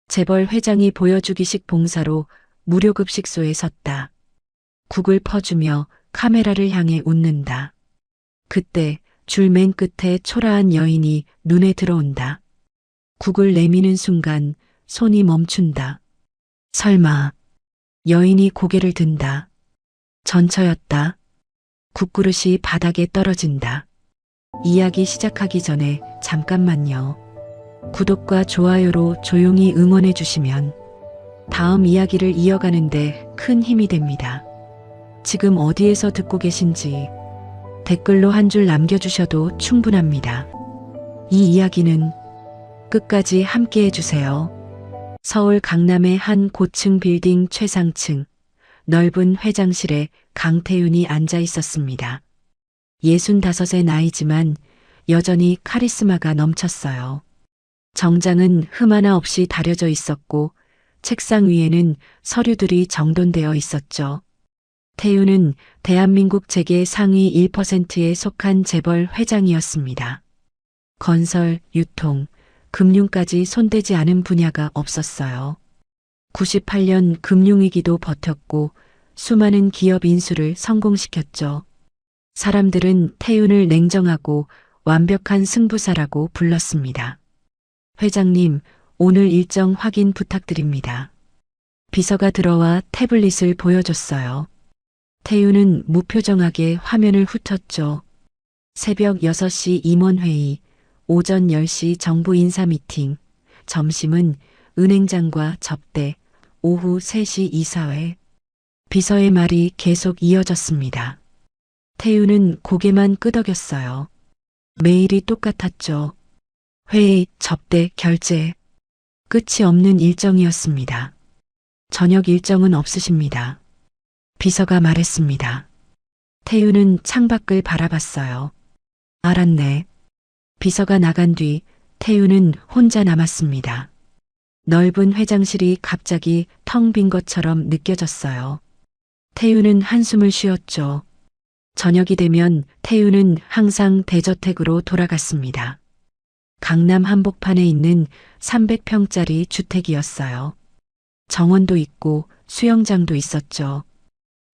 재벌 회장이 보여주기식 봉사로 무료급식소에 섰다. 국을 퍼주며 카메라를 향해 웃는다. 그때 줄 맨 끝에 초라한 여인이 눈에 들어온다. 국을 내미는 순간 손이 멈춘다. 설마 여인이 고개를 든다. 전처였다. 국그릇이 바닥에 떨어진다. 이야기 시작하기 전에 잠깐만요. 구독과 좋아요로 조용히 응원해 주시면 다음 이야기를 이어가는데 큰 힘이 됩니다. 지금 어디에서 듣고 계신지 댓글로 한 줄 남겨주셔도 충분합니다. 이 이야기는 끝까지 함께 해주세요. 서울 강남의 한 고층 빌딩 최상층 넓은 회장실에 강태윤이 앉아 있었습니다. 65의 나이지만 여전히 카리스마가 넘쳤어요. 정장은 흠 하나 없이 다려져 있었고 책상 위에는 서류들이 정돈되어 있었죠. 태윤은 대한민국 재계 상위 1%에 속한 재벌 회장이었습니다. 건설, 유통, 금융까지 손대지 않은 분야가 없었어요. 98년 금융위기도 버텼고 수많은 기업 인수를 성공시켰죠. 사람들은 태윤을 냉정하고 완벽한 승부사라고 불렀습니다. 회장님, 오늘 일정 확인 부탁드립니다. 비서가 들어와 태블릿을 보여줬어요. 태윤은 무표정하게 화면을 훑었죠. 새벽 6시 임원회의, 오전 10시 정부 인사 미팅, 점심은 은행장과 접대, 오후 3시 이사회. 비서의 말이 계속 이어졌습니다. 태윤은 고개만 끄덕였어요. 매일이 똑같았죠. 회의, 접대, 결제. 끝이 없는 일정이었습니다. 저녁 일정은 없으십니다. 비서가 말했습니다. 태윤은 창밖을 바라봤어요. 알았네. 비서가 나간 뒤 태윤은 혼자 남았습니다. 넓은 회장실이 갑자기 텅 빈 것처럼 느껴졌어요. 태윤은 한숨을 쉬었죠. 저녁이 되면 태윤은 항상 대저택으로 돌아갔습니다. 강남 한복판에 있는 300평짜리 주택이었어요. 정원도 있고 수영장도 있었죠.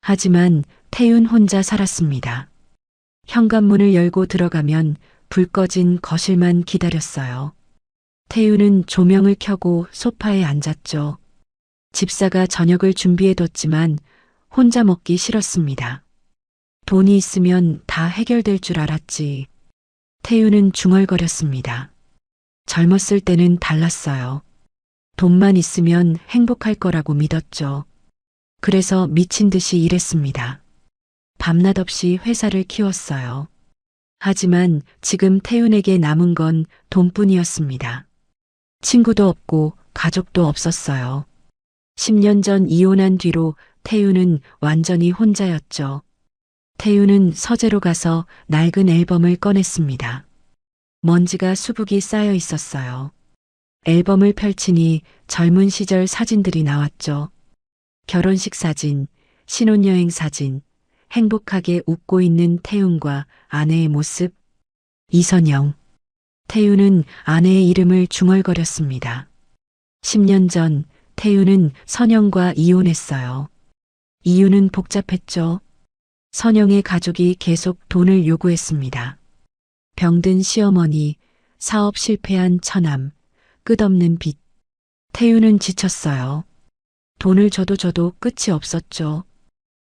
하지만 태윤 혼자 살았습니다. 현관문을 열고 들어가면 불 꺼진 거실만 기다렸어요. 태윤은 조명을 켜고 소파에 앉았죠. 집사가 저녁을 준비해뒀지만 혼자 먹기 싫었습니다. 돈이 있으면 다 해결될 줄 알았지. 태윤은 중얼거렸습니다. 젊었을 때는 달랐어요. 돈만 있으면 행복할 거라고 믿었죠. 그래서 미친 듯이 일했습니다. 밤낮 없이 회사를 키웠어요. 하지만 지금 태윤에게 남은 건 돈뿐이었습니다. 친구도 없고 가족도 없었어요. 10년 전 이혼한 뒤로 태윤은 완전히 혼자였죠. 태윤은 서재로 가서 낡은 앨범을 꺼냈습니다. 먼지가 수북이 쌓여 있었어요. 앨범을 펼치니 젊은 시절 사진들이 나왔죠. 결혼식 사진, 신혼여행 사진, 행복하게 웃고 있는 태윤과 아내의 모습. 이선영. 태윤은 아내의 이름을 중얼거렸습니다. 10년 전 태윤은 선영과 이혼했어요. 이유는 복잡했죠. 선영의 가족이 계속 돈을 요구했습니다. 병든 시어머니, 사업 실패한 처남, 끝없는 빚. 태윤은 지쳤어요. 돈을 줘도 끝이 없었죠.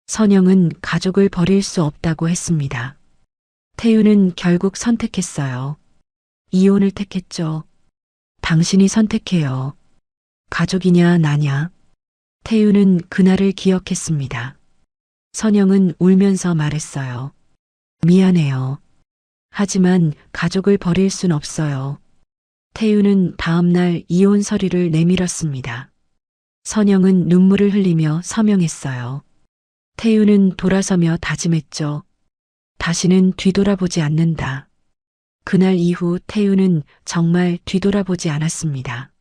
선영은 가족을 버릴 수 없다고 했습니다. 태윤은 결국 선택했어요. 이혼을 택했죠. 당신이 선택해요. 가족이냐 나냐. 태윤은 그날을 기억했습니다. 선영은 울면서 말했어요. 미안해요. 하지만 가족을 버릴 순 없어요. 태윤은 다음 날 이혼 서류를 내밀었습니다. 선영은 눈물을 흘리며 서명했어요. 태윤은 돌아서며 다짐했죠. 다시는 뒤돌아보지 않는다. 그날 이후 태윤은 정말 뒤돌아보지 않았습니다.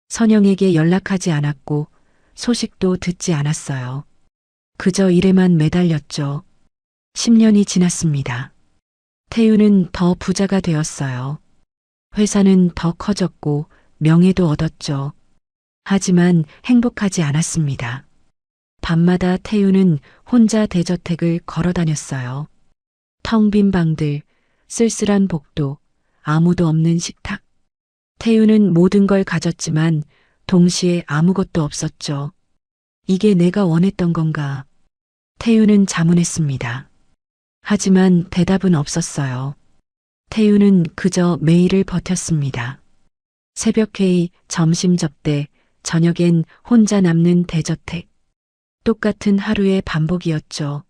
선영에게 연락하지 않았고 소식도 듣지 않았어요. 그저 일에만 매달렸죠. 10년이 지났습니다. 태윤은 더 부자가 되었어요. 회사는 더 커졌고 명예도 얻었죠. 하지만 행복하지 않았습니다. 밤마다 태우는 혼자 대저택을 걸어 다녔어요. 텅 빈 방들, 쓸쓸한 복도, 아무도 없는 식탁. 태우는 모든 걸 가졌지만 동시에 아무것도 없었죠. 이게 내가 원했던 건가? 태우는 자문했습니다. 하지만 대답은 없었어요. 태우는 그저 매일을 버텼습니다. 새벽 회의, 점심 접대, 저녁엔 혼자 남는 대저택. 똑같은 하루의 반복이었죠.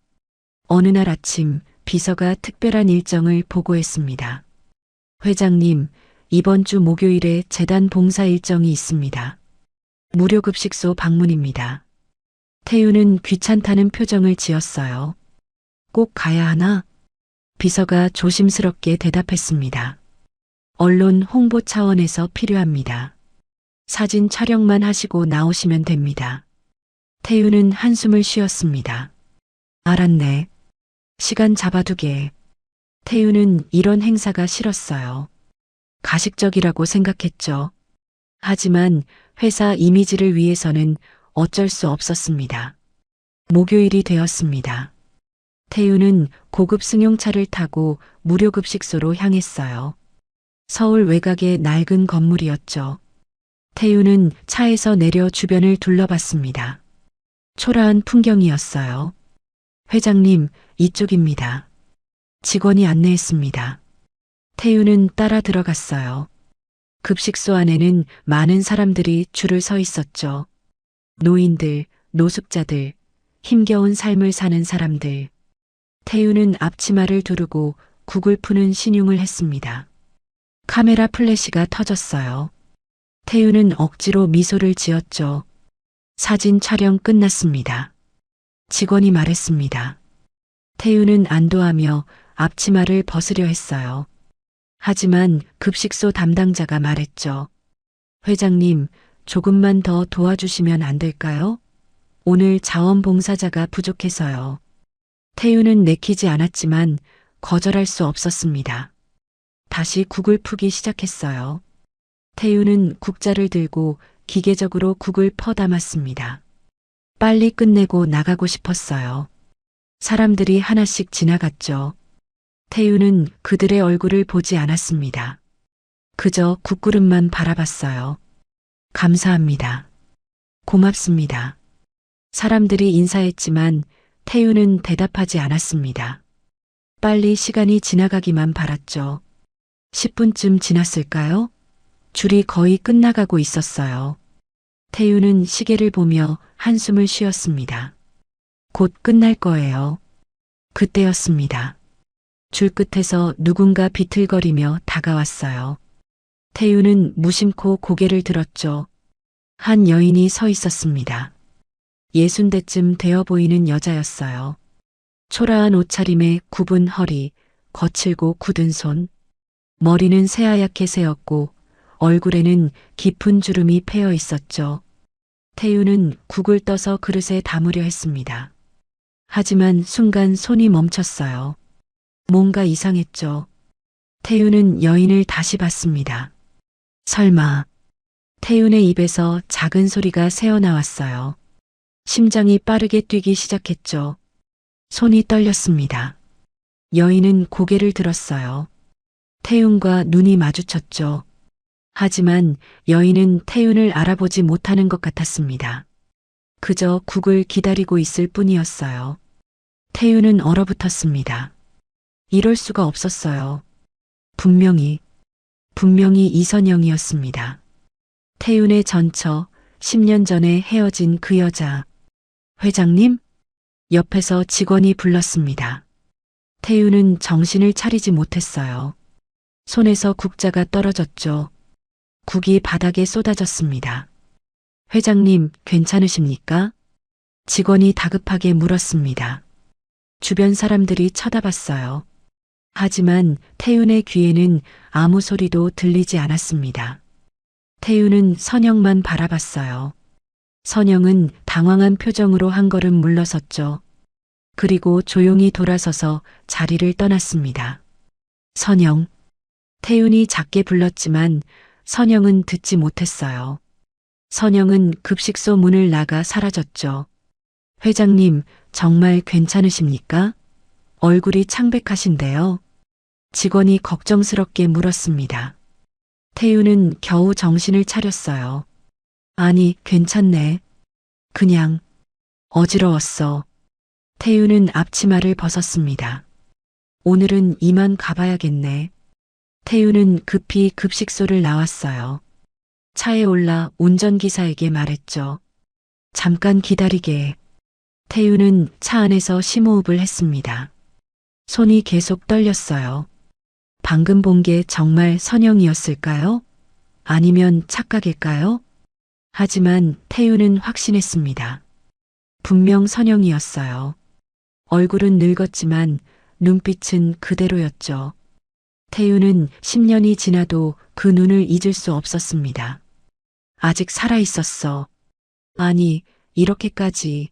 어느 날 아침 비서가 특별한 일정을 보고했습니다. 회장님, 이번 주 목요일에 재단 봉사 일정이 있습니다. 무료급식소 방문입니다. 태우는 귀찮다는 표정을 지었어요. 꼭 가야 하나? 비서가 조심스럽게 대답했습니다. 언론 홍보 차원에서 필요합니다. 사진 촬영만 하시고 나오시면 됩니다. 태우는 한숨을 쉬었습니다. 알았네. 시간 잡아두게. 태우는 이런 행사가 싫었어요. 가식적이라고 생각했죠. 하지만 회사 이미지를 위해서는 어쩔 수 없었습니다. 목요일이 되었습니다. 태우는 고급 승용차를 타고 무료급식소로 향했어요. 서울 외곽의 낡은 건물이었죠. 태우는 차에서 내려 주변을 둘러봤습니다. 초라한 풍경이었어요. 회장님, 이쪽입니다. 직원이 안내했습니다. 태우는 따라 들어갔어요. 급식소 안에는 많은 사람들이 줄을 서 있었죠. 노인들, 노숙자들, 힘겨운 삶을 사는 사람들. 태우는 앞치마를 두르고 국을 푸는 신용을 했습니다. 카메라 플래시가 터졌어요. 태우는 억지로 미소를 지었죠. 사진 촬영 끝났습니다. 직원이 말했습니다. 태우는 안도하며 앞치마를 벗으려 했어요. 하지만 급식소 담당자가 말했죠. 회장님, 조금만 더 도와주시면 안 될까요? 오늘 자원봉사자가 부족해서요. 태우는 내키지 않았지만 거절할 수 없었습니다. 다시 국을 푸기 시작했어요. 태우는 국자를 들고 기계적으로 국을 퍼 담았습니다. 빨리 끝내고 나가고 싶었어요. 사람들이 하나씩 지나갔죠. 태우는 그들의 얼굴을 보지 않았습니다. 그저 국그릇만 바라봤어요. 감사합니다. 고맙습니다. 사람들이 인사했지만 태우는 대답하지 않았습니다. 빨리 시간이 지나가기만 바랐죠. 10분쯤 지났을까요? 줄이 거의 끝나가고 있었어요. 태우는 시계를 보며 한숨을 쉬었습니다. 곧 끝날 거예요. 그때였습니다. 줄 끝에서 누군가 비틀거리며 다가왔어요. 태우는 무심코 고개를 들었죠. 한 여인이 서 있었습니다. 60대쯤 되어 보이는 여자였어요. 초라한 옷차림에 굽은 허리, 거칠고 굳은 손, 머리는 새하얗게 새었고 얼굴에는 깊은 주름이 패여 있었죠. 태우는 국을 떠서 그릇에 담으려 했습니다. 하지만 순간 손이 멈췄어요. 뭔가 이상했죠. 태우는 여인을 다시 봤습니다. 설마. 태우의 입에서 작은 소리가 새어나왔어요. 심장이 빠르게 뛰기 시작했죠. 손이 떨렸습니다. 여인은 고개를 들었어요. 태윤과 눈이 마주쳤죠. 하지만 여인은 태윤을 알아보지 못하는 것 같았습니다. 그저 국을 기다리고 있을 뿐이었어요. 태윤은 얼어붙었습니다. 이럴 수가 없었어요. 분명히 이선영이었습니다. 태윤의 전처, 10년 전에 헤어진 그 여자. 회장님? 옆에서 직원이 불렀습니다. 태윤은 정신을 차리지 못했어요. 손에서 국자가 떨어졌죠. 국이 바닥에 쏟아졌습니다. 회장님, 괜찮으십니까? 직원이 다급하게 물었습니다. 주변 사람들이 쳐다봤어요. 하지만 태윤의 귀에는 아무 소리도 들리지 않았습니다. 태윤은 선영만 바라봤어요. 선영은 당황한 표정으로 한 걸음 물러섰죠. 그리고 조용히 돌아서서 자리를 떠났습니다. 선영. 태윤이 작게 불렀지만 선영은 듣지 못했어요. 선영은 급식소 문을 나가 사라졌죠. 회장님, 정말 괜찮으십니까? 얼굴이 창백하신데요. 직원이 걱정스럽게 물었습니다. 태유는 겨우 정신을 차렸어요. 아니, 괜찮네. 그냥 어지러웠어. 태유는 앞치마를 벗었습니다. 오늘은 이만 가봐야겠네. 태유는 급히 급식소를 나왔어요. 차에 올라 운전기사에게 말했죠. 잠깐 기다리게. 태유는 차 안에서 심호흡을 했습니다. 손이 계속 떨렸어요. 방금 본 게 정말 선영이었을까요? 아니면 착각일까요? 하지만 태유는 확신했습니다. 분명 선영이었어요. 얼굴은 늙었지만 눈빛은 그대로였죠. 태유는 10년이 지나도 그 눈을 잊을 수 없었습니다. 아직 살아있었어. 아니, 이렇게까지.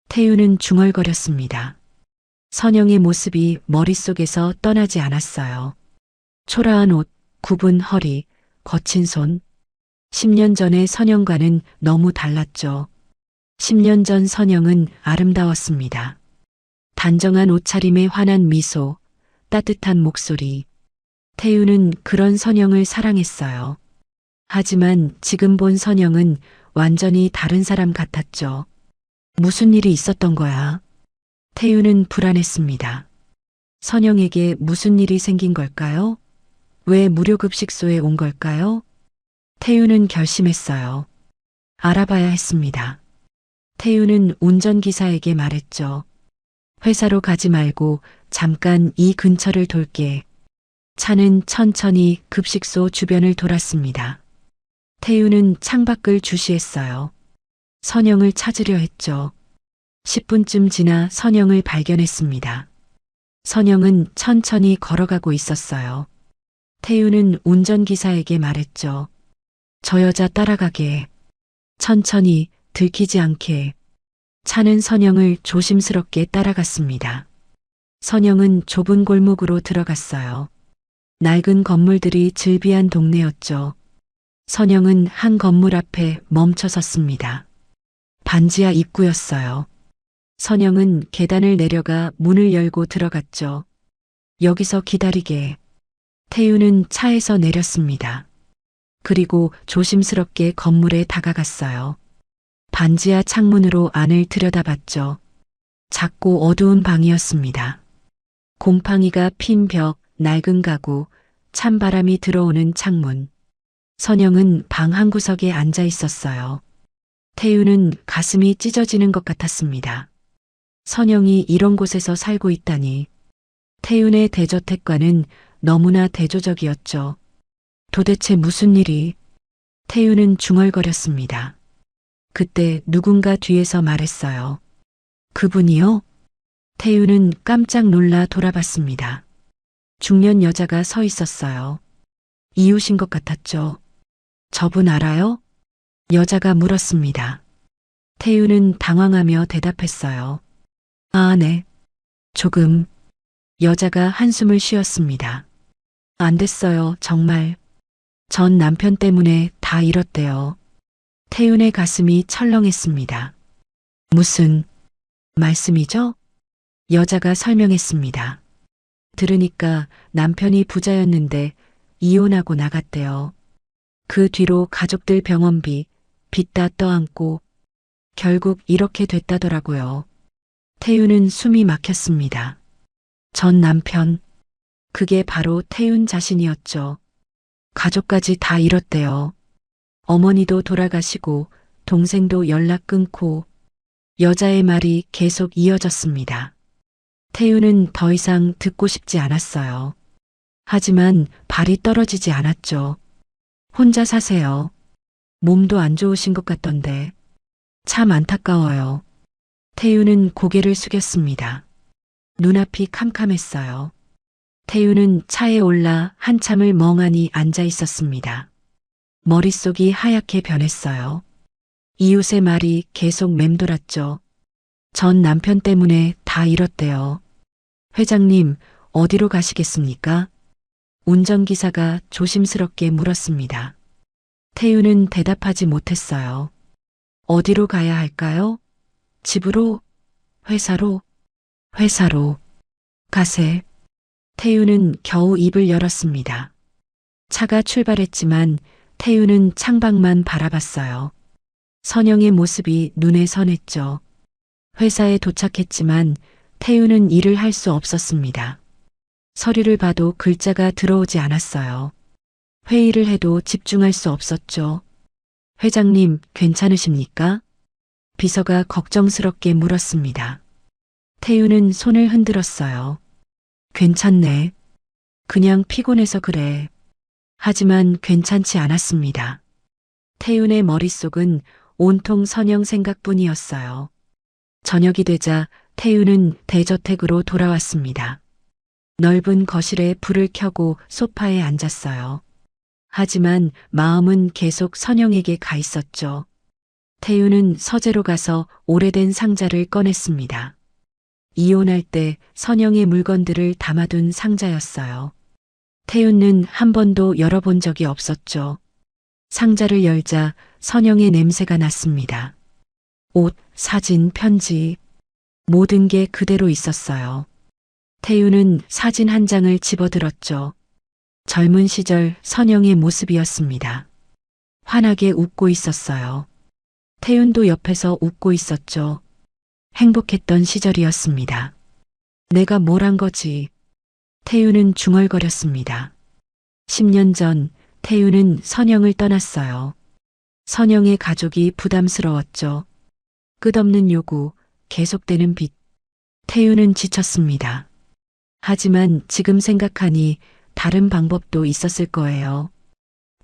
태유는 중얼거렸습니다. 선영의 모습이 머릿속에서 떠나지 않았어요. 초라한 옷, 굽은 허리, 거친 손. 10년 전의 선영과는 너무 달랐죠. 10년 전 선영은 아름다웠습니다. 단정한 옷차림에 환한 미소, 따뜻한 목소리. 태유는 그런 선영을 사랑했어요. 하지만 지금 본 선영은 완전히 다른 사람 같았죠. 무슨 일이 있었던 거야? 태유는 불안했습니다. 선영에게 무슨 일이 생긴 걸까요? 왜 무료급식소에 온 걸까요? 태유는 결심했어요. 알아봐야 했습니다. 태유는 운전기사에게 말했죠. 회사로 가지 말고 잠깐 이 근처를 돌게. 차는 천천히 급식소 주변을 돌았습니다. 태유는 창밖을 주시했어요. 선영을 찾으려 했죠. 10분쯤 지나 선영을 발견했습니다. 선영은 천천히 걸어가고 있었어요. 태유는 운전기사에게 말했죠. 저 여자 따라가게. 천천히, 들키지 않게. 차는 선영을 조심스럽게 따라갔습니다. 선영은 좁은 골목으로 들어갔어요. 낡은 건물들이 즐비한 동네였죠. 선영은 한 건물 앞에 멈춰 섰습니다. 반지하 입구였어요. 선영은 계단을 내려가 문을 열고 들어갔죠. 여기서 기다리게. 태유는 차에서 내렸습니다. 그리고 조심스럽게 건물에 다가갔어요. 반지하 창문으로 안을 들여다봤죠. 작고 어두운 방이었습니다. 곰팡이가 핀 벽, 낡은 가구, 찬바람이 들어오는 창문. 선영은 방 한 구석에 앉아 있었어요. 태유는 가슴이 찢어지는 것 같았습니다. 선영이 이런 곳에서 살고 있다니. 태윤의 대저택과는 너무나 대조적이었죠. 도대체 무슨 일이? 태윤은 중얼거렸습니다. 그때 누군가 뒤에서 말했어요. 그분이요? 태윤은 깜짝 놀라 돌아봤습니다. 중년 여자가 서 있었어요. 이웃인 것 같았죠. 저분 알아요? 여자가 물었습니다. 태윤은 당황하며 대답했어요. 아, 네. 조금. 여자가 한숨을 쉬었습니다. 안 됐어요, 정말. 전 남편 때문에 다 잃었대요. 태윤의 가슴이 철렁했습니다. 무슨 말씀이죠? 여자가 설명했습니다. 들으니까 남편이 부자였는데 이혼하고 나갔대요. 그 뒤로 가족들 병원비, 빚 다 떠안고 결국 이렇게 됐다더라고요. 태윤은 숨이 막혔습니다. 전 남편, 그게 바로 태윤 자신이었죠. 가족까지 다 잃었대요. 어머니도 돌아가시고 동생도 연락 끊고. 여자의 말이 계속 이어졌습니다. 태윤은 더 이상 듣고 싶지 않았어요. 하지만 발이 떨어지지 않았죠. 혼자 사세요. 몸도 안 좋으신 것 같던데. 참 안타까워요. 태윤은 고개를 숙였습니다. 눈앞이 캄캄했어요. 태윤은 차에 올라 한참을 멍하니 앉아 있었습니다. 머릿속이 하얗게 변했어요. 이웃의 말이 계속 맴돌았죠. 전 남편 때문에 다 잃었대요. 회장님, 어디로 가시겠습니까? 운전기사가 조심스럽게 물었습니다. 태우는 대답하지 못했어요. 어디로 가야 할까요? 집으로? 회사로? 회사로. 가세. 태우는 겨우 입을 열었습니다. 차가 출발했지만 태우는 창밖만 바라봤어요. 선영의 모습이 눈에 선했죠. 회사에 도착했지만 태우는 일을 할 수 없었습니다. 서류를 봐도 글자가 들어오지 않았어요. 회의를 해도 집중할 수 없었죠. 회장님, 괜찮으십니까? 비서가 걱정스럽게 물었습니다. 태우는 손을 흔들었어요. 괜찮네. 그냥 피곤해서 그래. 하지만 괜찮지 않았습니다. 태윤의 머릿속은 온통 선영 생각뿐이었어요. 저녁이 되자 태윤은 대저택으로 돌아왔습니다. 넓은 거실에 불을 켜고 소파에 앉았어요. 하지만 마음은 계속 선영에게 가 있었죠. 태윤은 서재로 가서 오래된 상자를 꺼냈습니다. 이혼할 때 선영의 물건들을 담아둔 상자였어요. 태윤은 한 번도 열어본 적이 없었죠. 상자를 열자 선영의 냄새가 났습니다. 옷, 사진, 편지, 모든 게 그대로 있었어요. 태윤은 사진 한 장을 집어들었죠. 젊은 시절 선영의 모습이었습니다. 환하게 웃고 있었어요. 태윤도 옆에서 웃고 있었죠. 행복했던 시절이었습니다. 내가 뭘 한 거지? 태윤은 중얼거렸습니다. 10년 전 태윤은 선영을 떠났어요. 선영의 가족이 부담스러웠죠. 끝없는 요구, 계속되는 빚. 태윤은 지쳤습니다. 하지만 지금 생각하니 다른 방법도 있었을 거예요.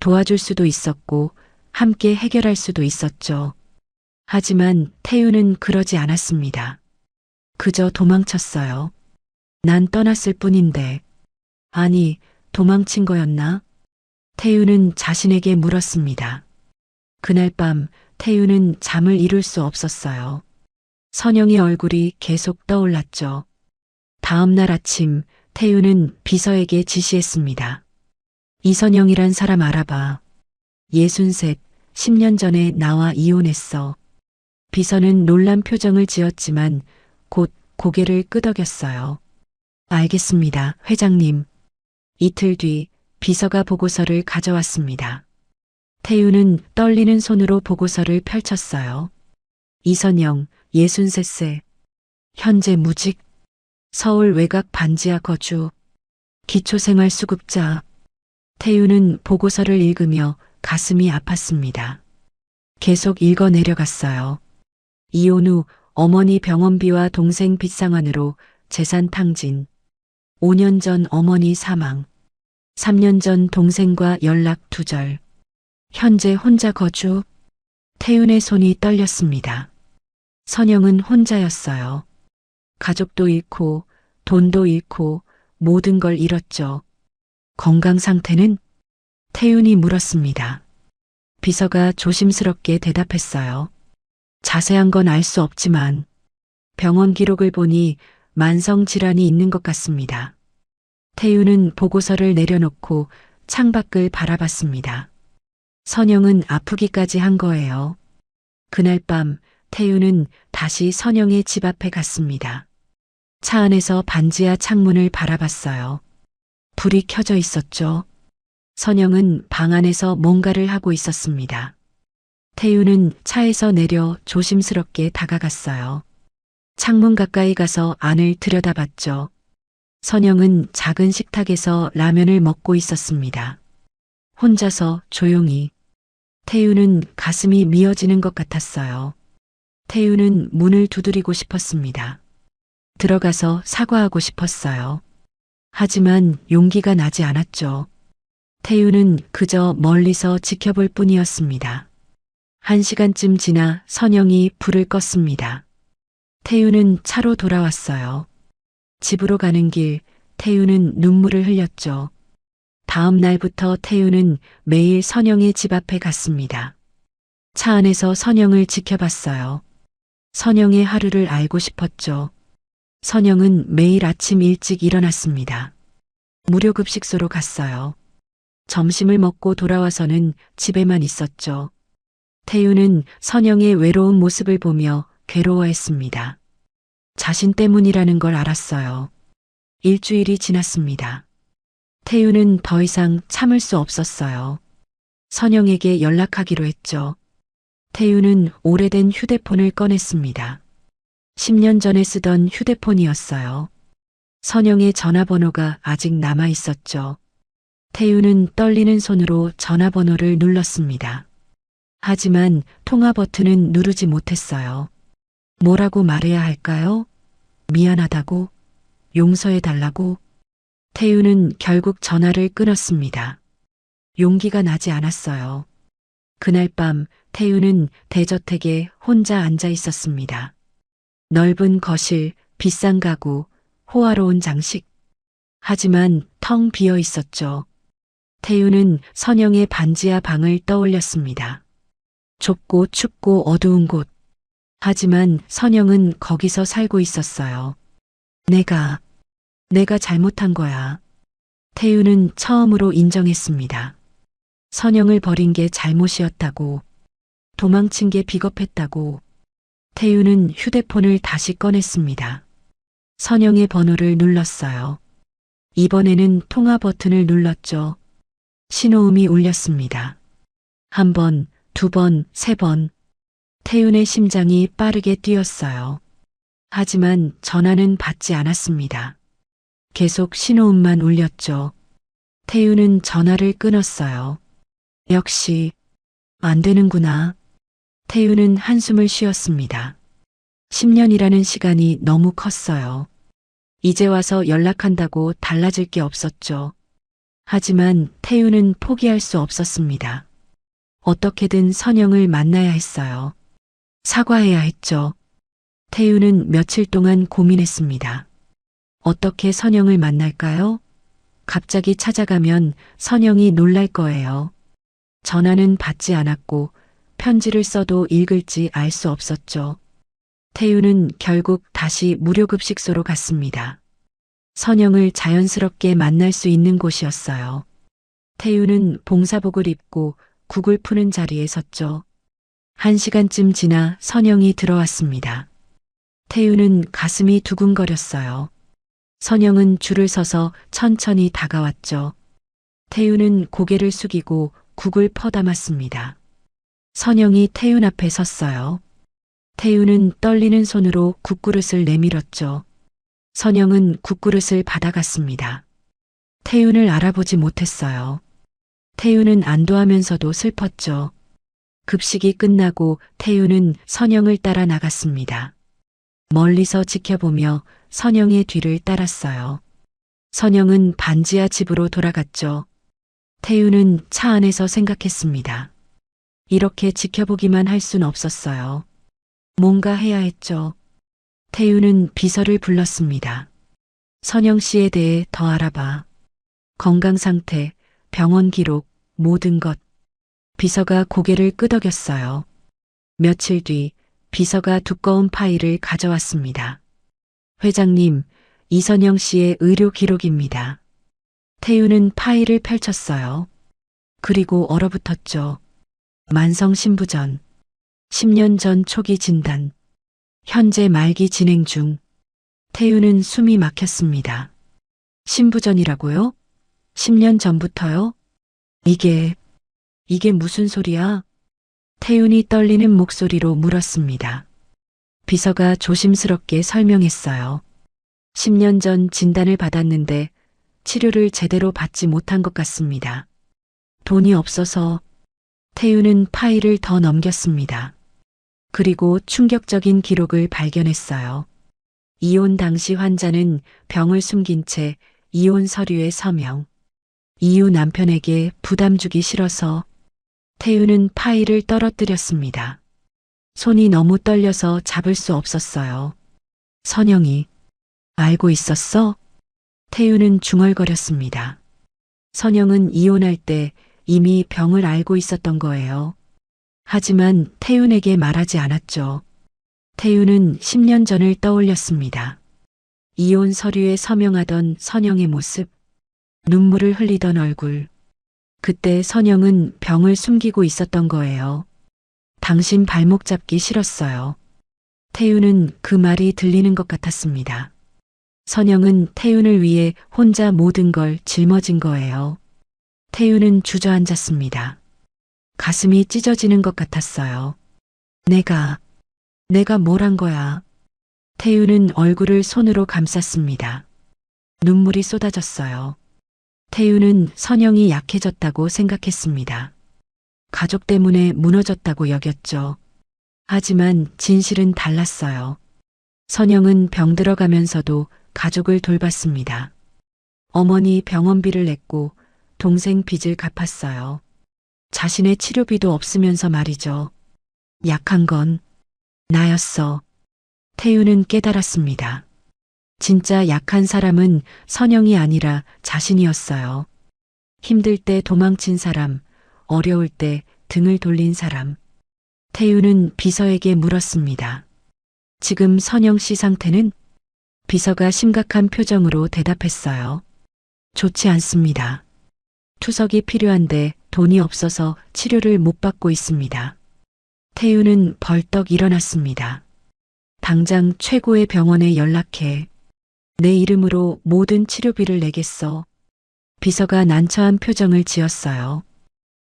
도와줄 수도 있었고 함께 해결할 수도 있었죠. 하지만 태윤은 그러지 않았습니다. 그저 도망쳤어요. 난 떠났을 뿐인데. 아니, 도망친 거였나? 태윤은 자신에게 물었습니다. 그날 밤 태윤은 잠을 이룰 수 없었어요. 선영의 얼굴이 계속 떠올랐죠. 다음 날 아침 태윤은 비서에게 지시했습니다. 이선영이란 사람 알아봐. 63, 10년 전에 나와 이혼했어. 비서는 놀란 표정을 지었지만 곧 고개를 끄덕였어요. 알겠습니다, 회장님. 이틀 뒤 비서가 보고서를 가져왔습니다. 태윤은 떨리는 손으로 보고서를 펼쳤어요. 이선영, 63세. 현재 무직. 서울 외곽 반지하 거주. 기초생활수급자. 태윤은 보고서를 읽으며 가슴이 아팠습니다. 계속 읽어 내려갔어요. 이혼 후 어머니 병원비와 동생 빚상환으로 재산 탕진. 5년 전 어머니 사망. 3년 전 동생과 연락 두절. 현재 혼자 거주. 태윤의 손이 떨렸습니다. 선영은 혼자였어요. 가족도 잃고 돈도 잃고 모든 걸 잃었죠. 건강 상태는? 태윤이 물었습니다. 비서가 조심스럽게 대답했어요. 자세한 건 알 수 없지만 병원 기록을 보니 만성 질환이 있는 것 같습니다. 태윤은 보고서를 내려놓고 창밖을 바라봤습니다. 선영은 아프기까지 한 거예요. 그날 밤 태윤은 다시 선영의 집 앞에 갔습니다. 차 안에서 반지하 창문을 바라봤어요. 불이 켜져 있었죠. 선영은 방 안에서 뭔가를 하고 있었습니다. 태윤은 차에서 내려 조심스럽게 다가갔어요. 창문 가까이 가서 안을 들여다봤죠. 선영은 작은 식탁에서 라면을 먹고 있었습니다. 혼자서 조용히. 태윤은 가슴이 미어지는 것 같았어요. 태윤은 문을 두드리고 싶었습니다. 들어가서 사과하고 싶었어요. 하지만 용기가 나지 않았죠. 태윤은 그저 멀리서 지켜볼 뿐이었습니다. 1시간쯤 지나 선영이 불을 껐습니다. 태윤은 차로 돌아왔어요. 집으로 가는 길 태윤은 눈물을 흘렸죠. 다음 날부터 태윤은 매일 선영의 집 앞에 갔습니다. 차 안에서 선영을 지켜봤어요. 선영의 하루를 알고 싶었죠. 선영은 매일 아침 일찍 일어났습니다. 무료급식소로 갔어요. 점심을 먹고 돌아와서는 집에만 있었죠. 태유는 선영의 외로운 모습을 보며 괴로워했습니다. 자신 때문이라는 걸 알았어요. 일주일이 지났습니다. 태유는 더 이상 참을 수 없었어요. 선영에게 연락하기로 했죠. 태유는 오래된 휴대폰을 꺼냈습니다. 10년 전에 쓰던 휴대폰이었어요. 선영의 전화번호가 아직 남아 있었죠. 태유는 떨리는 손으로 전화번호를 눌렀습니다. 하지만 통화 버튼은 누르지 못했어요. 뭐라고 말해야 할까요? 미안하다고? 용서해달라고? 태유는 결국 전화를 끊었습니다. 용기가 나지 않았어요. 그날 밤 태유는 대저택에 혼자 앉아 있었습니다. 넓은 거실, 비싼 가구, 호화로운 장식. 하지만 텅 비어 있었죠. 태유는 선영의 반지하 방을 떠올렸습니다. 좁고 춥고 어두운 곳. 하지만 선영은 거기서 살고 있었어요. 내가 잘못한 거야. 태유는 처음으로 인정했습니다. 선영을 버린 게 잘못이었다고. 도망친 게 비겁했다고. 태유는 휴대폰을 다시 꺼냈습니다. 선영의 번호를 눌렀어요. 이번에는 통화 버튼을 눌렀죠. 신호음이 울렸습니다. 한 번, 두 번, 세 번. 태윤의 심장이 빠르게 뛰었어요. 하지만 전화는 받지 않았습니다. 계속 신호음만 울렸죠. 태윤은 전화를 끊었어요. 역시 안 되는구나. 태윤은 한숨을 쉬었습니다. 10년이라는 시간이 너무 컸어요. 이제 와서 연락한다고 달라질 게 없었죠. 하지만 태윤은 포기할 수 없었습니다. 어떻게든 선영을 만나야 했어요. 사과해야 했죠. 태윤은 며칠 동안 고민했습니다. 어떻게 선영을 만날까요? 갑자기 찾아가면 선영이 놀랄 거예요. 전화는 받지 않았고 편지를 써도 읽을지 알 수 없었죠. 태윤은 결국 다시 무료급식소로 갔습니다. 선영을 자연스럽게 만날 수 있는 곳이었어요. 태윤은 봉사복을 입고 국을 푸는 자리에 섰죠. 1시간쯤 지나 선영이 들어왔습니다. 태윤은 가슴이 두근거렸어요. 선영은 줄을 서서 천천히 다가왔죠. 태윤은 고개를 숙이고 국을 퍼담았습니다. 선영이 태윤 앞에 섰어요. 태윤은 떨리는 손으로 국그릇을 내밀었죠. 선영은 국그릇을 받아갔습니다. 태윤을 알아보지 못했어요. 태윤은 안도하면서도 슬펐죠. 급식이 끝나고 태윤은 선영을 따라 나갔습니다. 멀리서 지켜보며 선영의 뒤를 따랐어요. 선영은 반지하 집으로 돌아갔죠. 태윤은 차 안에서 생각했습니다. 이렇게 지켜보기만 할 순 없었어요. 뭔가 해야 했죠. 태윤은 비서를 불렀습니다. 선영 씨에 대해 더 알아봐. 건강 상태, 병원 기록, 모든 것. 비서가 고개를 끄덕였어요. 며칠 뒤 비서가 두꺼운 파일을 가져왔습니다. 회장님, 이선영 씨의 의료 기록입니다. 태윤은 파일을 펼쳤어요. 그리고 얼어붙었죠. 만성 신부전, 10년 전 초기 진단, 현재 말기 진행 중. 태윤은 숨이 막혔습니다. 신부전이라고요? 10년 전부터요? 이게 무슨 소리야? 태윤이 떨리는 목소리로 물었습니다. 비서가 조심스럽게 설명했어요. 10년 전 진단을 받았는데 치료를 제대로 받지 못한 것 같습니다. 돈이 없어서. 태윤은 파일을 더 넘겼습니다. 그리고 충격적인 기록을 발견했어요. 이혼 당시 환자는 병을 숨긴 채 이혼 서류에 서명. 이후 남편에게 부담 주기 싫어서. 태윤은 파일을 떨어뜨렸습니다. 손이 너무 떨려서 잡을 수 없었어요. 선영이 알고 있었어? 태윤은 중얼거렸습니다. 선영은 이혼할 때 이미 병을 알고 있었던 거예요. 하지만 태윤에게 말하지 않았죠. 태윤은 10년 전을 떠올렸습니다. 이혼 서류에 서명하던 선영의 모습, 눈물을 흘리던 얼굴. 그때 선영은 병을 숨기고 있었던 거예요. 당신 발목 잡기 싫었어요. 태윤은 그 말이 들리는 것 같았습니다. 선영은 태윤을 위해 혼자 모든 걸 짊어진 거예요. 태윤은 주저앉았습니다. 가슴이 찢어지는 것 같았어요. 내가 뭘 한 거야? 태윤은 얼굴을 손으로 감쌌습니다. 눈물이 쏟아졌어요. 태윤은 선영이 약해졌다고 생각했습니다. 가족 때문에 무너졌다고 여겼죠. 하지만 진실은 달랐어요. 선영은 병들어가면서도 가족을 돌봤습니다. 어머니 병원비를 냈고 동생 빚을 갚았어요. 자신의 치료비도 없으면서 말이죠. 약한 건 나였어. 태윤은 깨달았습니다. 진짜 약한 사람은 선영이 아니라 자신이었어요. 힘들 때 도망친 사람, 어려울 때 등을 돌린 사람. 태윤은 비서에게 물었습니다. 지금 선영 씨 상태는? 비서가 심각한 표정으로 대답했어요. 좋지 않습니다. 투석이 필요한데 돈이 없어서 치료를 못 받고 있습니다. 태윤은 벌떡 일어났습니다. 당장 최고의 병원에 연락해. 내 이름으로 모든 치료비를 내겠어. 비서가 난처한 표정을 지었어요.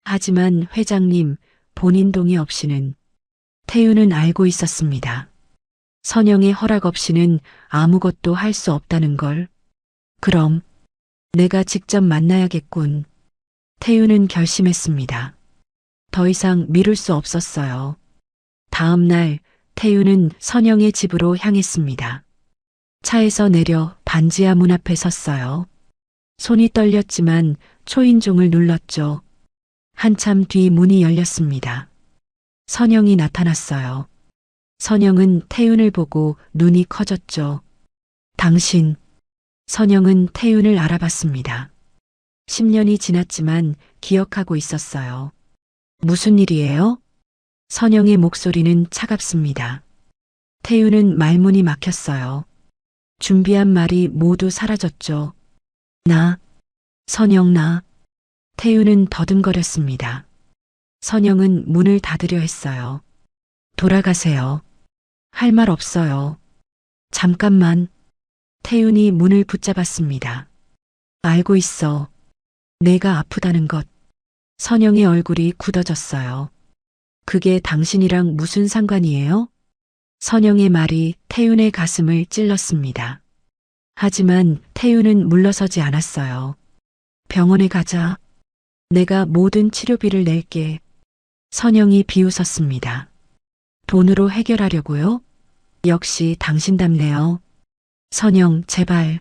하지만 회장님, 본인 동의 없이는. 태윤은 알고 있었습니다. 선영의 허락 없이는 아무것도 할 수 없다는 걸. 그럼 내가 직접 만나야겠군. 태윤은 결심했습니다. 더 이상 미룰 수 없었어요. 다음 날 태윤은 선영의 집으로 향했습니다. 차에서 내려 반지하 문 앞에 섰어요. 손이 떨렸지만 초인종을 눌렀죠. 한참 뒤 문이 열렸습니다. 선영이 나타났어요. 선영은 태윤을 보고 눈이 커졌죠. 당신. 선영은 태윤을 알아봤습니다. 10년이 지났지만 기억하고 있었어요. 무슨 일이에요? 선영의 목소리는 차갑습니다. 태윤은 말문이 막혔어요. 준비한 말이 모두 사라졌죠. 선영 나. 태윤은 더듬거렸습니다. 선영은 문을 닫으려 했어요. 돌아가세요. 할 말 없어요. 잠깐만. 태윤이 문을 붙잡았습니다. 알고 있어. 내가 아프다는 것. 선영의 얼굴이 굳어졌어요. 그게 당신이랑 무슨 상관이에요? 선영의 말이 태윤의 가슴을 찔렀습니다. 하지만 태윤은 물러서지 않았어요. 병원에 가자. 내가 모든 치료비를 낼게. 선영이 비웃었습니다. 돈으로 해결하려고요? 역시 당신답네요. 선영, 제발.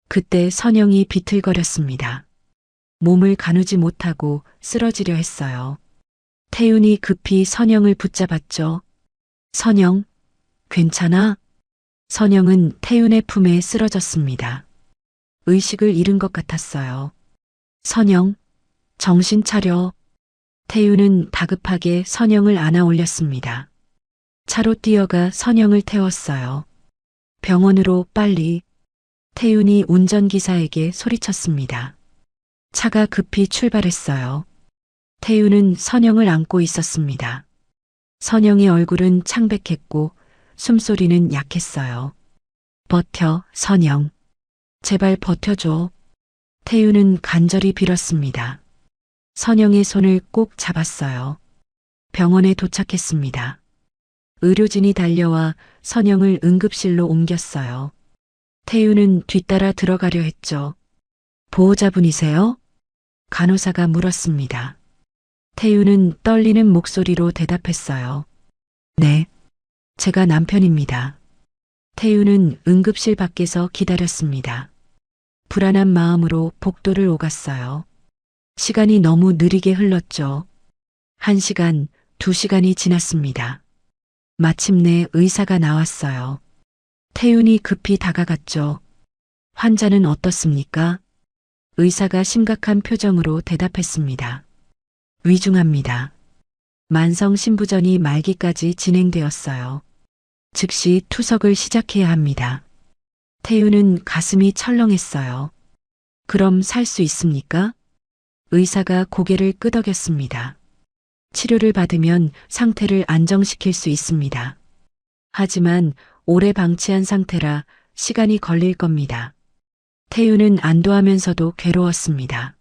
그때 선영이 비틀거렸습니다. 몸을 가누지 못하고 쓰러지려 했어요. 태윤이 급히 선영을 붙잡았죠. 선영, 괜찮아? 선영은 태윤의 품에 쓰러졌습니다. 의식을 잃은 것 같았어요. 선영, 정신 차려. 태윤은 다급하게 선영을 안아 올렸습니다. 차로 뛰어가 선영을 태웠어요. 병원으로 빨리. 태윤이 운전기사에게 소리쳤습니다. 차가 급히 출발했어요. 태윤은 선영을 안고 있었습니다. 선영의 얼굴은 창백했고 숨소리는 약했어요. 버텨, 선영. 제발 버텨줘. 태윤은 간절히 빌었습니다. 선영의 손을 꼭 잡았어요. 병원에 도착했습니다. 의료진이 달려와 선영을 응급실로 옮겼어요. 태윤은 뒤따라 들어가려 했죠. 보호자분이세요? 간호사가 물었습니다. 태윤은 떨리는 목소리로 대답했어요. 네, 제가 남편입니다. 태윤은 응급실 밖에서 기다렸습니다. 불안한 마음으로 복도를 오갔어요. 시간이 너무 느리게 흘렀죠. 1시간, 2시간이 지났습니다. 마침내 의사가 나왔어요. 태윤이 급히 다가갔죠. 환자는 어떻습니까? 의사가 심각한 표정으로 대답했습니다. 위중합니다. 만성 신부전이 말기까지 진행되었어요. 즉시 투석을 시작해야 합니다. 태윤은 가슴이 철렁했어요. 그럼 살 수 있습니까? 의사가 고개를 끄덕였습니다. 치료를 받으면 상태를 안정시킬 수 있습니다. 하지만 오래 방치한 상태라 시간이 걸릴 겁니다. 태우는 안도하면서도 괴로웠습니다.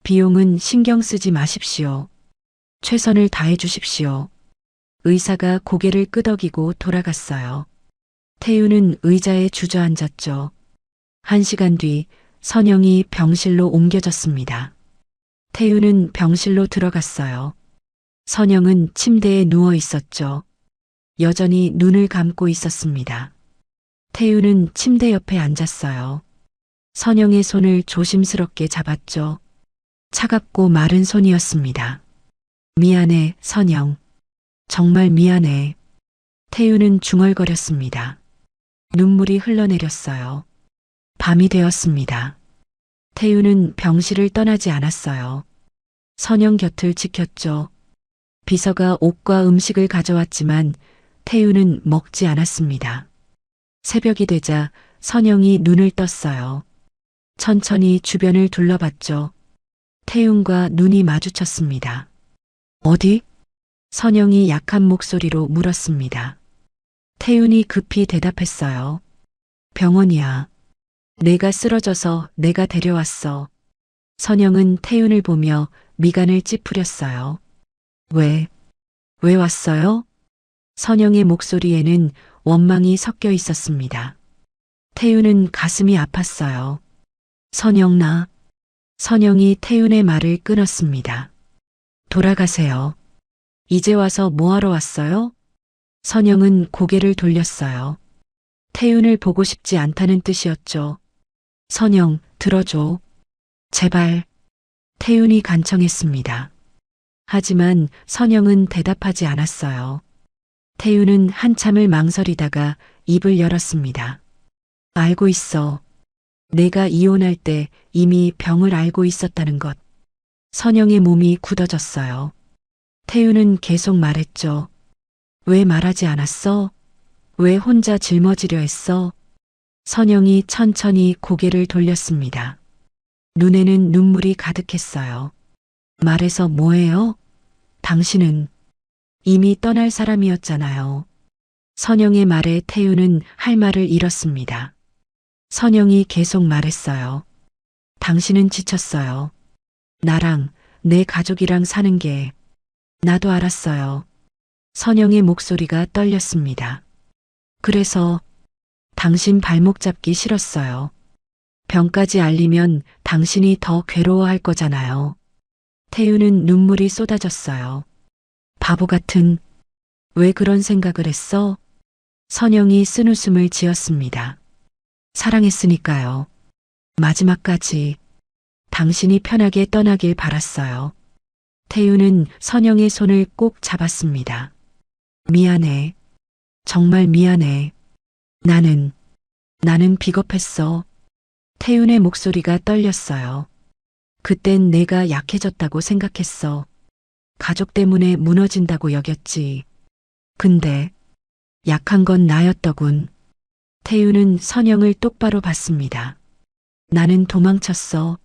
비용은 신경 쓰지 마십시오. 최선을 다해 주십시오. 의사가 고개를 끄덕이고 돌아갔어요. 태우는 의자에 주저앉았죠. 1시간 뒤 선영이 병실로 옮겨졌습니다. 태우는 병실로 들어갔어요. 선영은 침대에 누워 있었죠. 여전히 눈을 감고 있었습니다. 태우는 침대 옆에 앉았어요. 선영의 손을 조심스럽게 잡았죠. 차갑고 마른 손이었습니다. 미안해, 선영. 정말 미안해. 태우는 중얼거렸습니다. 눈물이 흘러내렸어요. 밤이 되었습니다. 태우는 병실을 떠나지 않았어요. 선영 곁을 지켰죠. 비서가 옷과 음식을 가져왔지만 태우는 먹지 않았습니다. 새벽이 되자 선영이 눈을 떴어요. 천천히 주변을 둘러봤죠. 태윤과 눈이 마주쳤습니다. 어디? 선영이 약한 목소리로 물었습니다. 태윤이 급히 대답했어요. 병원이야. 내가 쓰러져서 내가 데려왔어. 선영은 태윤을 보며 미간을 찌푸렸어요. 왜 왔어요? 선영의 목소리에는 원망이 섞여 있었습니다. 태윤은 가슴이 아팠어요. 선영 나. 선영이 태윤의 말을 끊었습니다. 돌아가세요. 이제 와서 뭐하러 왔어요? 선영은 고개를 돌렸어요. 태윤을 보고 싶지 않다는 뜻이었죠. 선영, 들어줘. 제발. 태윤이 간청했습니다. 하지만 선영은 대답하지 않았어요. 태윤은 한참을 망설이다가 입을 열었습니다. 알고 있어. 내가 이혼할 때 이미 병을 알고 있었다는 것. 선영의 몸이 굳어졌어요. 태윤은 계속 말했죠. 왜 말하지 않았어? 왜 혼자 짊어지려 했어? 선영이 천천히 고개를 돌렸습니다. 눈에는 눈물이 가득했어요. 말해서 뭐해요? 당신은 이미 떠날 사람이었잖아요. 선영의 말에 태윤은 할 말을 잃었습니다. 선영이 계속 말했어요. 당신은 지쳤어요. 나랑 내 가족이랑 사는 게 나도 알았어요. 선영의 목소리가 떨렸습니다. 그래서 당신 발목 잡기 싫었어요. 병까지 알리면 당신이 더 괴로워할 거잖아요. 태윤은 눈물이 쏟아졌어요. 바보 같은, 왜 그런 생각을 했어? 선영이 쓴웃음을 지었습니다. 사랑했으니까요. 마지막까지 당신이 편하게 떠나길 바랐어요. 태윤은 선영의 손을 꼭 잡았습니다. 미안해. 정말 미안해. 나는 비겁했어. 태윤의 목소리가 떨렸어요. 그땐 내가 약해졌다고 생각했어. 가족 때문에 무너진다고 여겼지. 근데 약한 건 나였더군. 태윤은 선영을 똑바로 봤습니다. 나는 도망쳤어.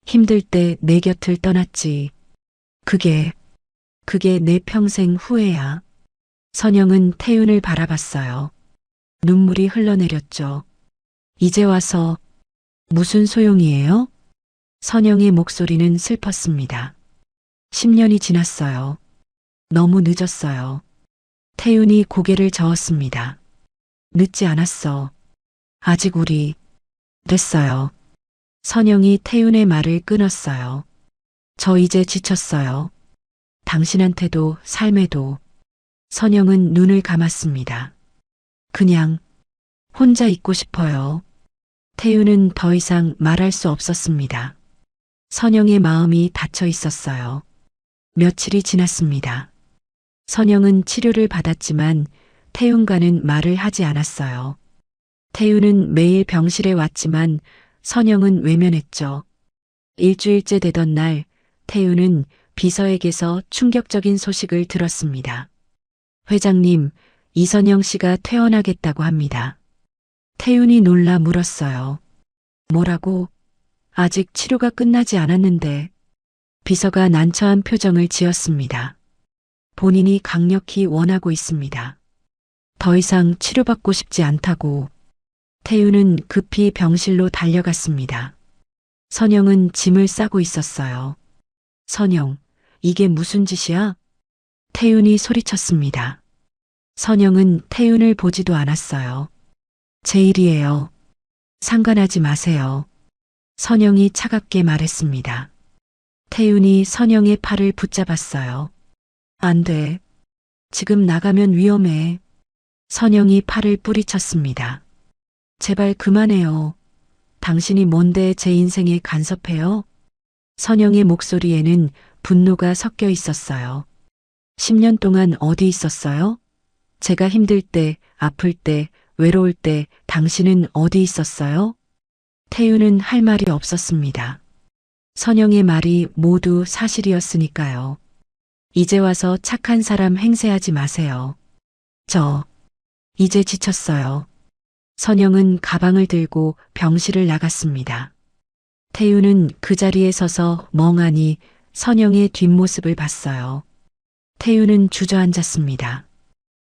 힘들 때 내 곁을 떠났지. 그게 내 평생 후회야. 선영은 태윤을 바라봤어요. 눈물이 흘러내렸죠. 이제 와서 무슨 소용이에요? 선영의 목소리는 슬펐습니다. 10년이 지났어요. 너무 늦었어요. 태윤이 고개를 저었습니다. 늦지 않았어. 아직 우리 됐어요. 선영이 태윤의 말을 끊었어요. 저 이제 지쳤어요. 당신한테도 삶에도. 선영은 눈을 감았습니다. 그냥 혼자 있고 싶어요. 태윤은 더 이상 말할 수 없었습니다. 선영의 마음이 닫혀 있었어요. 며칠이 지났습니다. 선영은 치료를 받았지만 태윤과는 말을 하지 않았어요. 태윤은 매일 병실에 왔지만 선영은 외면했죠. 일주일째 되던 날 태윤은 비서에게서 충격적인 소식을 들었습니다. 회장님, 이선영 씨가 퇴원하겠다고 합니다. 태윤이 놀라 물었어요. 뭐라고? 아직 치료가 끝나지 않았는데. 비서가 난처한 표정을 지었습니다. 본인이 강력히 원하고 있습니다. 더 이상 치료받고 싶지 않다고. 태우는 급히 병실로 달려갔습니다. 선영은 짐을 싸고 있었어요. 선영, 이게 무슨 짓이야? 태윤이 소리쳤습니다. 선영은 태윤을 보지도 않았어요. 제 일이에요. 상관하지 마세요. 선영이 차갑게 말했습니다. 태윤이 선영의 팔을 붙잡았어요. 안 돼. 지금 나가면 위험해. 선영이 팔을 뿌리쳤습니다. 제발 그만해요. 당신이 뭔데 제 인생에 간섭해요? 선영의 목소리에는 분노가 섞여 있었어요. 10년 동안 어디 있었어요? 제가 힘들 때, 아플 때, 외로울 때 당신은 어디 있었어요? 태유는 할 말이 없었습니다. 선영의 말이 모두 사실이었으니까요. 이제 와서 착한 사람 행세하지 마세요. 이제 지쳤어요. 선영은 가방을 들고 병실을 나갔습니다. 태유는 그 자리에 서서 멍하니 선영의 뒷모습을 봤어요. 태유는 주저앉았습니다.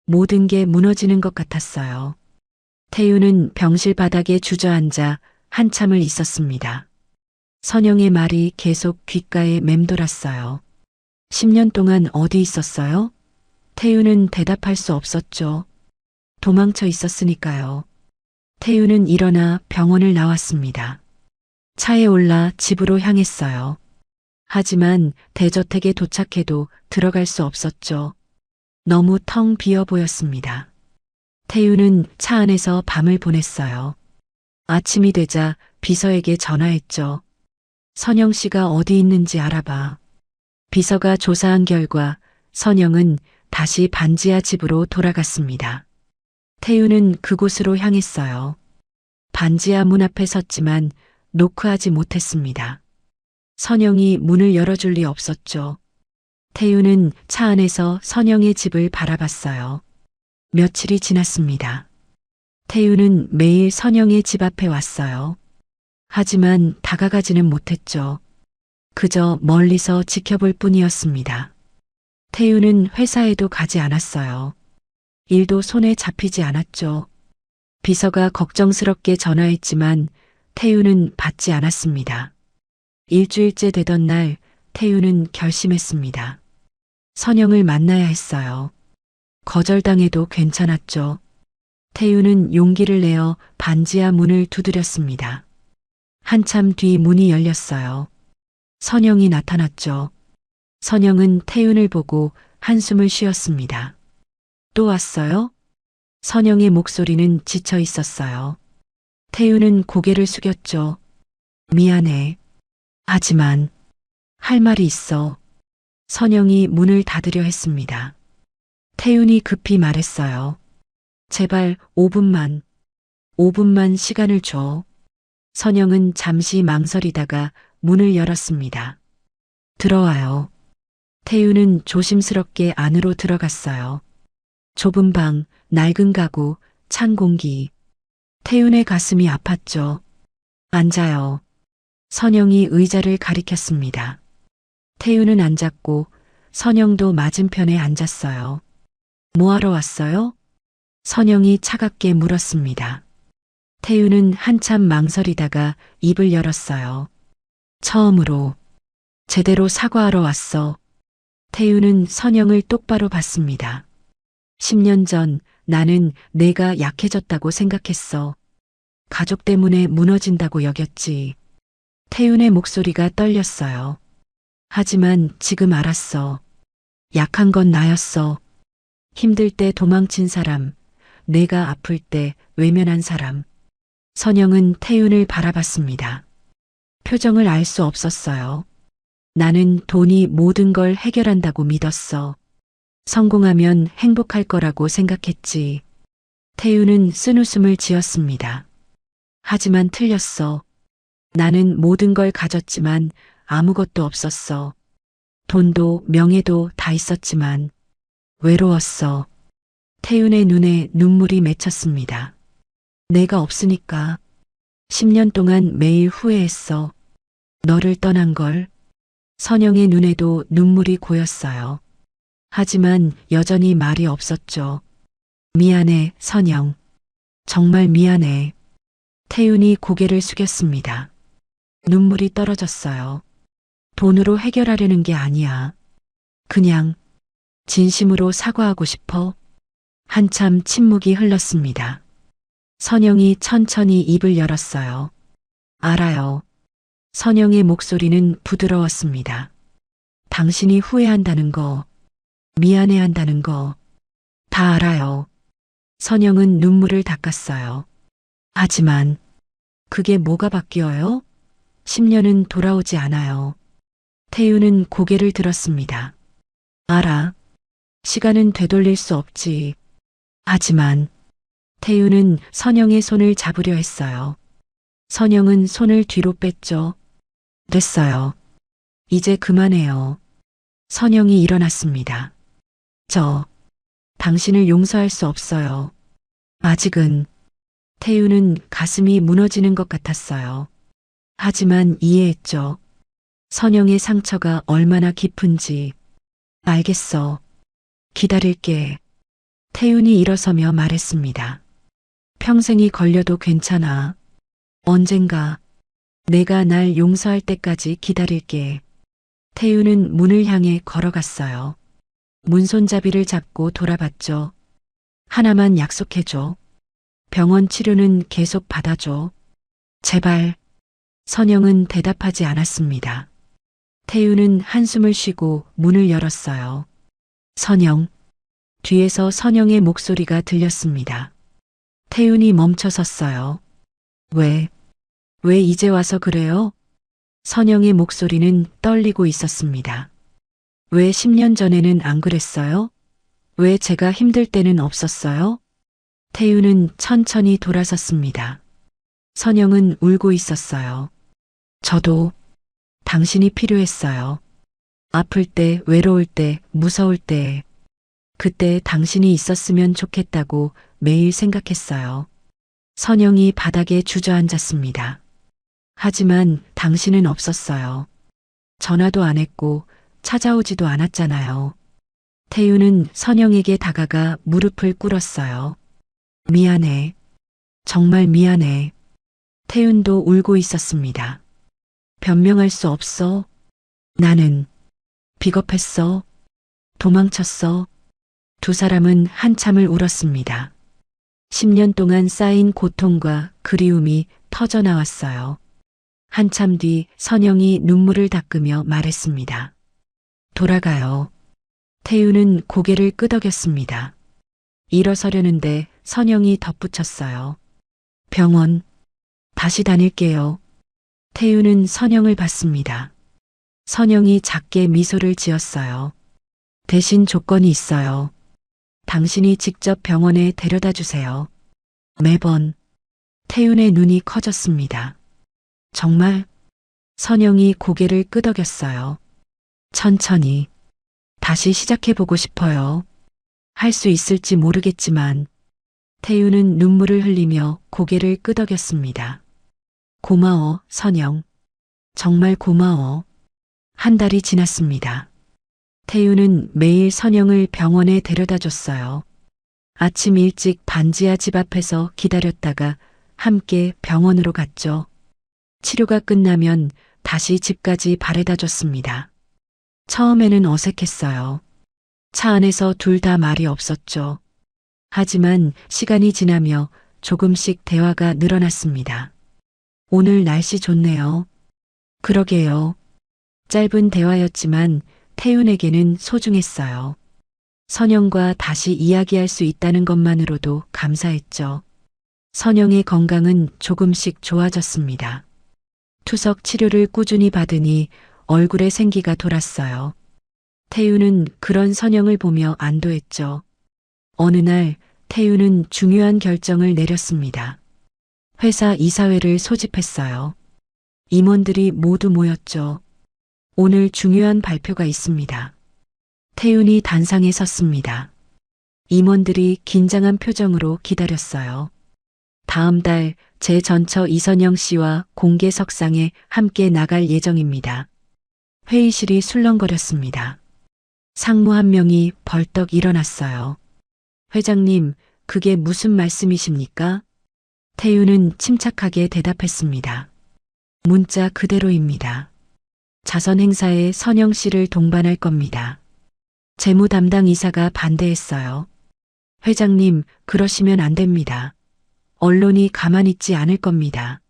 모든 게 무너지는 것 같았어요. 태유는 병실 바닥에 주저앉아 한참을 있었습니다. 선영의 말이 계속 귓가에 맴돌았어요. 10년 동안 어디 있었어요? 태유는 대답할 수 없었죠. 도망쳐 있었으니까요. 태유는 일어나 병원을 나왔습니다. 차에 올라 집으로 향했어요. 하지만 대저택에 도착해도 들어갈 수 없었죠. 너무 텅 비어 보였습니다. 태유는 차 안에서 밤을 보냈어요. 아침이 되자 비서에게 전화했죠. 선영 씨가 어디 있는지 알아봐. 비서가 조사한 결과 선영은 다시 반지하 집으로 돌아갔습니다. 태유는 그곳으로 향했어요. 반지하 문 앞에 섰지만 노크하지 못했습니다. 선영이 문을 열어줄 리 없었죠. 태유는 차 안에서 선영의 집을 바라봤어요. 며칠이 지났습니다. 태유는 매일 선영의 집 앞에 왔어요. 하지만 다가가지는 못했죠. 그저 멀리서 지켜볼 뿐이었습니다. 태유는 회사에도 가지 않았어요. 일도 손에 잡히지 않았죠. 비서가 걱정스럽게 전화했지만 태유는 받지 않았습니다. 일주일째 되던 날 태유는 결심했습니다. 선영을 만나야 했어요. 거절당해도 괜찮았죠. 태유는 용기를 내어 반지하 문을 두드렸습니다. 한참 뒤 문이 열렸어요. 선영이 나타났죠. 선영은 태윤을 보고 한숨을 쉬었습니다. 또 왔어요? 선영의 목소리는 지쳐 있었어요. 태윤은 고개를 숙였죠. 미안해. 하지만 할 말이 있어. 선영이 문을 닫으려 했습니다. 태윤이 급히 말했어요. 제발 5분만 시간을 줘. 선영은 잠시 망설이다가 문을 열었습니다. 들어와요. 태윤은 조심스럽게 안으로 들어갔어요. 좁은 방, 낡은 가구, 찬 공기. 태윤의 가슴이 아팠죠. 앉아요. 선영이 의자를 가리켰습니다. 태윤은 앉았고 선영도 맞은편에 앉았어요. 뭐하러 왔어요? 선영이 차갑게 물었습니다. 태윤은 한참 망설이다가 입을 열었어요. 처음으로 제대로 사과하러 왔어. 태윤은 선영을 똑바로 봤습니다. 10년 전 나는 내가 약해졌다고 생각했어. 가족 때문에 무너진다고 여겼지. 태윤의 목소리가 떨렸어요. 하지만 지금 알았어. 약한 건 나였어. 힘들 때 도망친 사람, 내가 아플 때 외면한 사람. 선영은 태윤을 바라봤습니다. 표정을 알 수 없었어요. 나는 돈이 모든 걸 해결한다고 믿었어. 성공하면 행복할 거라고 생각했지. 태윤은 쓴웃음을 지었습니다. 하지만 틀렸어. 나는 모든 걸 가졌지만 아무것도 없었어. 돈도 명예도 다 있었지만 외로웠어. 태윤의 눈에 눈물이 맺혔습니다. 내가 없으니까 10년 동안 매일 후회했어. 너를 떠난 걸. 선영의 눈에도 눈물이 고였어요. 하지만 여전히 말이 없었죠. 미안해, 선영. 정말 미안해. 태윤이 고개를 숙였습니다. 눈물이 떨어졌어요. 돈으로 해결하려는 게 아니야. 그냥 진심으로 사과하고 싶어. 한참 침묵이 흘렀습니다. 선영이 천천히 입을 열었어요. 알아요. 선영의 목소리는 부드러웠습니다. 당신이 후회한다는 거, 미안해한다는 거, 다 알아요. 선영은 눈물을 닦았어요. 하지만 그게 뭐가 바뀌어요? 10년은 돌아오지 않아요. 태윤은 고개를 들었습니다. 알아. 시간은 되돌릴 수 없지. 하지만 태윤은 선영의 손을 잡으려 했어요. 선영은 손을 뒤로 뺐죠. 됐어요. 이제 그만해요. 선영이 일어났습니다. 저 당신을 용서할 수 없어요. 아직은. 태윤은 가슴이 무너지는 것 같았어요. 하지만 이해했죠. 선영의 상처가 얼마나 깊은지. 알겠어. 기다릴게. 태윤이 일어서며 말했습니다. 평생이 걸려도 괜찮아. 언젠가 내가 날 용서할 때까지 기다릴게. 태윤은 문을 향해 걸어갔어요. 문손잡이를 잡고 돌아봤죠. 하나만 약속해줘. 병원 치료는 계속 받아줘. 제발. 선영은 대답하지 않았습니다. 태윤은 한숨을 쉬고 문을 열었어요. 선영. 뒤에서 선영의 목소리가 들렸습니다. 태윤이 멈춰섰어요. 왜 이제 와서 그래요? 선영의 목소리는 떨리고 있었습니다. 왜 10년 전에는 안 그랬어요? 왜 제가 힘들 때는 없었어요? 태윤은 천천히 돌아섰습니다. 선영은 울고 있었어요. 저도 당신이 필요했어요. 아플 때, 외로울 때, 무서울 때, 그때 당신이 있었으면 좋겠다고 매일 생각했어요. 선영이 바닥에 주저앉았습니다. 하지만 당신은 없었어요. 전화도 안 했고 찾아오지도 않았잖아요. 태윤은 선영에게 다가가 무릎을 꿇었어요. 미안해. 정말 미안해. 태윤도 울고 있었습니다. 변명할 수 없어. 나는 비겁했어. 도망쳤어. 두 사람은 한참을 울었습니다. 10년 동안 쌓인 고통과 그리움이 터져나왔어요. 한참 뒤 선영이 눈물을 닦으며 말했습니다. 돌아가요. 태윤은 고개를 끄덕였습니다. 일어서려는데 선영이 덧붙였어요. 병원 다시 다닐게요. 태윤은 선영을 봤습니다. 선영이 작게 미소를 지었어요. 대신 조건이 있어요. 당신이 직접 병원에 데려다 주세요. 매번. 태윤의 눈이 커졌습니다. 정말? 선영이 고개를 끄덕였어요. 천천히. 다시 시작해보고 싶어요. 할 수 있을지 모르겠지만. 태윤은 눈물을 흘리며 고개를 끄덕였습니다. 고마워, 선영. 정말 고마워. 한 달이 지났습니다. 태윤은 매일 선영을 병원에 데려다 줬어요. 아침 일찍 반지하 집 앞에서 기다렸다가 함께 병원으로 갔죠. 치료가 끝나면 다시 집까지 바래다 줬습니다. 처음에는 어색했어요. 차 안에서 둘 다 말이 없었죠. 하지만 시간이 지나며 조금씩 대화가 늘어났습니다. 오늘 날씨 좋네요. 그러게요. 짧은 대화였지만 태윤에게는 소중했어요. 선영과 다시 이야기할 수 있다는 것만으로도 감사했죠. 선영의 건강은 조금씩 좋아졌습니다. 투석 치료를 꾸준히 받으니 얼굴에 생기가 돌았어요. 태윤은 그런 선영을 보며 안도했죠. 어느 날 태윤은 중요한 결정을 내렸습니다. 회사 이사회를 소집했어요. 임원들이 모두 모였죠. 오늘 중요한 발표가 있습니다. 태윤이 단상에 섰습니다. 임원들이 긴장한 표정으로 기다렸어요. 다음 달 제 전처 이선영 씨와 공개석상에 함께 나갈 예정입니다. 회의실이 술렁거렸습니다. 상무 한 명이 벌떡 일어났어요. 회장님, 그게 무슨 말씀이십니까? 태유는 침착하게 대답했습니다. 문자 그대로입니다. 자선 행사에 선영 씨를 동반할 겁니다. 재무 담당 이사가 반대했어요. 회장님, 그러시면 안 됩니다. 언론이 가만히 있지 않을 겁니다.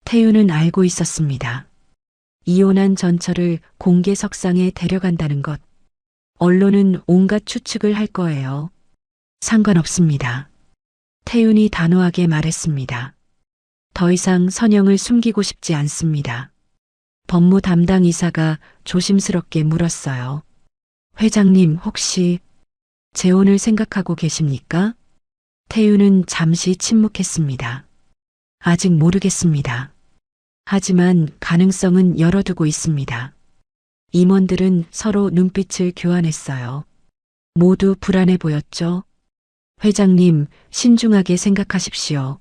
태유는 알고 있었습니다. 이혼한 전처를 공개석상에 데려간다는 것. 언론은 온갖 추측을 할 거예요. 상관없습니다. 태윤이 단호하게 말했습니다. 더 이상 선영을 숨기고 싶지 않습니다. 법무 담당 이사가 조심스럽게 물었어요. 회장님, 혹시 재혼을 생각하고 계십니까? 태윤은 잠시 침묵했습니다. 아직 모르겠습니다. 하지만 가능성은 열어두고 있습니다. 임원들은 서로 눈빛을 교환했어요. 모두 불안해 보였죠. 회장님, 신중하게 생각하십시오.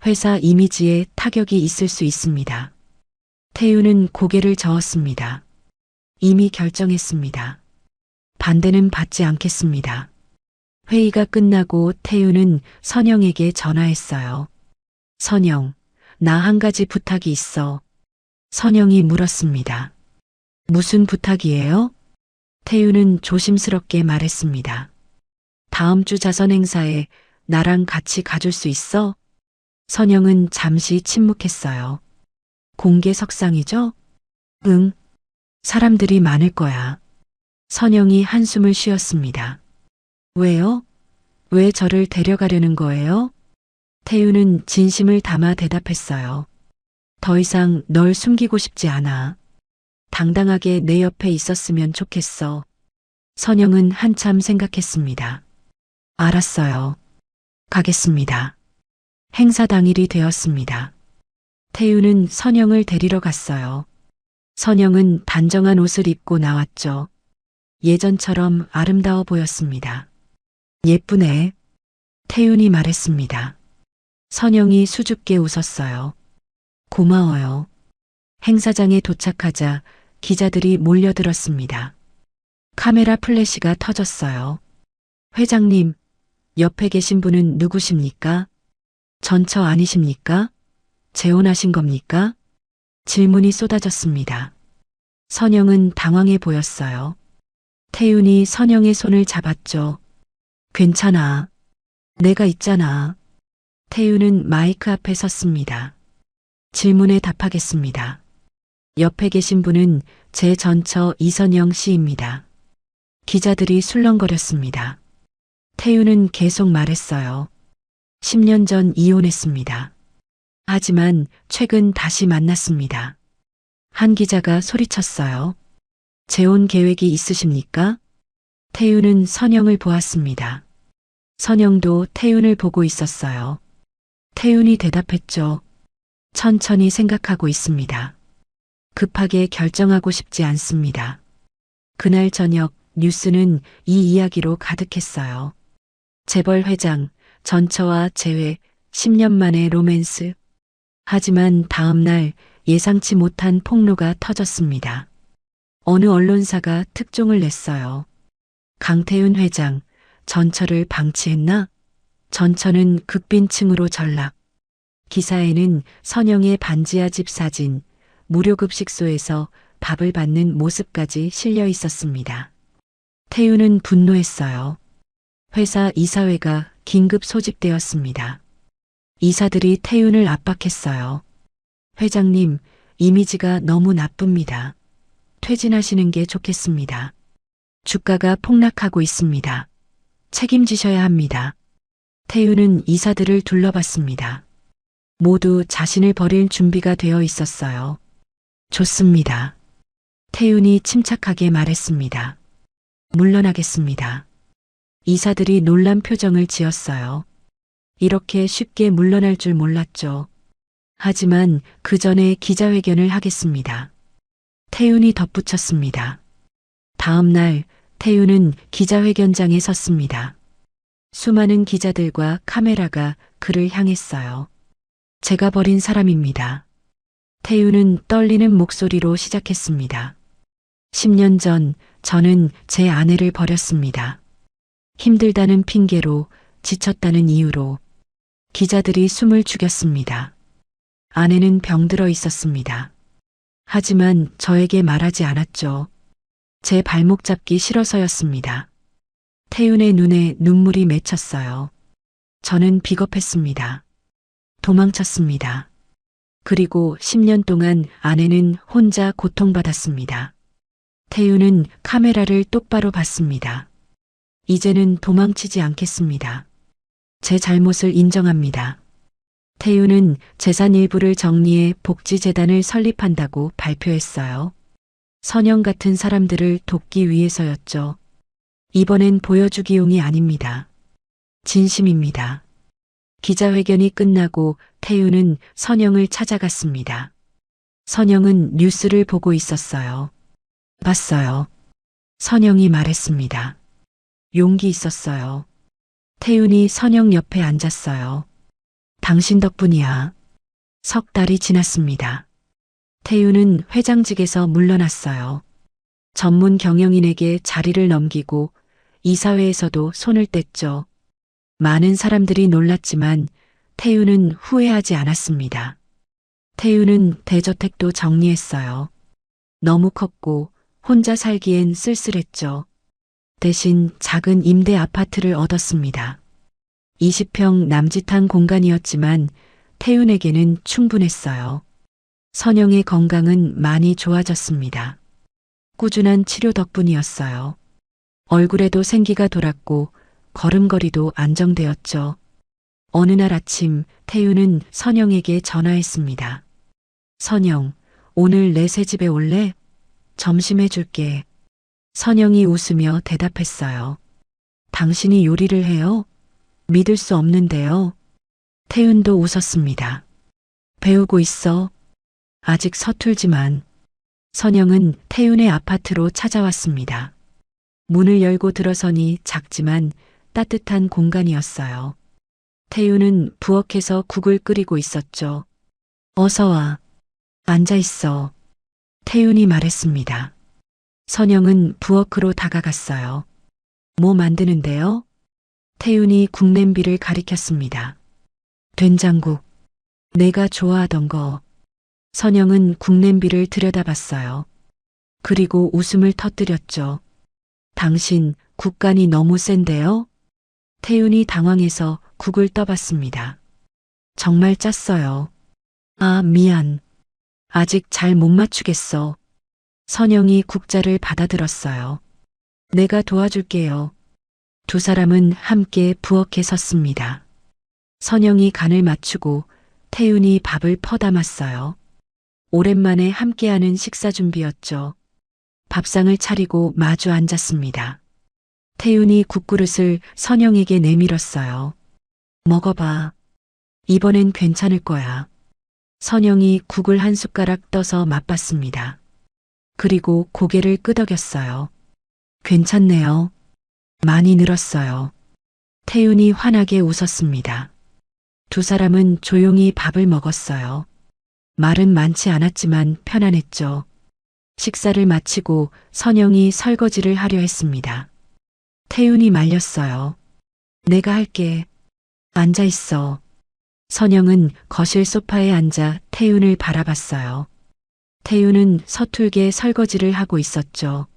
회사 이미지에 타격이 있을 수 있습니다. 태유는 고개를 저었습니다. 이미 결정했습니다. 반대는 받지 않겠습니다. 회의가 끝나고 태유는 선영에게 전화했어요. 선영, 나 한 가지 부탁이 있어. 선영이 물었습니다. 무슨 부탁이에요? 태유는 조심스럽게 말했습니다. 다음 주 자선 행사에 나랑 같이 가줄 수 있어? 선영은 잠시 침묵했어요. 공개석상이죠? 응. 사람들이 많을 거야. 선영이 한숨을 쉬었습니다. 왜요? 왜 저를 데려가려는 거예요? 태유는 진심을 담아 대답했어요. 더 이상 널 숨기고 싶지 않아. 당당하게 내 옆에 있었으면 좋겠어. 선영은 한참 생각했습니다. 알았어요. 가겠습니다. 행사 당일이 되었습니다. 태유는 선영을 데리러 갔어요. 선영은 단정한 옷을 입고 나왔죠. 예전처럼 아름다워 보였습니다. 예쁘네. 태윤이 말했습니다. 선영이 수줍게 웃었어요. 고마워요. 행사장에 도착하자 기자들이 몰려들었습니다. 카메라 플래시가 터졌어요. 회장님, 옆에 계신 분은 누구십니까? 전처 아니십니까? 재혼하신 겁니까? 질문이 쏟아졌습니다. 선영은 당황해 보였어요. 태윤이 선영의 손을 잡았죠. 괜찮아. 내가 있잖아. 태윤은 마이크 앞에 섰습니다. 질문에 답하겠습니다. 옆에 계신 분은 제 전처 이선영 씨입니다. 기자들이 술렁거렸습니다. 태윤은 계속 말했어요. 10년 전 이혼했습니다. 하지만 최근 다시 만났습니다. 한 기자가 소리쳤어요. 재혼 계획이 있으십니까? 태윤은 선영을 보았습니다. 선영도 태윤을 보고 있었어요. 태윤이 대답했죠. 천천히 생각하고 있습니다. 급하게 결정하고 싶지 않습니다. 그날 저녁 뉴스는 이 이야기로 가득했어요. 재벌 회장, 전처와 재회, 10년 만의 로맨스. 하지만 다음 날 예상치 못한 폭로가 터졌습니다. 어느 언론사가 특종을 냈어요. 강태윤 회장, 전처를 방치했나? 전처는 극빈층으로 전락. 기사에는 선영의 반지하 집 사진, 무료급식소에서 밥을 받는 모습까지 실려 있었습니다. 태윤은 분노했어요. 회사 이사회가 긴급 소집되었습니다. 이사들이 태윤을 압박했어요. 회장님, 이미지가 너무 나쁩니다. 퇴진하시는 게 좋겠습니다. 주가가 폭락하고 있습니다. 책임지셔야 합니다. 태윤은 이사들을 둘러봤습니다. 모두 자신을 버릴 준비가 되어 있었어요. 좋습니다. 태윤이 침착하게 말했습니다. 물러나겠습니다. 이사들이 놀란 표정을 지었어요. 이렇게 쉽게 물러날 줄 몰랐죠. 하지만 그 전에 기자회견을 하겠습니다. 태윤이 덧붙였습니다. 다음 날 태윤은 기자회견장에 섰습니다. 수많은 기자들과 카메라가 그를 향했어요. 제가 버린 사람입니다. 태윤은 떨리는 목소리로 시작했습니다. 10년 전 저는 제 아내를 버렸습니다. 힘들다는 핑계로, 지쳤다는 이유로 기자들이 숨을 죽였습니다. 아내는 병들어 있었습니다. 하지만 저에게 말하지 않았죠. 제 발목 잡기 싫어서였습니다. 태윤의 눈에 눈물이 맺혔어요. 저는 비겁했습니다. 도망쳤습니다. 그리고 10년 동안 아내는 혼자 고통받았습니다. 태윤은 카메라를 똑바로 봤습니다. 이제는 도망치지 않겠습니다. 제 잘못을 인정합니다. 태윤은 재산 일부를 정리해 복지재단을 설립한다고 발표했어요. 선영 같은 사람들을 돕기 위해서였죠. 이번엔 보여주기용이 아닙니다. 진심입니다. 기자회견이 끝나고 태윤은 선영을 찾아갔습니다. 선영은 뉴스를 보고 있었어요. 봤어요. 선영이 말했습니다. 용기 있었어요. 태윤이 선영 옆에 앉았어요. 당신 덕분이야. 석 달이 지났습니다. 태윤은 회장직에서 물러났어요. 전문 경영인에게 자리를 넘기고 이사회에서도 손을 뗐죠. 많은 사람들이 놀랐지만 태윤은 후회하지 않았습니다. 태윤은 대저택도 정리했어요. 너무 컸고 혼자 살기엔 쓸쓸했죠. 대신 작은 임대 아파트를 얻었습니다. 20평 남짓한 공간이었지만 태윤에게는 충분했어요. 선영의 건강은 많이 좋아졌습니다. 꾸준한 치료 덕분이었어요. 얼굴에도 생기가 돌았고 걸음걸이도 안정되었죠. 어느 날 아침 태윤은 선영에게 전화했습니다. 선영, 오늘 내 새집에 올래? 점심 해줄게. 선영이 웃으며 대답했어요. 당신이 요리를 해요? 믿을 수 없는데요. 태윤도 웃었습니다. 배우고 있어. 아직 서툴지만. 선영은 태윤의 아파트로 찾아왔습니다. 문을 열고 들어서니 작지만 따뜻한 공간이었어요. 태윤은 부엌에서 국을 끓이고 있었죠. 어서 와. 앉아 있어. 태윤이 말했습니다. 선영은 부엌으로 다가갔어요. 뭐 만드는데요? 태윤이 국냄비를 가리켰습니다. 된장국. 내가 좋아하던 거. 선영은 국냄비를 들여다봤어요. 그리고 웃음을 터뜨렸죠. 당신 국간이 너무 센데요? 태윤이 당황해서 국을 떠봤습니다. 정말 짰어요. 아, 미안. 아직 잘 못 맞추겠어. 선영이 국자를 받아들었어요. 내가 도와줄게요. 두 사람은 함께 부엌에 섰습니다. 선영이 간을 맞추고 태윤이 밥을 퍼담았어요. 오랜만에 함께하는 식사 준비였죠. 밥상을 차리고 마주 앉았습니다. 태윤이 국그릇을 선영에게 내밀었어요. 먹어봐. 이번엔 괜찮을 거야. 선영이 국을 한 숟가락 떠서 맛봤습니다. 그리고 고개를 끄덕였어요. 괜찮네요. 많이 늘었어요. 태윤이 환하게 웃었습니다. 두 사람은 조용히 밥을 먹었어요. 말은 많지 않았지만 편안했죠. 식사를 마치고 선영이 설거지를 하려 했습니다. 태윤이 말렸어요. 내가 할게. 앉아 있어. 선영은 거실 소파에 앉아 태윤을 바라봤어요. 태윤은 서툴게 설거지를 하고 있었죠.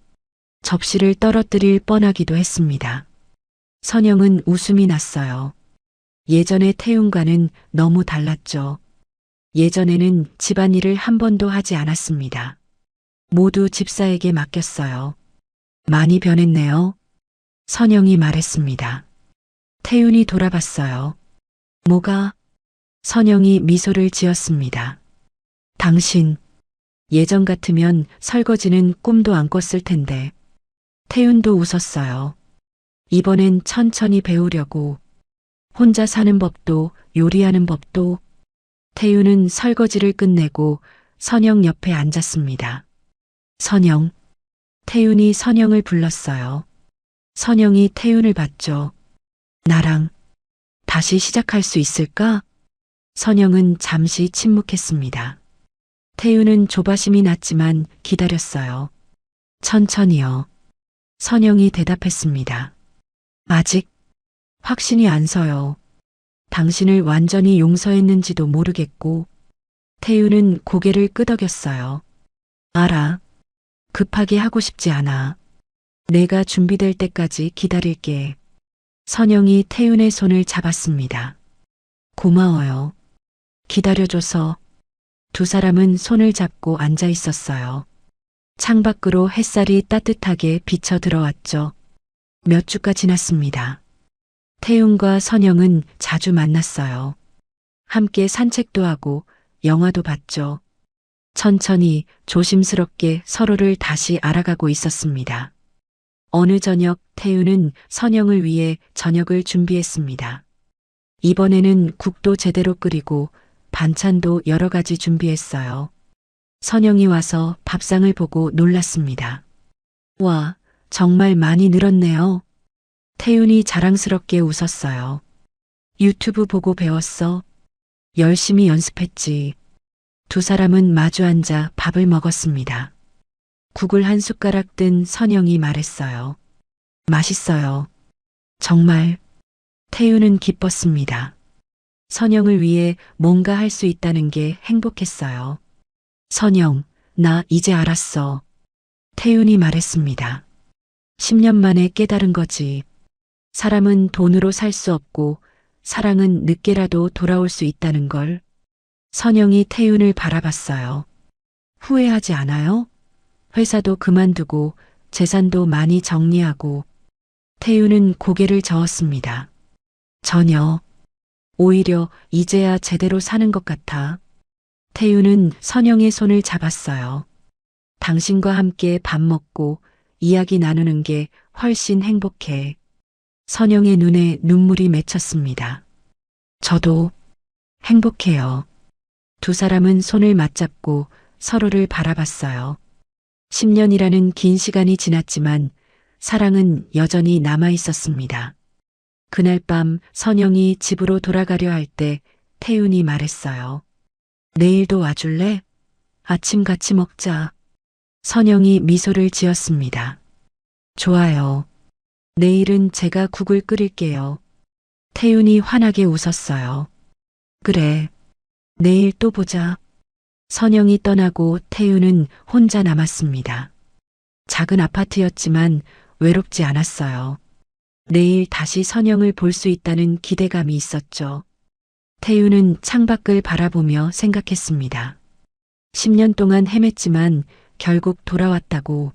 접시를 떨어뜨릴 뻔하기도 했습니다. 선영은 웃음이 났어요. 예전의 태윤과는 너무 달랐죠. 예전에는 집안일을 한 번도 하지 않았습니다. 모두 집사에게 맡겼어요. 많이 변했네요. 선영이 말했습니다. 태윤이 돌아봤어요. 뭐가? 선영이 미소를 지었습니다. 당신, 예전 같으면 설거지는 꿈도 안 꿨을 텐데. 태윤도 웃었어요. 이번엔 천천히 배우려고. 혼자 사는 법도, 요리하는 법도. 태윤은 설거지를 끝내고 선영 옆에 앉았습니다. 선영. 태윤이 선영을 불렀어요. 선영이 태윤을 봤죠. 나랑 다시 시작할 수 있을까? 선영은 잠시 침묵했습니다. 태윤은 조바심이 났지만 기다렸어요. 천천히요. 선영이 대답했습니다. 아직 확신이 안 서요. 당신을 완전히 용서했는지도 모르겠고. 태유는 고개를 끄덕였어요. 알아. 급하게 하고 싶지 않아. 내가 준비될 때까지 기다릴게. 선영이 태윤의 손을 잡았습니다. 고마워요. 기다려줘서. 두 사람은 손을 잡고 앉아 있었어요. 창밖으로 햇살이 따뜻하게 비쳐 들어왔죠. 몇 주가 지났습니다. 태윤과 선영은 자주 만났어요. 함께 산책도 하고 영화도 봤죠. 천천히 조심스럽게 서로를 다시 알아가고 있었습니다. 어느 저녁 태윤은 선영을 위해 저녁을 준비했습니다. 이번에는 국도 제대로 끓이고 반찬도 여러 가지 준비했어요. 선영이 와서 밥상을 보고 놀랐습니다. 와, 정말 많이 늘었네요. 태윤이 자랑스럽게 웃었어요. 유튜브 보고 배웠어. 열심히 연습했지. 두 사람은 마주 앉아 밥을 먹었습니다. 국을 한 숟가락 뜬 선영이 말했어요. 맛있어요. 정말. 태윤은 기뻤습니다. 선영을 위해 뭔가 할 수 있다는 게 행복했어요. 선영, 나 이제 알았어. 태윤이 말했습니다. 10년 만에 깨달은 거지. 사람은 돈으로 살 수 없고 사랑은 늦게라도 돌아올 수 있다는 걸. 선영이 태윤을 바라봤어요. 후회하지 않아요? 회사도 그만두고 재산도 많이 정리하고. 태윤은 고개를 저었습니다. 전혀. 오히려 이제야 제대로 사는 것 같아. 태윤은 선영의 손을 잡았어요. 당신과 함께 밥 먹고 이야기 나누는 게 훨씬 행복해. 선영의 눈에 눈물이 맺혔습니다. 저도 행복해요. 두 사람은 손을 맞잡고 서로를 바라봤어요. 10년이라는 긴 시간이 지났지만 사랑은 여전히 남아 있었습니다. 그날 밤 선영이 집으로 돌아가려 할 때 태윤이 말했어요. 내일도 와줄래? 아침 같이 먹자. 선영이 미소를 지었습니다. 좋아요. 내일은 제가 국을 끓일게요. 태윤이 환하게 웃었어요. 그래. 내일 또 보자. 선영이 떠나고 태윤은 혼자 남았습니다. 작은 아파트였지만 외롭지 않았어요. 내일 다시 선영을 볼 수 있다는 기대감이 있었죠. 태윤은 창밖을 바라보며 생각했습니다. 10년 동안 헤맸지만 결국 돌아왔다고.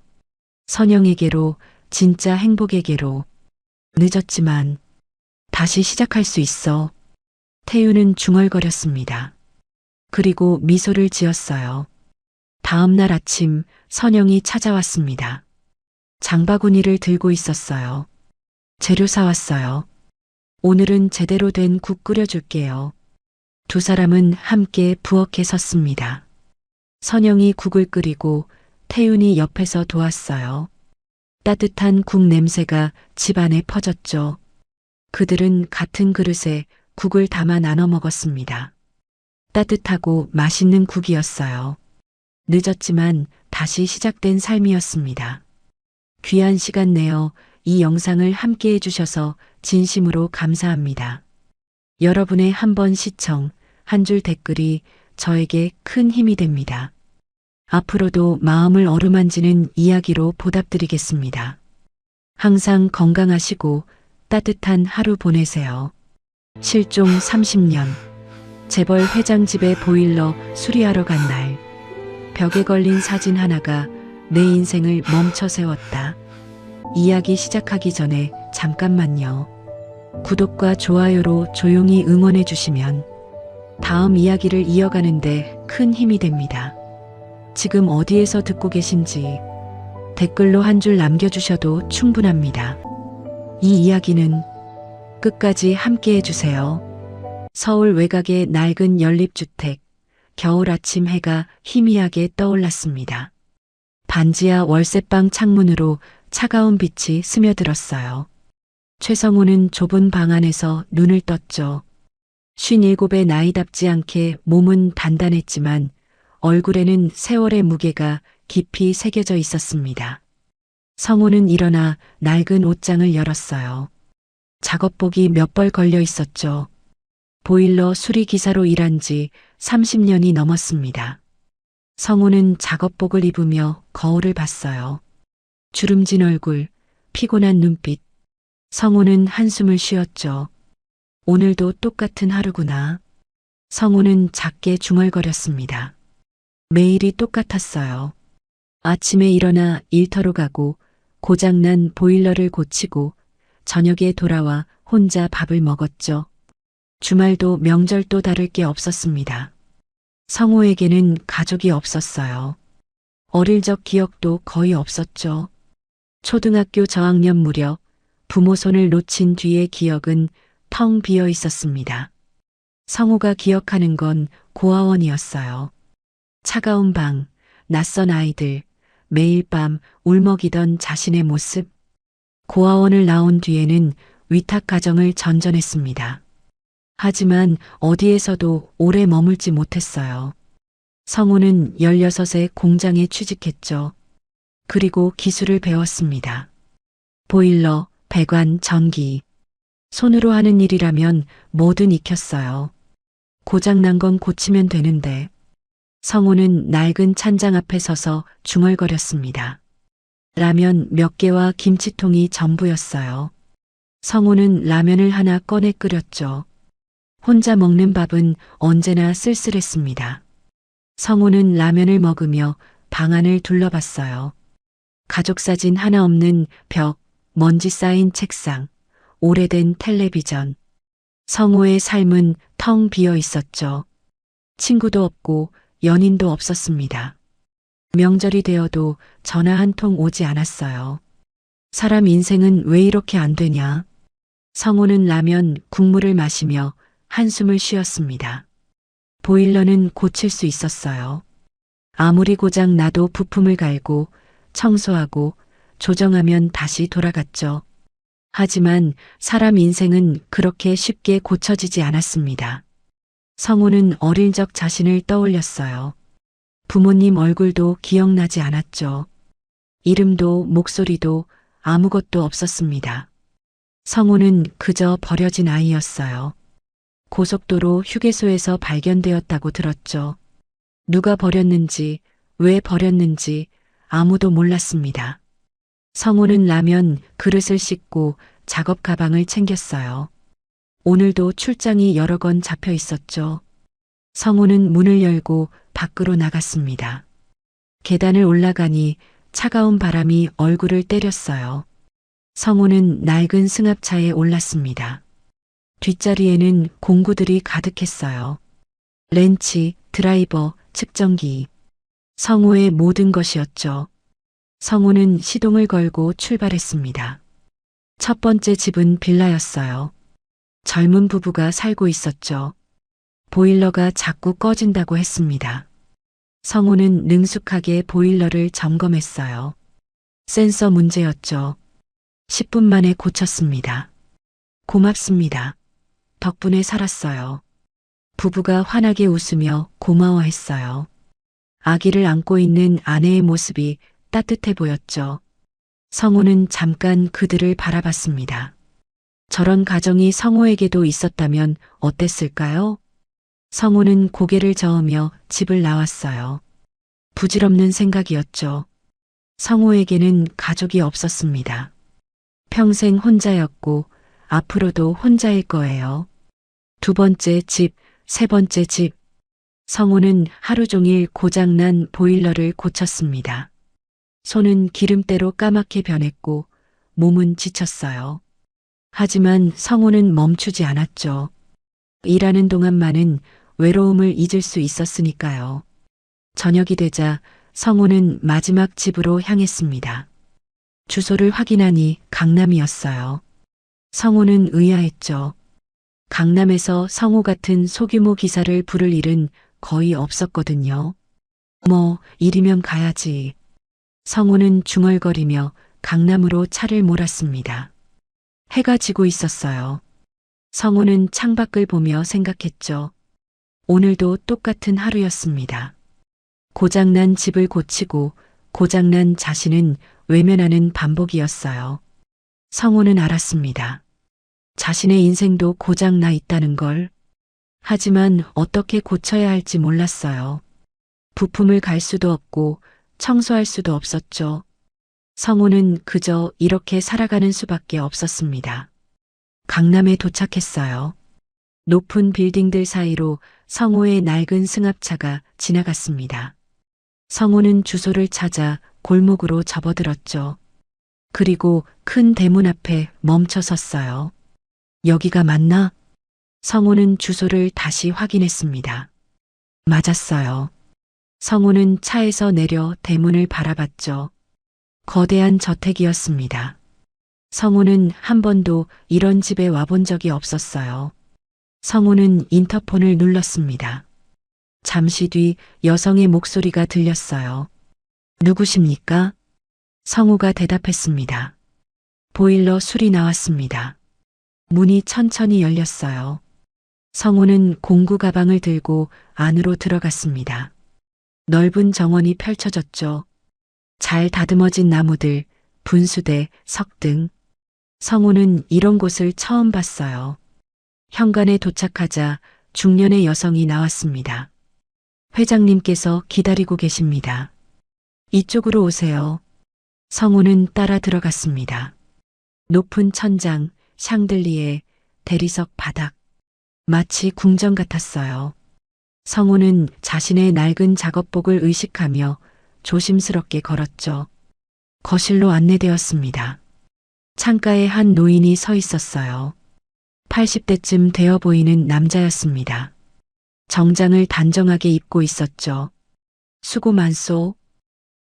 선영에게로, 진짜 행복에게로. 늦었지만 다시 시작할 수 있어. 태윤은 중얼거렸습니다. 그리고 미소를 지었어요. 다음 날 아침 선영이 찾아왔습니다. 장바구니를 들고 있었어요. 재료 사왔어요. 오늘은 제대로 된 국 끓여줄게요. 두 사람은 함께 부엌에 섰습니다. 선영이 국을 끓이고 태윤이 옆에서 도왔어요. 따뜻한 국 냄새가 집안에 퍼졌죠. 그들은 같은 그릇에 국을 담아 나눠 먹었습니다. 따뜻하고 맛있는 국이었어요. 늦었지만 다시 시작된 삶이었습니다. 귀한 시간 내어 이 영상을 함께 해주셔서 진심으로 감사합니다. 여러분의 한 번 시청, 한 줄 댓글이 저에게 큰 힘이 됩니다. 앞으로도 마음을 어루만지는 이야기로 보답드리겠습니다. 항상 건강하시고 따뜻한 하루 보내세요. 실종 30년. 재벌 회장 집에 보일러 수리하러 간 날. 벽에 걸린 사진 하나가 내 인생을 멈춰 세웠다. 이야기 시작하기 전에 잠깐만요. 구독과 좋아요로 조용히 응원해 주시면 다음 이야기를 이어가는데 큰 힘이 됩니다. 지금 어디에서 듣고 계신지 댓글로 한 줄 남겨주셔도 충분합니다. 이 이야기는 끝까지 함께 해주세요. 서울 외곽의 낡은 연립주택. 겨울 아침 해가 희미하게 떠올랐습니다. 반지하 월세방 창문으로 차가운 빛이 스며들었어요. 최성우는 좁은 방 안에서 눈을 떴죠. 57의 나이답지 않게 몸은 단단했지만 얼굴에는 세월의 무게가 깊이 새겨져 있었습니다. 성우는 일어나 낡은 옷장을 열었어요. 작업복이 몇 벌 걸려 있었죠. 보일러 수리 기사로 일한 지 30년이 넘었습니다. 성우는 작업복을 입으며 거울을 봤어요. 주름진 얼굴, 피곤한 눈빛. 성우는 한숨을 쉬었죠. 오늘도 똑같은 하루구나. 성우는 작게 중얼거렸습니다. 매일이 똑같았어요. 아침에 일어나 일터로 가고 고장난 보일러를 고치고 저녁에 돌아와 혼자 밥을 먹었죠. 주말도 명절도 다를 게 없었습니다. 성우에게는 가족이 없었어요. 어릴 적 기억도 거의 없었죠. 초등학교 저학년 무렵 부모 손을 놓친 뒤의 기억은 텅 비어 있었습니다. 성우가 기억하는 건 고아원이었어요. 차가운 방, 낯선 아이들, 매일 밤 울먹이던 자신의 모습. 고아원을 나온 뒤에는 위탁 가정을 전전했습니다. 하지만 어디에서도 오래 머물지 못했어요. 성우는 16세 공장에 취직했죠. 그리고 기술을 배웠습니다. 보일러, 배관, 전기. 손으로 하는 일이라면 뭐든 익혔어요. 고장난 건 고치면 되는데. 성우는 낡은 찬장 앞에 서서 중얼거렸습니다. 라면 몇 개와 김치통이 전부였어요. 성우는 라면을 하나 꺼내 끓였죠. 혼자 먹는 밥은 언제나 쓸쓸했습니다. 성우는 라면을 먹으며 방 안을 둘러봤어요. 가족 사진 하나 없는 벽, 먼지 쌓인 책상, 오래된 텔레비전. 성우의 삶은 텅 비어 있었죠. 친구도 없고 연인도 없었습니다. 명절이 되어도 전화 한 통 오지 않았어요. 사람 인생은 왜 이렇게 안 되냐? 성우는 라면 국물을 마시며 한숨을 쉬었습니다. 보일러는 고칠 수 있었어요. 아무리 고장 나도 부품을 갈고 청소하고 조정하면 다시 돌아갔죠. 하지만 사람 인생은 그렇게 쉽게 고쳐지지 않았습니다. 성우는 어릴 적 자신을 떠올렸어요. 부모님 얼굴도 기억나지 않았죠. 이름도 목소리도 아무것도 없었습니다. 성우는 그저 버려진 아이였어요. 고속도로 휴게소에서 발견되었다고 들었죠. 누가 버렸는지, 왜 버렸는지 아무도 몰랐습니다. 성우는 라면 그릇을 씻고 작업 가방을 챙겼어요. 오늘도 출장이 여러 건 잡혀 있었죠. 성우는 문을 열고 밖으로 나갔습니다. 계단을 올라가니 차가운 바람이 얼굴을 때렸어요. 성우는 낡은 승합차에 올랐습니다. 뒷자리에는 공구들이 가득했어요. 렌치, 드라이버, 측정기. 성우의 모든 것이었죠. 성우는 시동을 걸고 출발했습니다. 첫 번째 집은 빌라였어요. 젊은 부부가 살고 있었죠. 보일러가 자꾸 꺼진다고 했습니다. 성우는 능숙하게 보일러를 점검했어요. 센서 문제였죠. 10분 만에 고쳤습니다. 고맙습니다. 덕분에 살았어요. 부부가 환하게 웃으며 고마워했어요. 아기를 안고 있는 아내의 모습이 따뜻해 보였죠. 성우는 잠깐 그들을 바라봤습니다. 저런 가정이 성우에게도 있었다면 어땠을까요? 성우는 고개를 저으며 집을 나왔어요. 부질없는 생각이었죠. 성우에게는 가족이 없었습니다. 평생 혼자였고 앞으로도 혼자일 거예요. 두 번째 집, 세 번째 집. 성우는 하루 종일 고장난 보일러를 고쳤습니다. 손은 기름때로 까맣게 변했고 몸은 지쳤어요. 하지만 성우는 멈추지 않았죠. 일하는 동안만은 외로움을 잊을 수 있었으니까요. 저녁이 되자 성우는 마지막 집으로 향했습니다. 주소를 확인하니 강남이었어요. 성우는 의아했죠. 강남에서 성우 같은 소규모 기사를 부를 일은 거의 없었거든요. 뭐, 일이면 가야지. 성우는 중얼거리며 강남으로 차를 몰았습니다. 해가 지고 있었어요. 성우는 창밖을 보며 생각했죠. 오늘도 똑같은 하루였습니다. 고장난 집을 고치고 고장난 자신은 외면하는 반복이었어요. 성호는 알았습니다. 자신의 인생도 고장나 있다는 걸. 하지만 어떻게 고쳐야 할지 몰랐어요. 부품을 갈 수도 없고 청소할 수도 없었죠. 성호는 그저 이렇게 살아가는 수밖에 없었습니다. 강남에 도착했어요. 높은 빌딩들 사이로 성호의 낡은 승합차가 지나갔습니다. 성호는 주소를 찾아 골목으로 접어들었죠. 그리고 큰 대문 앞에 멈춰 섰어요. 여기가 맞나? 성호는 주소를 다시 확인했습니다. 맞았어요. 성호는 차에서 내려 대문을 바라봤죠. 거대한 저택이었습니다. 성호는 한 번도 이런 집에 와본 적이 없었어요. 성호는 인터폰을 눌렀습니다. 잠시 뒤 여성의 목소리가 들렸어요. 누구십니까? 성호가 대답했습니다. 보일러 술이 나왔습니다. 문이 천천히 열렸어요. 성호는 공구 가방을 들고 안으로 들어갔습니다. 넓은 정원이 펼쳐졌죠. 잘 다듬어진 나무들, 분수대, 석등. 성호는 이런 곳을 처음 봤어요. 현관에 도착하자 중년의 여성이 나왔습니다. 회장님께서 기다리고 계십니다. 이쪽으로 오세요. 성호는 따라 들어갔습니다. 높은 천장, 샹들리에, 대리석 바닥. 마치 궁전 같았어요. 성호는 자신의 낡은 작업복을 의식하며 조심스럽게 걸었죠. 거실로 안내되었습니다. 창가에 한 노인이 서 있었어요. 80대쯤 되어 보이는 남자였습니다. 정장을 단정하게 입고 있었죠. 수고 많소.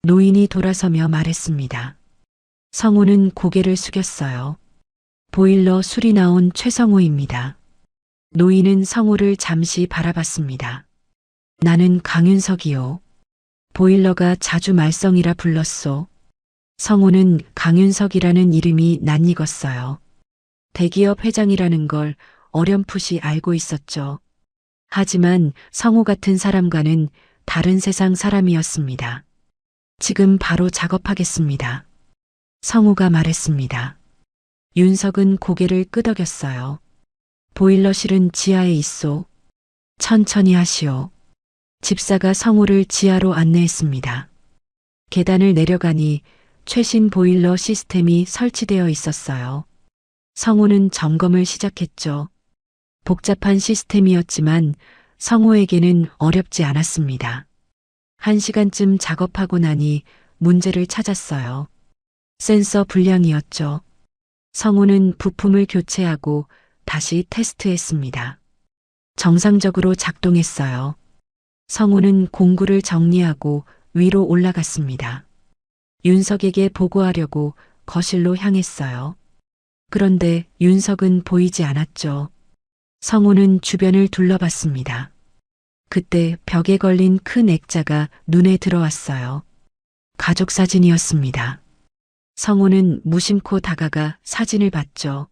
노인이 돌아서며 말했습니다. 성호는 고개를 숙였어요. 보일러 술이 나온 최성호입니다. 노인은 성호를 잠시 바라봤습니다. 나는 강윤석이요. 보일러가 자주 말썽이라 불렀소. 성호는 강윤석이라는 이름이 낯익었어요. 대기업 회장이라는 걸 어렴풋이 알고 있었죠. 하지만 성호 같은 사람과는 다른 세상 사람이었습니다. 지금 바로 작업하겠습니다. 성호가 말했습니다. 윤석은 고개를 끄덕였어요. 보일러실은 지하에 있소. 천천히 하시오. 집사가 성호를 지하로 안내했습니다. 계단을 내려가니 최신 보일러 시스템이 설치되어 있었어요. 성호는 점검을 시작했죠. 복잡한 시스템이었지만 성호에게는 어렵지 않았습니다. 1시간쯤 작업하고 나니 문제를 찾았어요. 센서 불량이었죠. 성호는 부품을 교체하고 다시 테스트했습니다. 정상적으로 작동했어요. 성호는 공구를 정리하고 위로 올라갔습니다. 윤석에게 보고하려고 거실로 향했어요. 그런데 윤석은 보이지 않았죠. 성호는 주변을 둘러봤습니다. 그때 벽에 걸린 큰 액자가 눈에 들어왔어요. 가족 사진이었습니다. 성호는 무심코 다가가 사진을 봤죠.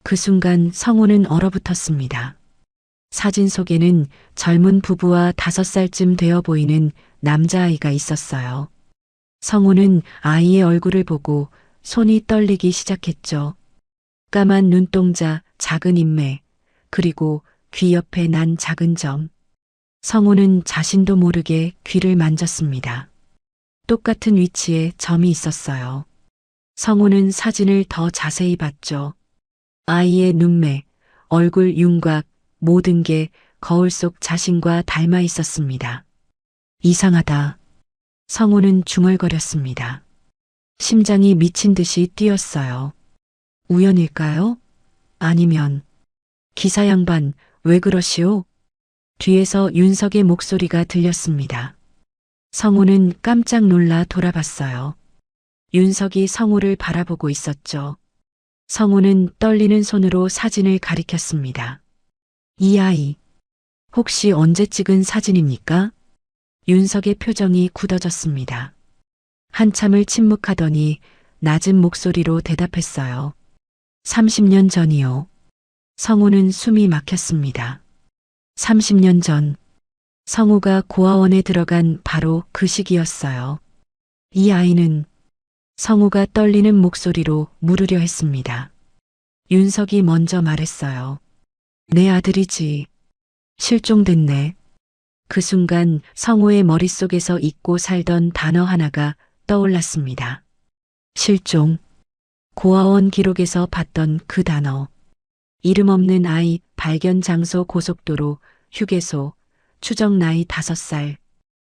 그 순간 성호는 얼어붙었습니다. 사진 속에는 젊은 부부와 5살쯤 되어 보이는 남자아이가 있었어요. 성호는 아이의 얼굴을 보고 손이 떨리기 시작했죠. 까만 눈동자, 작은 인매, 그리고 귀 옆에 난 작은 점. 성호는 자신도 모르게 귀를 만졌습니다. 똑같은 위치에 점이 있었어요. 성호는 사진을 더 자세히 봤죠. 아이의 눈매, 얼굴 윤곽, 모든 게 거울 속 자신과 닮아 있었습니다. 이상하다. 성호는 중얼거렸습니다. 심장이 미친 듯이 뛰었어요. 우연일까요? 아니면 기사 양반 왜 그러시오? 뒤에서 윤석의 목소리가 들렸습니다. 성호는 깜짝 놀라 돌아봤어요. 윤석이 성호를 바라보고 있었죠. 성호는 떨리는 손으로 사진을 가리켰습니다. 이 아이, 혹시 언제 찍은 사진입니까? 윤석의 표정이 굳어졌습니다. 한참을 침묵하더니 낮은 목소리로 대답했어요. 30년 전이요. 성호는 숨이 막혔습니다. 30년 전, 성호가 고아원에 들어간 바로 그 시기였어요. 이 아이는 성우가 떨리는 목소리로 물으려 했습니다. 윤석이 먼저 말했어요. 내 아들이지. 실종됐네. 그 순간 성우의 머릿속에서 잊고 살던 단어 하나가 떠올랐습니다. 실종. 고아원 기록에서 봤던 그 단어. 이름 없는 아이, 발견 장소 고속도로, 휴게소, 추정 나이 5살.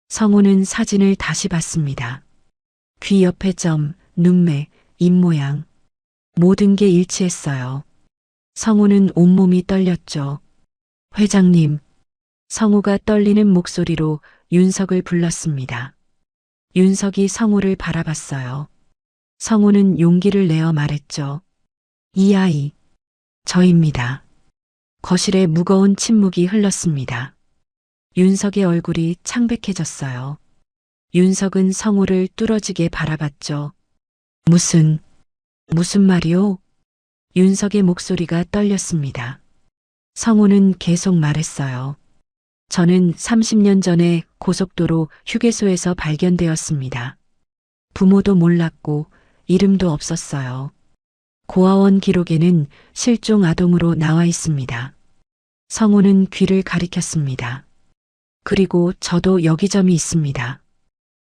성우는 사진을 다시 봤습니다. 귀 옆에 점, 눈매, 입모양. 모든 게 일치했어요. 성우는 온몸이 떨렸죠. 회장님. 성우가 떨리는 목소리로 윤석을 불렀습니다. 윤석이 성우를 바라봤어요. 성우는 용기를 내어 말했죠. 이 아이. 저입니다. 거실에 무거운 침묵이 흘렀습니다. 윤석의 얼굴이 창백해졌어요. 윤석은 성우를 뚫어지게 바라봤죠. 무슨 말이오? 윤석의 목소리가 떨렸습니다. 성우는 계속 말했어요. 저는 30년 전에 고속도로 휴게소에서 발견되었습니다. 부모도 몰랐고 이름도 없었어요. 고아원 기록에는 실종 아동으로 나와 있습니다. 성우는 귀를 가리켰습니다. 그리고 저도 여기점이 있습니다.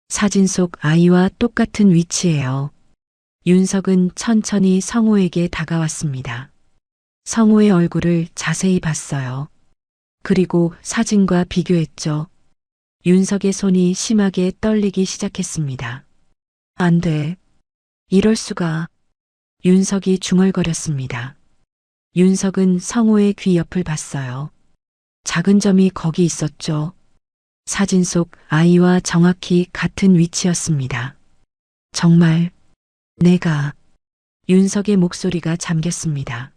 사진 속 아이와 똑같은 위치예요. 윤석은 천천히 성우에게 다가왔습니다. 성우의 얼굴을 자세히 봤어요. 그리고 사진과 비교했죠. 윤석의 손이 심하게 떨리기 시작했습니다. 안 돼. 이럴 수가. 윤석이 중얼거렸습니다. 윤석은 성우의 귀 옆을 봤어요. 작은 점이 거기 있었죠. 사진 속 아이와 정확히 같은 위치였습니다. 정말 내가. 윤석의 목소리가 잠겼습니다.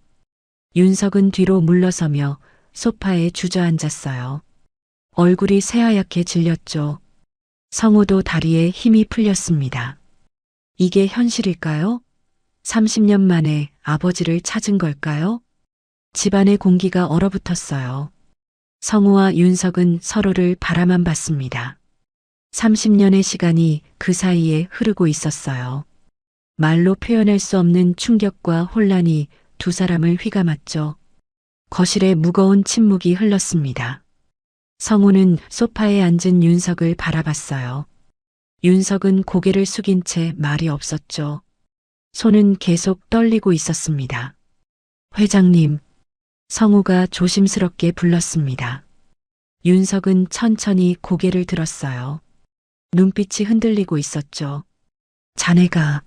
윤석은 뒤로 물러서며 소파에 주저앉았어요. 얼굴이 새하얗게 질렸죠. 성우도 다리에 힘이 풀렸습니다. 이게 현실일까요? 30년 만에 아버지를 찾은 걸까요? 집안의 공기가 얼어붙었어요. 성우와 윤석은 서로를 바라만 봤습니다. 30년의 시간이 그 사이에 흐르고 있었어요. 말로 표현할 수 없는 충격과 혼란이 두 사람을 휘감았죠. 거실에 무거운 침묵이 흘렀습니다. 성우는 소파에 앉은 윤석을 바라봤어요. 윤석은 고개를 숙인 채 말이 없었죠. 손은 계속 떨리고 있었습니다. 회장님. 성우가 조심스럽게 불렀습니다. 윤석은 천천히 고개를 들었어요. 눈빛이 흔들리고 있었죠. 자네가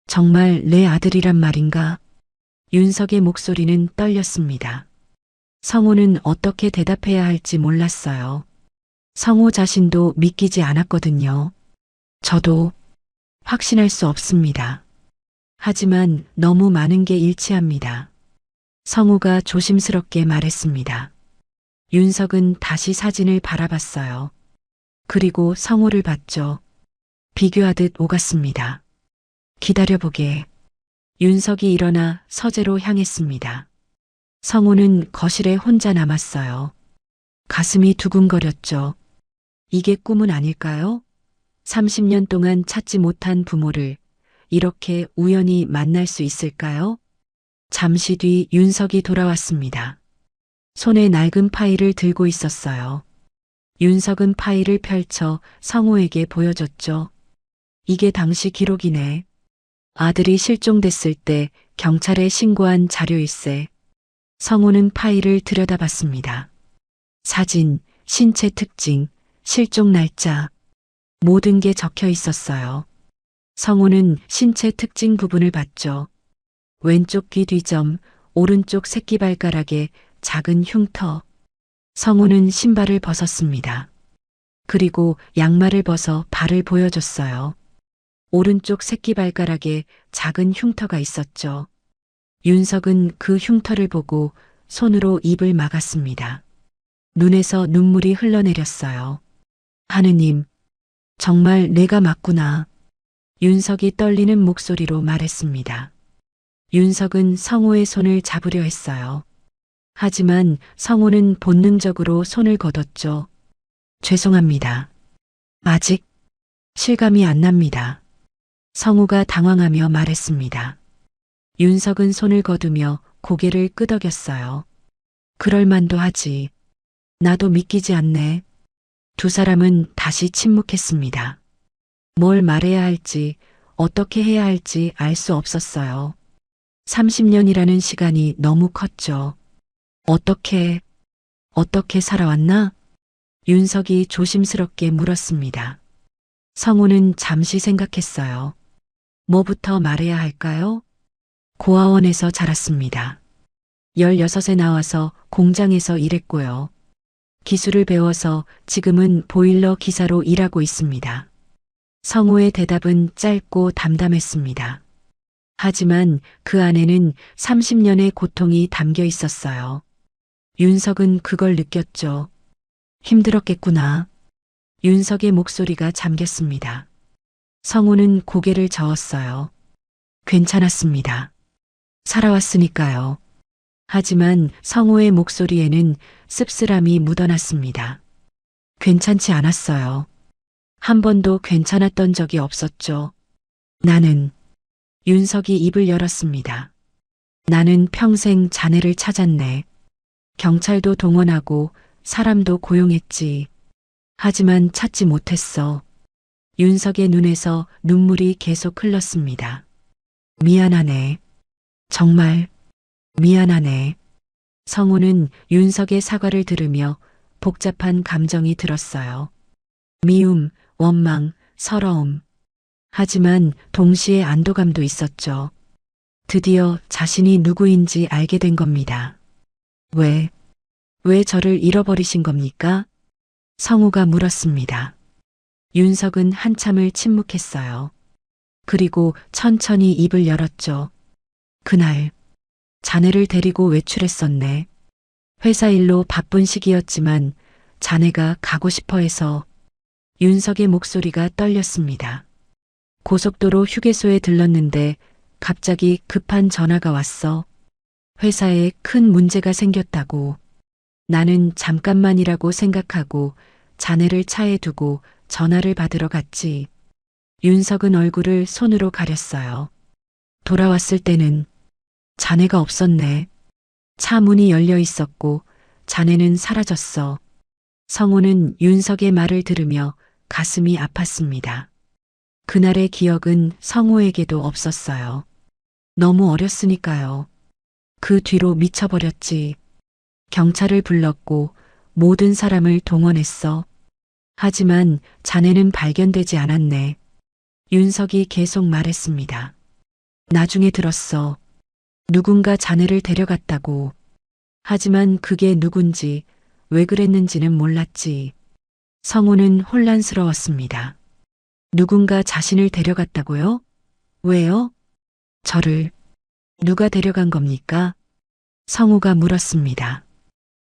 정말 내 아들이란 말인가? 윤석의 목소리는 떨렸습니다. 성우는 어떻게 대답해야 할지 몰랐어요. 성우 자신도 믿기지 않았거든요. 저도 확신할 수 없습니다. 하지만 너무 많은 게 일치합니다. 성우가 조심스럽게 말했습니다. 윤석은 다시 사진을 바라봤어요. 그리고 성우를 봤죠. 비교하듯 오갔습니다. 기다려보게. 윤석이 일어나 서재로 향했습니다. 성우는 거실에 혼자 남았어요. 가슴이 두근거렸죠. 이게 꿈은 아닐까요? 30년 동안 찾지 못한 부모를 이렇게 우연히 만날 수 있을까요? 잠시 뒤 윤석이 돌아왔습니다. 손에 낡은 파일을 들고 있었어요. 윤석은 파일을 펼쳐 성우에게 보여줬죠. 이게 당시 기록이네. 아들이 실종됐을 때 경찰에 신고한 자료일세. 성우는 파일을 들여다봤습니다. 사진, 신체 특징, 실종 날짜, 모든 게 적혀 있었어요. 성우는 신체 특징 부분을 봤죠. 왼쪽 귀 뒤점, 오른쪽 새끼발가락에 작은 흉터. 성우는 신발을 벗었습니다. 그리고 양말을 벗어 발을 보여줬어요. 오른쪽 새끼발가락에 작은 흉터가 있었죠. 윤석은 그 흉터를 보고 손으로 입을 막았습니다. 눈에서 눈물이 흘러내렸어요. 하느님, 정말 내가 맞구나. 윤석이 떨리는 목소리로 말했습니다. 윤석은 성우의 손을 잡으려 했어요. 하지만 성우는 본능적으로 손을 거뒀죠. 죄송합니다. 아직 실감이 안 납니다. 성우가 당황하며 말했습니다. 윤석은 손을 거두며 고개를 끄덕였어요. 그럴 만도 하지. 나도 믿기지 않네. 두 사람은 다시 침묵했습니다. 뭘 말해야 할지, 어떻게 해야 할지 알 수 없었어요. 30년이라는 시간이 너무 컸죠. 어떻게 살아왔나? 윤석이 조심스럽게 물었습니다. 성우는 잠시 생각했어요. 뭐부터 말해야 할까요? 고아원에서 자랐습니다. 16에 나와서 공장에서 일했고요. 기술을 배워서 지금은 보일러 기사로 일하고 있습니다. 성우의 대답은 짧고 담담했습니다. 하지만 그 안에는 30년의 고통이 담겨 있었어요. 윤석은 그걸 느꼈죠. 힘들었겠구나. 윤석의 목소리가 잠겼습니다. 성우는 고개를 저었어요. 괜찮았습니다. 살아왔으니까요. 하지만 성우의 목소리에는 씁쓸함이 묻어났습니다. 괜찮지 않았어요. 한 번도 괜찮았던 적이 없었죠. 나는 윤석이 입을 열었습니다. 나는 평생 자네를 찾았네. 경찰도 동원하고 사람도 고용했지. 하지만 찾지 못했어. 윤석의 눈에서 눈물이 계속 흘렀습니다. 미안하네. 정말 미안하네. 성우는 윤석의 사과를 들으며 복잡한 감정이 들었어요. 미움, 원망, 서러움. 하지만 동시에 안도감도 있었죠. 드디어 자신이 누구인지 알게 된 겁니다. 왜 저를 잃어버리신 겁니까? 성우가 물었습니다. 윤석은 한참을 침묵했어요. 그리고 천천히 입을 열었죠. 그날 자네를 데리고 외출했었네. 회사 일로 바쁜 시기였지만 자네가 가고 싶어 해서. 윤석의 목소리가 떨렸습니다. 고속도로 휴게소에 들렀는데 갑자기 급한 전화가 왔어. 회사에 큰 문제가 생겼다고. 나는 잠깐만이라고 생각하고 자네를 차에 두고 전화를 받으러 갔지. 윤석은 얼굴을 손으로 가렸어요. 돌아왔을 때는 자네가 없었네. 차 문이 열려 있었고 자네는 사라졌어. 성우는 윤석의 말을 들으며 가슴이 아팠습니다. 그날의 기억은 성우에게도 없었어요. 너무 어렸으니까요. 그 뒤로 미쳐버렸지. 경찰을 불렀고 모든 사람을 동원했어. 하지만 자네는 발견되지 않았네. 윤석이 계속 말했습니다. 나중에 들었어. 누군가 자네를 데려갔다고. 하지만 그게 누군지, 왜 그랬는지는 몰랐지. 성우는 혼란스러웠습니다. 누군가 자신을 데려갔다고요? 왜요? 저를 누가 데려간 겁니까? 성우가 물었습니다.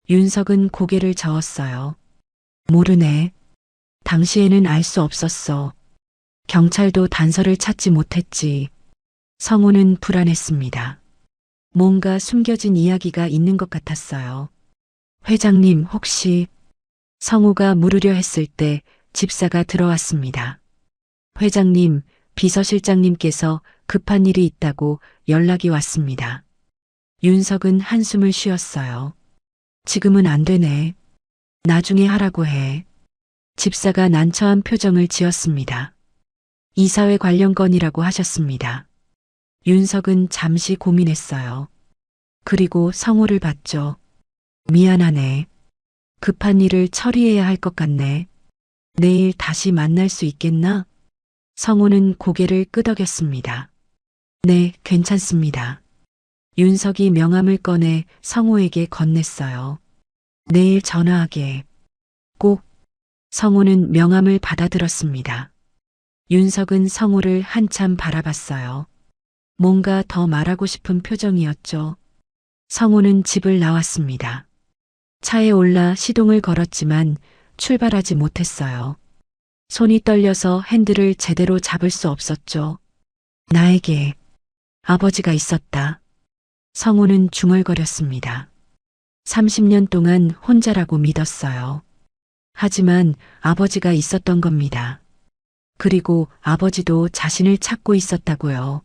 윤석은 고개를 저었어요. 모르네. 당시에는 알 수 없었어. 경찰도 단서를 찾지 못했지. 성우는 불안했습니다. 뭔가 숨겨진 이야기가 있는 것 같았어요. 회장님 혹시... 성우가 물으려 했을 때 집사가 들어왔습니다. 회장님, 비서실장님께서 급한 일이 있다고 연락이 왔습니다. 윤석은 한숨을 쉬었어요. 지금은 안 되네. 나중에 하라고 해. 집사가 난처한 표정을 지었습니다. 이사회 관련 건이라고 하셨습니다. 윤석은 잠시 고민했어요. 그리고 성우를 봤죠. 미안하네. 급한 일을 처리해야 할 것 같네. 내일 다시 만날 수 있겠나? 성우는 고개를 끄덕였습니다. 네, 괜찮습니다. 윤석이 명함을 꺼내 성우에게 건넸어요. 내일 전화하게. 꼭. 성우는 명함을 받아들었습니다. 윤석은 성우를 한참 바라봤어요. 뭔가 더 말하고 싶은 표정이었죠. 성우는 집을 나왔습니다. 차에 올라 시동을 걸었지만 출발하지 못했어요. 손이 떨려서 핸들을 제대로 잡을 수 없었죠. 나에게 아버지가 있었다. 성우는 중얼거렸습니다. 30년 동안 혼자라고 믿었어요. 하지만 아버지가 있었던 겁니다. 그리고 아버지도 자신을 찾고 있었다고요.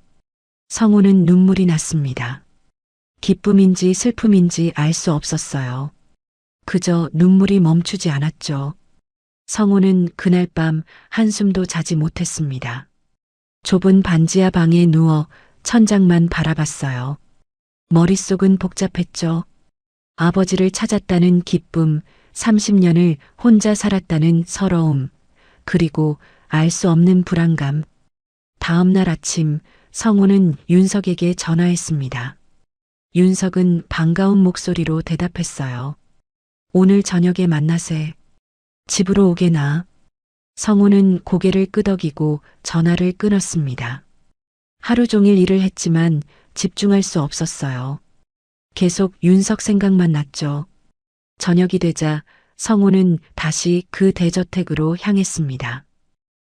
성우는 눈물이 났습니다. 기쁨인지 슬픔인지 알 수 없었어요. 그저 눈물이 멈추지 않았죠. 성우는 그날 밤 한숨도 자지 못했습니다. 좁은 반지하 방에 누워 천장만 바라봤어요. 머릿속은 복잡했죠. 아버지를 찾았다는 기쁨, 30년을 혼자 살았다는 서러움, 그리고 알 수 없는 불안감. 다음 날 아침 성우는 윤석에게 전화했습니다. 윤석은 반가운 목소리로 대답했어요. 오늘 저녁에 만나세. 집으로 오게나. 성우는 고개를 끄덕이고 전화를 끊었습니다. 하루 종일 일을 했지만 집중할 수 없었어요. 계속 윤석 생각만 났죠. 저녁이 되자 성우는 다시 그 대저택으로 향했습니다.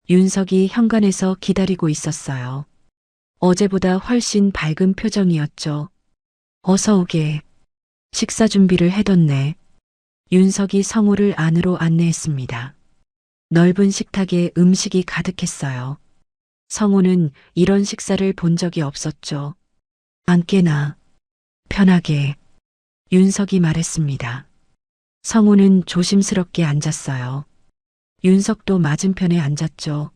윤석이 현관에서 기다리고 있었어요. 어제보다 훨씬 밝은 표정이었죠. 어서 오게. 식사 준비를 해뒀네. 윤석이 성우를 안으로 안내했습니다. 넓은 식탁에 음식이 가득했어요. 성우는 이런 식사를 본 적이 없었죠. 앉게나. 편하게. 윤석이 말했습니다. 성우는 조심스럽게 앉았어요. 윤석도 맞은편에 앉았죠.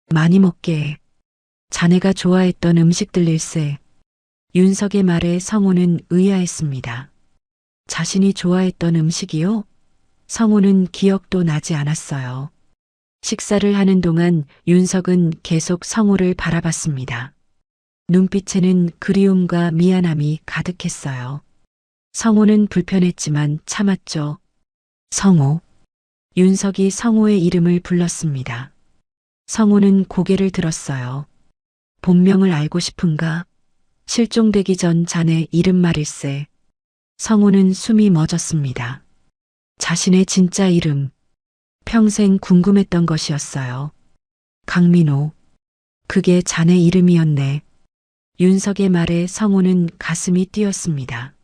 많이 먹게. 자네가 좋아했던 음식들일세. 윤석의 말에 성우는 의아했습니다. 자신이 좋아했던 음식이요? 성우는 기억도 나지 않았어요. 식사를 하는 동안 윤석은 계속 성우를 바라봤습니다. 눈빛에는 그리움과 미안함이 가득했어요. 성우는 불편했지만 참았죠. 성우. 윤석이 성우의 이름을 불렀습니다. 성우는 고개를 들었어요. 본명을 알고 싶은가? 실종되기 전 자네 이름 말일세. 성우는 숨이 멎었습니다. 자신의 진짜 이름. 평생 궁금했던 것이었어요. 강민호. 그게 자네 이름이었네. 윤석의 말에 성우는 가슴이 뛰었습니다.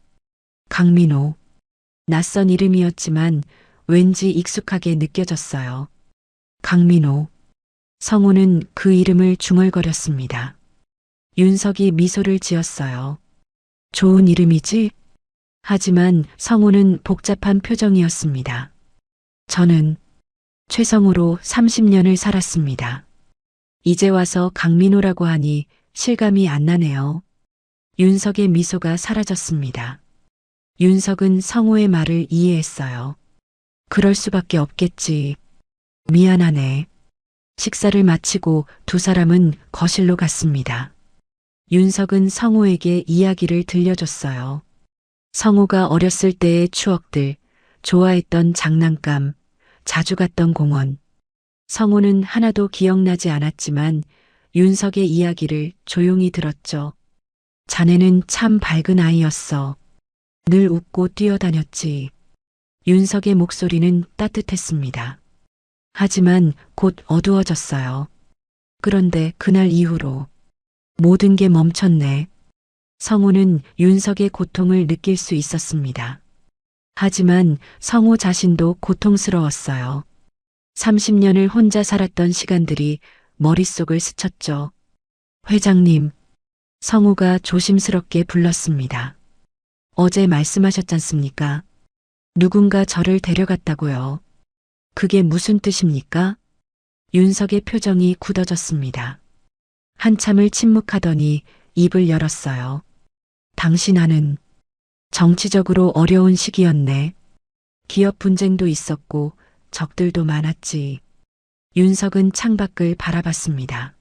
강민호. 낯선 이름이었지만 왠지 익숙하게 느껴졌어요. 강민호. 성우는 그 이름을 중얼거렸습니다. 윤석이 미소를 지었어요. 좋은 이름이지? 하지만 성우는 복잡한 표정이었습니다. 저는 최성우로 30년을 살았습니다. 이제 와서 강민호라고 하니 실감이 안 나네요. 윤석의 미소가 사라졌습니다. 윤석은 성우의 말을 이해했어요. 그럴 수밖에 없겠지. 미안하네. 식사를 마치고 두 사람은 거실로 갔습니다. 윤석은 성우에게 이야기를 들려줬어요. 성우가 어렸을 때의 추억들, 좋아했던 장난감, 자주 갔던 공원. 성우는 하나도 기억나지 않았지만 윤석의 이야기를 조용히 들었죠. 자네는 참 밝은 아이였어. 늘 웃고 뛰어다녔지. 윤석의 목소리는 따뜻했습니다. 하지만 곧 어두워졌어요. 그런데 그날 이후로 모든 게 멈췄네. 성우는 윤석의 고통을 느낄 수 있었습니다. 하지만 성우 자신도 고통스러웠어요. 30년을 혼자 살았던 시간들이 머릿속을 스쳤죠. 회장님, 성우가 조심스럽게 불렀습니다. 어제 말씀하셨잖습니까? 누군가 저를 데려갔다고요. 그게 무슨 뜻입니까? 윤석의 표정이 굳어졌습니다. 한참을 침묵하더니 입을 열었어요. 당신 아는 정치적으로 어려운 시기였네. 기업 분쟁도 있었고 적들도 많았지. 윤석은 창밖을 바라봤습니다.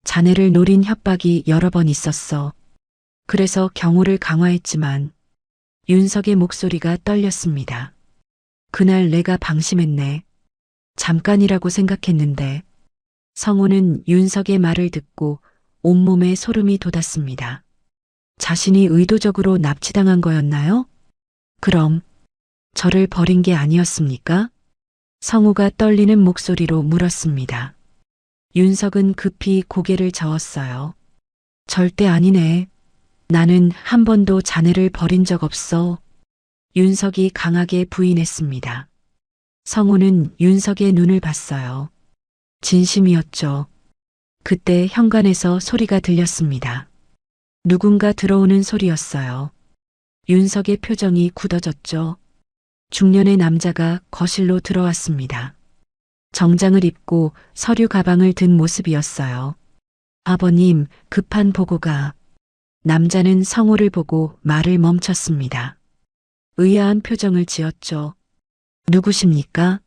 자네를 노린 협박이 여러 번 있었어. 그래서 경호를 강화했지만 윤석의 목소리가 떨렸습니다. 그날 내가 방심했네. 잠깐이라고 생각했는데. 성우는 윤석의 말을 듣고 온몸에 소름이 돋았습니다. 자신이 의도적으로 납치당한 거였나요? 그럼 저를 버린 게 아니었습니까? 성우가 떨리는 목소리로 물었습니다. 윤석은 급히 고개를 저었어요. 절대 아니네. 나는 한 번도 자네를 버린 적 없어. 윤석이 강하게 부인했습니다. 성우는 윤석의 눈을 봤어요. 진심이었죠. 그때 현관에서 소리가 들렸습니다. 누군가 들어오는 소리였어요. 윤석의 표정이 굳어졌죠. 중년의 남자가 거실로 들어왔습니다. 정장을 입고 서류 가방을 든 모습이었어요. 아버님, 급한 보고가. 남자는 성호를 보고 말을 멈췄습니다. 의아한 표정을 지었죠. 누구십니까?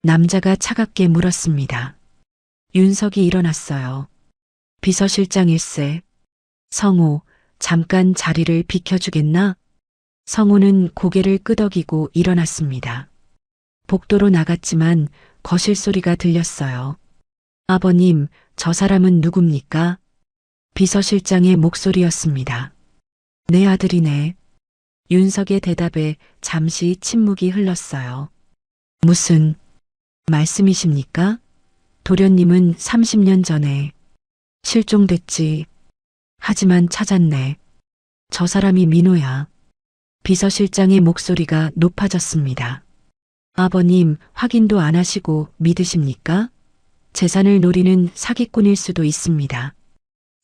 남자가 차갑게 물었습니다. 윤석이 일어났어요. 비서실장일세. 성호, 잠깐 자리를 비켜주겠나? 성호는 고개를 끄덕이고 일어났습니다. 복도로 나갔지만 거실 소리가 들렸어요. 아버님, 저 사람은 누굽니까? 비서실장의 목소리였습니다. 내 아들이네. 윤석의 대답에 잠시 침묵이 흘렀어요. 무슨 말씀이십니까? 도련님은 30년 전에 실종됐지. 하지만 찾았네. 저 사람이 민호야. 비서실장의 목소리가 높아졌습니다. 아버님, 확인도 안 하시고 믿으십니까? 재산을 노리는 사기꾼일 수도 있습니다.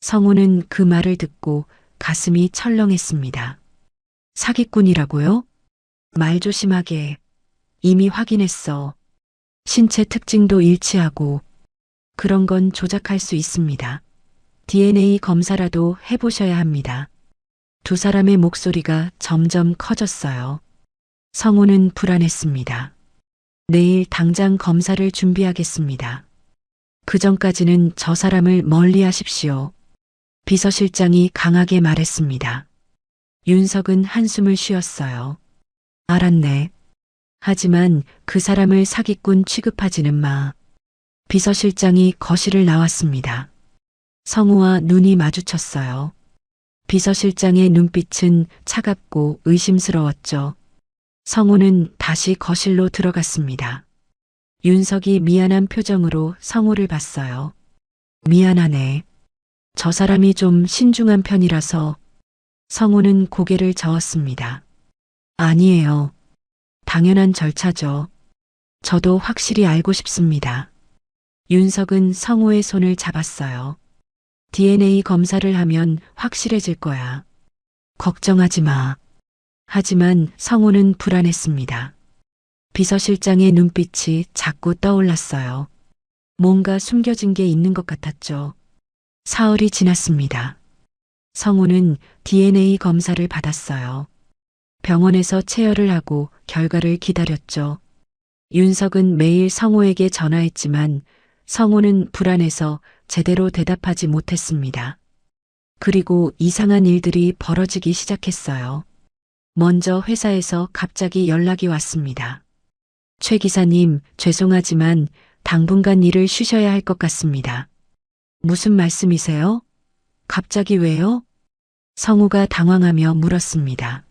성호는 그 말을 듣고 가슴이 철렁했습니다. 사기꾼이라고요? 말 조심하게. 이미 확인했어. 신체 특징도 일치하고 그런 건 조작할 수 있습니다. DNA 검사라도 해보셔야 합니다. 두 사람의 목소리가 점점 커졌어요. 성호는 불안했습니다. 내일 당장 검사를 준비하겠습니다. 그 전까지는 저 사람을 멀리 하십시오. 비서실장이 강하게 말했습니다. 윤석은 한숨을 쉬었어요. 알았네. 하지만 그 사람을 사기꾼 취급하지는 마. 비서실장이 거실을 나왔습니다. 성우와 눈이 마주쳤어요. 비서실장의 눈빛은 차갑고 의심스러웠죠. 성우는 다시 거실로 들어갔습니다. 윤석이 미안한 표정으로 성우를 봤어요. 미안하네. 저 사람이 좀 신중한 편이라서. 성우는 고개를 저었습니다. 아니에요. 당연한 절차죠. 저도 확실히 알고 싶습니다. 윤석은 성우의 손을 잡았어요. DNA 검사를 하면 확실해질 거야. 걱정하지 마. 하지만 성우는 불안했습니다. 비서실장의 눈빛이 자꾸 떠올랐어요. 뭔가 숨겨진 게 있는 것 같았죠. 사흘이 지났습니다. 성우는 DNA 검사를 받았어요. 병원에서 체열을 하고 결과를 기다렸죠. 윤석은 매일 성우에게 전화했지만 성우는 불안해서 제대로 대답하지 못했습니다. 그리고 이상한 일들이 벌어지기 시작했어요. 먼저 회사에서 갑자기 연락이 왔습니다. 최 기사님, 죄송하지만 당분간 일을 쉬셔야 할 것 같습니다. 무슨 말씀이세요? 갑자기 왜요? 성우가 당황하며 물었습니다.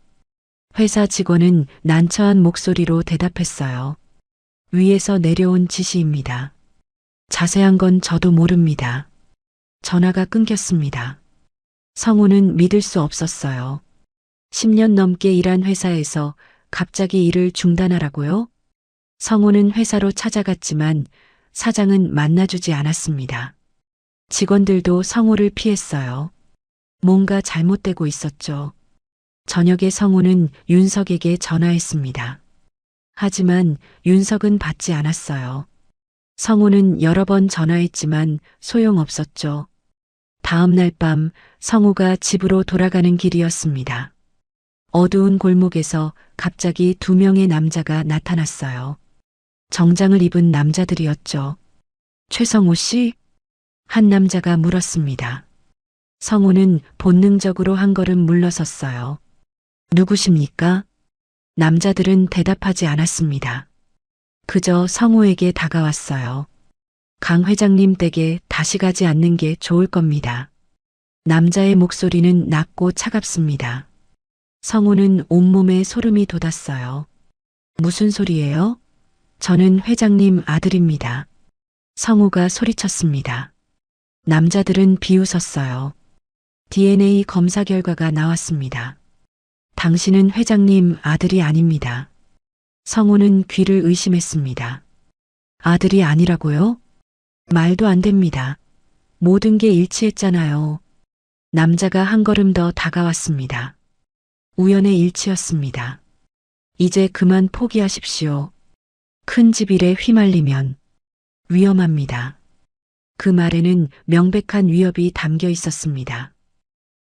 회사 직원은 난처한 목소리로 대답했어요. 위에서 내려온 지시입니다. 자세한 건 저도 모릅니다. 전화가 끊겼습니다. 성우는 믿을 수 없었어요. 10년 넘게 일한 회사에서 갑자기 일을 중단하라고요? 성우는 회사로 찾아갔지만 사장은 만나주지 않았습니다. 직원들도 성우를 피했어요. 뭔가 잘못되고 있었죠. 저녁에 성우는 윤석에게 전화했습니다. 하지만 윤석은 받지 않았어요. 성우는 여러 번 전화했지만 소용없었죠. 다음 날 밤 성우가 집으로 돌아가는 길이었습니다. 어두운 골목에서 갑자기 두 명의 남자가 나타났어요. 정장을 입은 남자들이었죠. 최성호 씨? 한 남자가 물었습니다. 성우는 본능적으로 한 걸음 물러섰어요. 누구십니까? 남자들은 대답하지 않았습니다. 그저 성우에게 다가왔어요. 강 회장님 댁에 다시 가지 않는 게 좋을 겁니다. 남자의 목소리는 낮고 차갑습니다. 성우는 온몸에 소름이 돋았어요. 무슨 소리예요? 저는 회장님 아들입니다. 성우가 소리쳤습니다. 남자들은 비웃었어요. DNA 검사 결과가 나왔습니다. 당신은 회장님 아들이 아닙니다. 성우는 귀를 의심했습니다. 아들이 아니라고요? 말도 안 됩니다. 모든 게 일치했잖아요. 남자가 한 걸음 더 다가왔습니다. 우연의 일치였습니다. 이제 그만 포기하십시오. 큰 집 일에 휘말리면 위험합니다. 그 말에는 명백한 위협이 담겨 있었습니다.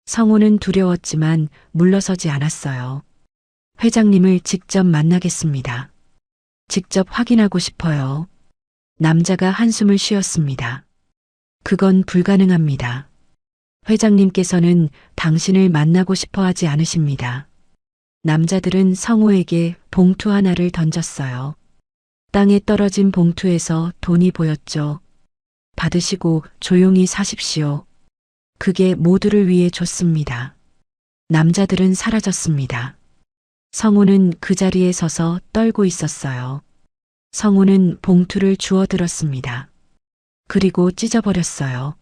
성우는 두려웠지만 물러서지 않았어요. 회장님을 직접 만나겠습니다. 직접 확인하고 싶어요. 남자가 한숨을 쉬었습니다. 그건 불가능합니다. 회장님께서는 당신을 만나고 싶어 하지 않으십니다. 남자들은 성우에게 봉투 하나를 던졌어요. 땅에 떨어진 봉투에서 돈이 보였죠. 받으시고 조용히 사십시오. 그게 모두를 위해 줬습니다. 남자들은 사라졌습니다. 성우는 그 자리에 서서 떨고 있었어요. 성우는 봉투를 주워들었습니다. 그리고 찢어버렸어요.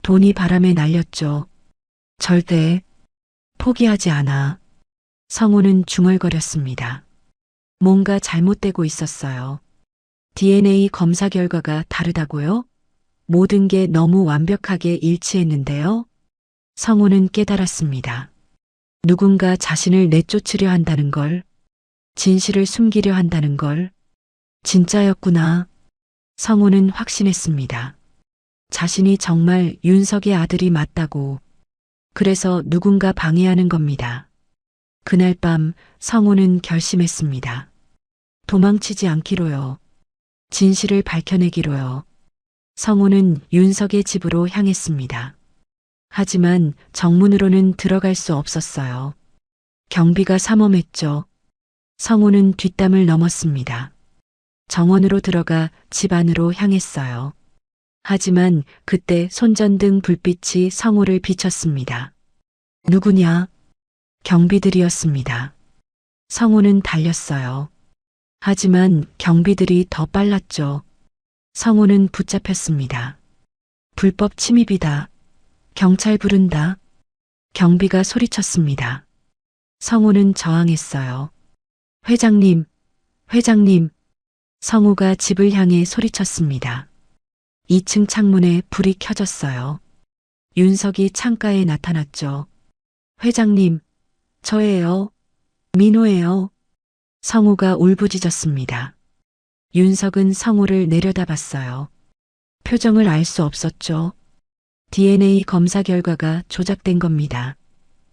돈이 바람에 날렸죠. 절대 포기하지 않아. 성우는 중얼거렸습니다. 뭔가 잘못되고 있었어요. DNA 검사 결과가 다르다고요? 모든 게 너무 완벽하게 일치했는데요. 성우는 깨달았습니다. 누군가 자신을 내쫓으려 한다는 걸, 진실을 숨기려 한다는 걸, 진짜였구나. 성우는 확신했습니다. 자신이 정말 윤석의 아들이 맞다고. 그래서 누군가 방해하는 겁니다. 그날 밤 성우는 결심했습니다. 도망치지 않기로요. 진실을 밝혀내기로요. 성우는 윤석의 집으로 향했습니다. 하지만 정문으로는 들어갈 수 없었어요. 경비가 삼엄했죠. 성우는 뒷담을 넘었습니다. 정원으로 들어가 집 안으로 향했어요. 하지만 그때 손전등 불빛이 성우를 비췄습니다. 누구냐? 경비들이었습니다. 성우는 달렸어요. 하지만 경비들이 더 빨랐죠. 성우는 붙잡혔습니다. 불법 침입이다. 경찰 부른다. 경비가 소리쳤습니다. 성우는 저항했어요. 회장님, 회장님. 성우가 집을 향해 소리쳤습니다. 2층 창문에 불이 켜졌어요. 윤석이 창가에 나타났죠. 회장님, 저예요. 민호예요. 성우가 울부짖었습니다. 윤석은 성우를 내려다봤어요. 표정을 알 수 없었죠. DNA 검사 결과가 조작된 겁니다.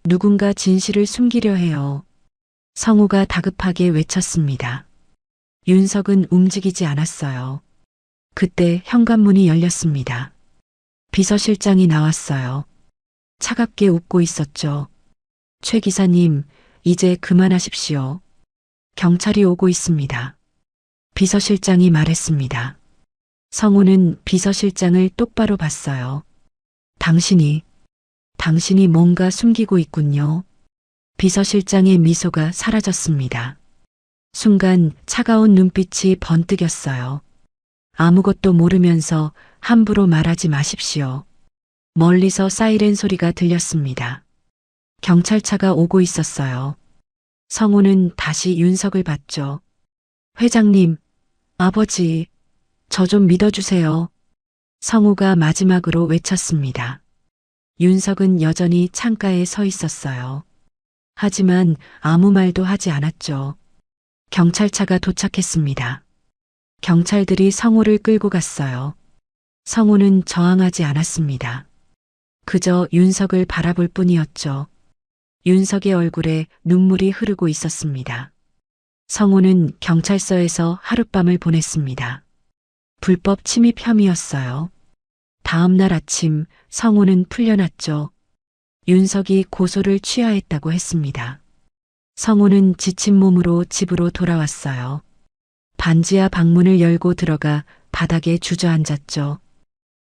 누군가 진실을 숨기려 해요. 성우가 다급하게 외쳤습니다. 윤석은 움직이지 않았어요. 그때 현관문이 열렸습니다. 비서실장이 나왔어요. 차갑게 웃고 있었죠. 최 기사님, 이제 그만하십시오. 경찰이 오고 있습니다. 비서실장이 말했습니다. 성우는 비서실장을 똑바로 봤어요. 당신이 뭔가 숨기고 있군요. 비서실장의 미소가 사라졌습니다. 순간 차가운 눈빛이 번뜩였어요. 아무것도 모르면서 함부로 말하지 마십시오. 멀리서 사이렌 소리가 들렸습니다. 경찰차가 오고 있었어요. 성우는 다시 윤석을 봤죠. 회장님, 아버지, 저 좀 믿어주세요. 성우가 마지막으로 외쳤습니다. 윤석은 여전히 창가에 서 있었어요. 하지만 아무 말도 하지 않았죠. 경찰차가 도착했습니다. 경찰들이 성우를 끌고 갔어요. 성우는 저항하지 않았습니다. 그저 윤석을 바라볼 뿐이었죠. 윤석의 얼굴에 눈물이 흐르고 있었습니다. 성우는 경찰서에서 하룻밤을 보냈습니다. 불법 침입 혐의였어요. 다음 날 아침 성우는 풀려났죠. 윤석이 고소를 취하했다고 했습니다. 성우는 지친 몸으로 집으로 돌아왔어요. 반지하 방문을 열고 들어가 바닥에 주저앉았죠.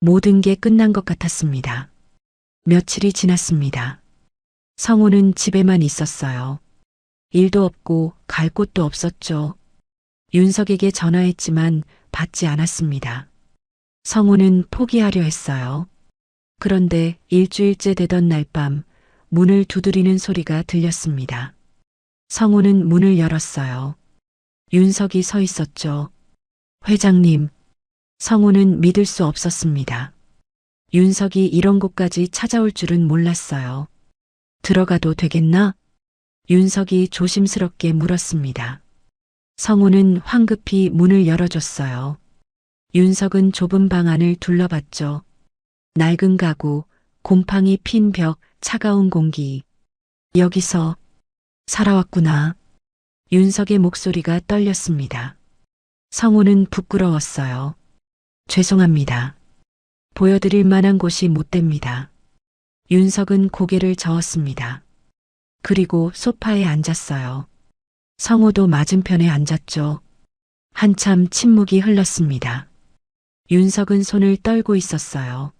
모든 게 끝난 것 같았습니다. 며칠이 지났습니다. 성우는 집에만 있었어요. 일도 없고 갈 곳도 없었죠. 윤석에게 전화했지만 받지 않았습니다. 성우는 포기하려 했어요. 그런데 일주일째 되던 날 밤 문을 두드리는 소리가 들렸습니다. 성우는 문을 열었어요. 윤석이 서 있었죠. 회장님, 성우는 믿을 수 없었습니다. 윤석이 이런 곳까지 찾아올 줄은 몰랐어요. 들어가도 되겠나? 윤석이 조심스럽게 물었습니다. 성우는 황급히 문을 열어줬어요. 윤석은 좁은 방 안을 둘러봤죠. 낡은 가구, 곰팡이 핀 벽, 차가운 공기. 여기서 살아왔구나. 윤석의 목소리가 떨렸습니다. 성우는 부끄러웠어요. 죄송합니다. 보여드릴 만한 곳이 못 됩니다. 윤석은 고개를 저었습니다. 그리고 소파에 앉았어요. 성우도 맞은편에 앉았죠. 한참 침묵이 흘렀습니다. 윤석은 손을 떨고 있었어요.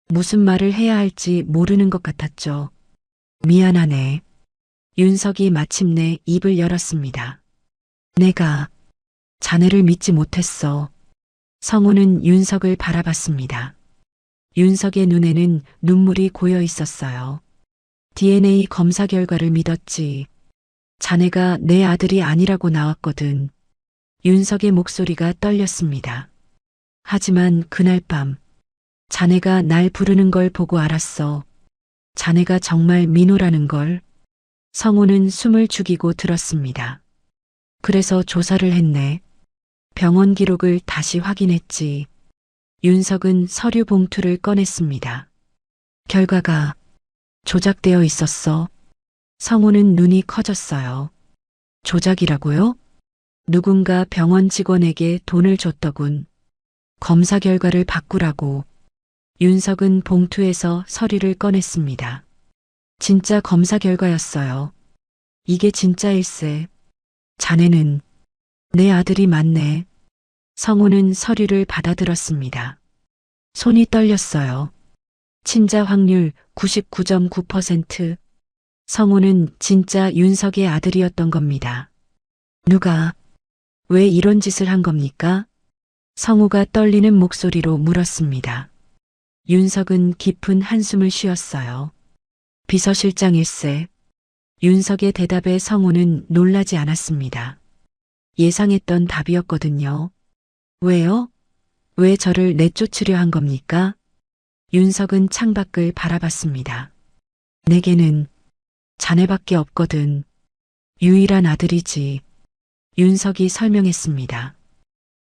무슨 말을 해야 할지 모르는 것 같았죠. 미안하네. 윤석이 마침내 입을 열었습니다. 내가 자네를 믿지 못했어. 성우는 윤석을 바라봤습니다. 윤석의 눈에는 눈물이 고여 있었어요. DNA 검사 결과를 믿었지. 자네가 내 아들이 아니라고 나왔거든. 윤석의 목소리가 떨렸습니다. 하지만 그날 밤 자네가 날 부르는 걸 보고 알았어. 자네가 정말 민호라는 걸. 성우는 숨을 죽이고 들었습니다. 그래서 조사를 했네. 병원 기록을 다시 확인했지. 윤석은 서류 봉투를 꺼냈습니다. 결과가 조작되어 있었어. 성우는 눈이 커졌어요. 조작이라고요? 누군가 병원 직원에게 돈을 줬더군. 검사 결과를 바꾸라고. 윤석은 봉투에서 서류를 꺼냈습니다. 진짜 검사 결과였어요. 이게 진짜일세. 자네는 내 아들이 맞네. 성우는 서류를 받아들었습니다. 손이 떨렸어요. 친자 확률 99.9%. 성우는 진짜 윤석의 아들이었던 겁니다. 누가, 왜 이런 짓을 한 겁니까? 성우가 떨리는 목소리로 물었습니다. 윤석은 깊은 한숨을 쉬었어요. 비서실장일세. 윤석의 대답에 성우는 놀라지 않았습니다. 예상했던 답이었거든요. 왜요? 왜 저를 내쫓으려 한 겁니까? 윤석은 창밖을 바라봤습니다. 내게는 자네밖에 없거든. 유일한 아들이지. 윤석이 설명했습니다.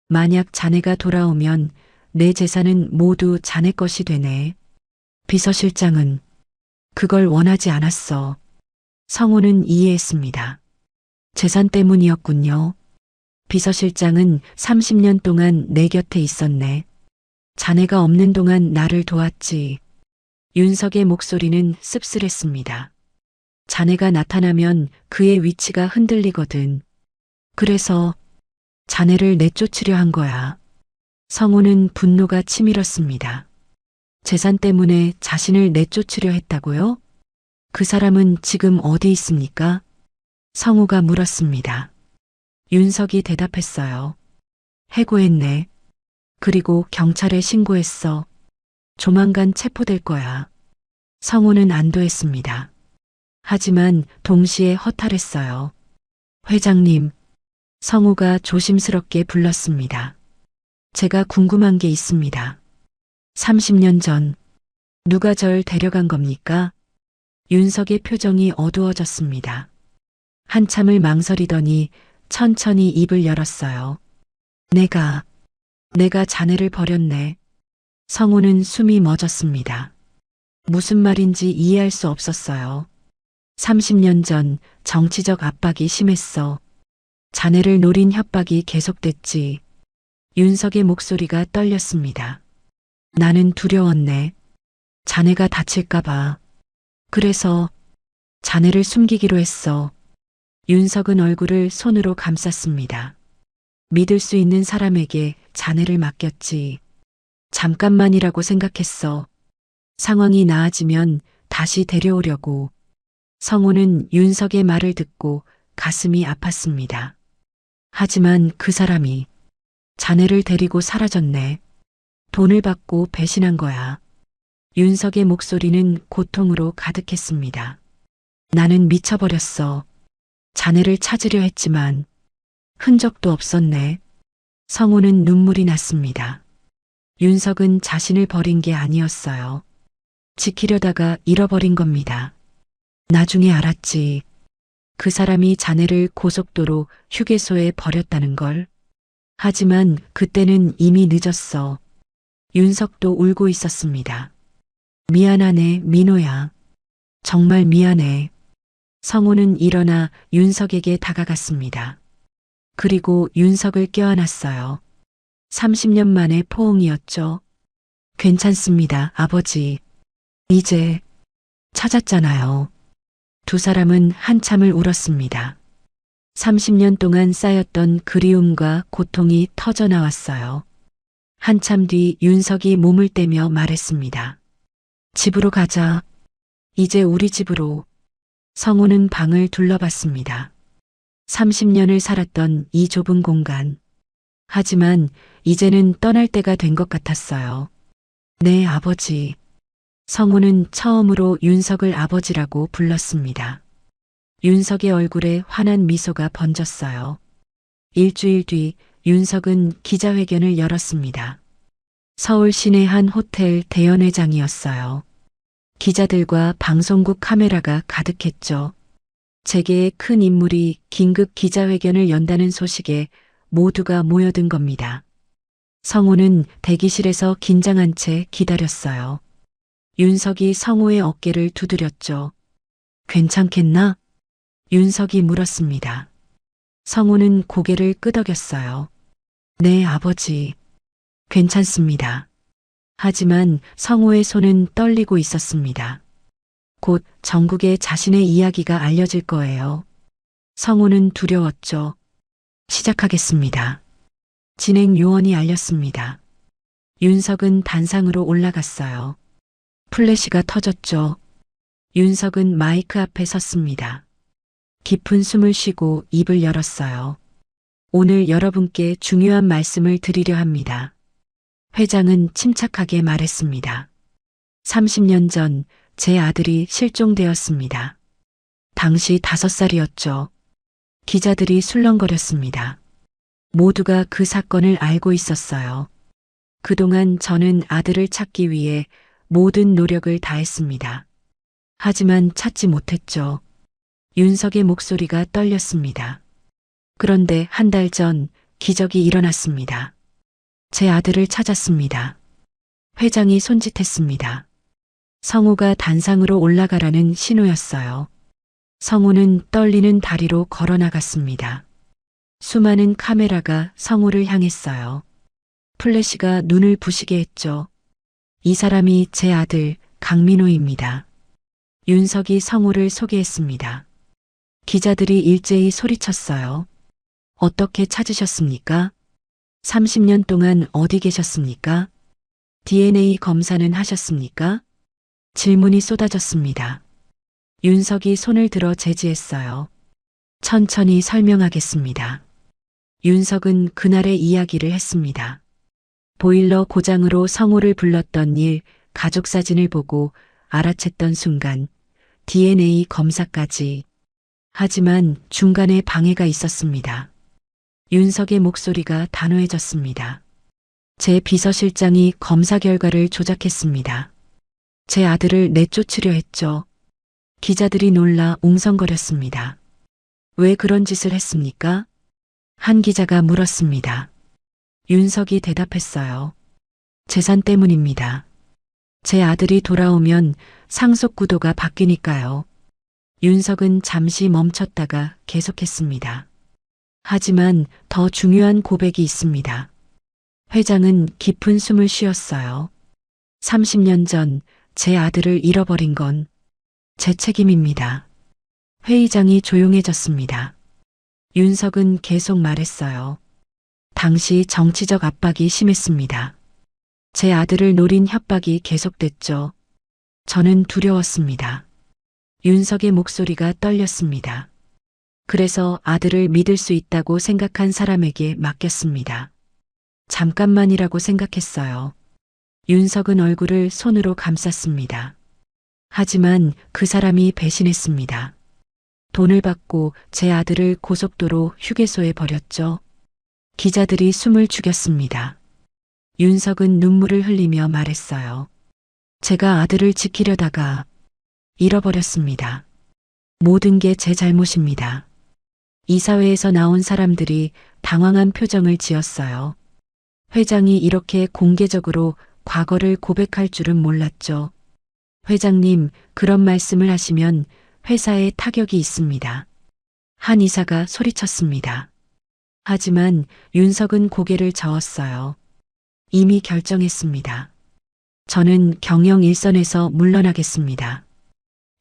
만약 자네가 돌아오면 내 재산은 모두 자네 것이 되네. 비서실장은 그걸 원하지 않았어. 성우는 이해했습니다. 재산 때문이었군요. 비서실장은 30년 동안 내 곁에 있었네. 자네가 없는 동안 나를 도왔지. 윤석의 목소리는 씁쓸했습니다. 자네가 나타나면 그의 위치가 흔들리거든. 그래서 자네를 내쫓으려 한 거야. 성우는 분노가 치밀었습니다. 재산 때문에 자신을 내쫓으려 했다고요? 그 사람은 지금 어디 있습니까? 성우가 물었습니다. 윤석이 대답했어요. 해고했네. 그리고 경찰에 신고했어. 조만간 체포될 거야. 성우는 안도했습니다. 하지만 동시에 허탈했어요. 회장님, 성우가 조심스럽게 불렀습니다. 제가 궁금한 게 있습니다. 30년 전 누가 절 데려간 겁니까? 윤석의 표정이 어두워졌습니다. 한참을 망설이더니 천천히 입을 열었어요. 내가 자네를 버렸네. 성우는 숨이 멎었습니다. 무슨 말인지 이해할 수 없었어요. 30년 전 정치적 압박이 심했어. 자네를 노린 협박이 계속됐지. 윤석의 목소리가 떨렸습니다. 나는 두려웠네. 자네가 다칠까봐. 그래서 자네를 숨기기로 했어. 윤석은 얼굴을 손으로 감쌌습니다. 믿을 수 있는 사람에게 자네를 맡겼지. 잠깐만이라고 생각했어. 상황이 나아지면 다시 데려오려고. 성우는 윤석의 말을 듣고 가슴이 아팠습니다. 하지만 그 사람이 자네를 데리고 사라졌네. 돈을 받고 배신한 거야. 윤석의 목소리는 고통으로 가득했습니다. 나는 미쳐버렸어. 자네를 찾으려 했지만 흔적도 없었네. 성우는 눈물이 났습니다. 윤석은 자신을 버린 게 아니었어요. 지키려다가 잃어버린 겁니다. 나중에 알았지. 그 사람이 자네를 고속도로 휴게소에 버렸다는 걸. 하지만 그때는 이미 늦었어. 윤석도 울고 있었습니다. 미안하네, 민호야. 정말 미안해. 성우는 일어나 윤석에게 다가갔습니다. 그리고 윤석을 껴안았어요. 30년 만에 포옹이었죠. 괜찮습니다, 아버지. 이제 찾았잖아요. 두 사람은 한참을 울었습니다. 30년 동안 쌓였던 그리움과 고통이 터져 나왔어요. 한참 뒤 윤석이 몸을 떼며 말했습니다. 집으로 가자. 이제 우리 집으로. 성우는 방을 둘러봤습니다. 30년을 살았던 이 좁은 공간. 하지만 이제는 떠날 때가 된 것 같았어요. 네, 아버지. 성우는 처음으로 윤석을 아버지라고 불렀습니다. 윤석의 얼굴에 환한 미소가 번졌어요. 일주일 뒤 윤석은 기자회견을 열었습니다. 서울 시내 한 호텔 대연회장이었어요. 기자들과 방송국 카메라가 가득했죠. 재계의 큰 인물이 긴급 기자회견을 연다는 소식에 모두가 모여든 겁니다. 성우는 대기실에서 긴장한 채 기다렸어요. 윤석이 성우의 어깨를 두드렸죠. 괜찮겠나? 윤석이 물었습니다. 성우는 고개를 끄덕였어요. 네, 아버지. 괜찮습니다. 하지만 성우의 손은 떨리고 있었습니다. 곧 전국에 자신의 이야기가 알려질 거예요. 성우는 두려웠죠. 시작하겠습니다. 진행 요원이 알렸습니다. 윤석은 단상으로 올라갔어요. 플래시가 터졌죠. 윤석은 마이크 앞에 섰습니다. 깊은 숨을 쉬고 입을 열었어요. 오늘 여러분께 중요한 말씀을 드리려 합니다. 회장은 침착하게 말했습니다. 30년 전 제 아들이 실종되었습니다. 당시 5살이었죠. 기자들이 술렁거렸습니다. 모두가 그 사건을 알고 있었어요. 그동안 저는 아들을 찾기 위해 모든 노력을 다했습니다. 하지만 찾지 못했죠. 윤석의 목소리가 떨렸습니다. 그런데 한 달 전 기적이 일어났습니다. 제 아들을 찾았습니다. 회장이 손짓했습니다. 성우가 단상으로 올라가라는 신호였어요. 성우는 떨리는 다리로 걸어 나갔습니다. 수많은 카메라가 성우를 향했어요. 플래시가 눈을 부시게 했죠. 이 사람이 제 아들 강민호입니다. 윤석이 성우를 소개했습니다. 기자들이 일제히 소리쳤어요. 어떻게 찾으셨습니까? 30년 동안 어디 계셨습니까? DNA 검사는 하셨습니까? 질문이 쏟아졌습니다. 윤석이 손을 들어 제지했어요. 천천히 설명하겠습니다. 윤석은 그날의 이야기를 했습니다. 보일러 고장으로 성우를 불렀던 일, 가족 사진을 보고 알아챘던 순간, DNA 검사까지. 하지만 중간에 방해가 있었습니다. 윤석의 목소리가 단호해졌습니다. 제 비서실장이 검사 결과를 조작했습니다. 제 아들을 내쫓으려 했죠. 기자들이 놀라 웅성거렸습니다. 왜 그런 짓을 했습니까? 한 기자가 물었습니다. 윤석이 대답했어요. 재산 때문입니다. 제 아들이 돌아오면 상속 구도가 바뀌니까요. 윤석은 잠시 멈췄다가 계속했습니다. 하지만 더 중요한 고백이 있습니다. 회장은 깊은 숨을 쉬었어요. 30년 전 제 아들을 잃어버린 건 제 책임입니다. 회의장이 조용해졌습니다. 윤석은 계속 말했어요. 당시 정치적 압박이 심했습니다. 제 아들을 노린 협박이 계속됐죠. 저는 두려웠습니다. 윤석의 목소리가 떨렸습니다. 그래서 아들을 믿을 수 있다고 생각한 사람에게 맡겼습니다. 잠깐만이라고 생각했어요. 윤석은 얼굴을 손으로 감쌌습니다. 하지만 그 사람이 배신했습니다. 돈을 받고 제 아들을 고속도로 휴게소에 버렸죠. 기자들이 숨을 죽였습니다. 윤석은 눈물을 흘리며 말했어요. 제가 아들을 지키려다가 잃어버렸습니다. 모든 게 제 잘못입니다. 이사회에서 나온 사람들이 당황한 표정을 지었어요. 회장이 이렇게 공개적으로 과거를 고백할 줄은 몰랐죠. 회장님, 그런 말씀을 하시면 회사에 타격이 있습니다. 한 이사가 소리쳤습니다. 하지만 윤석은 고개를 저었어요. 이미 결정했습니다. 저는 경영 일선에서 물러나겠습니다.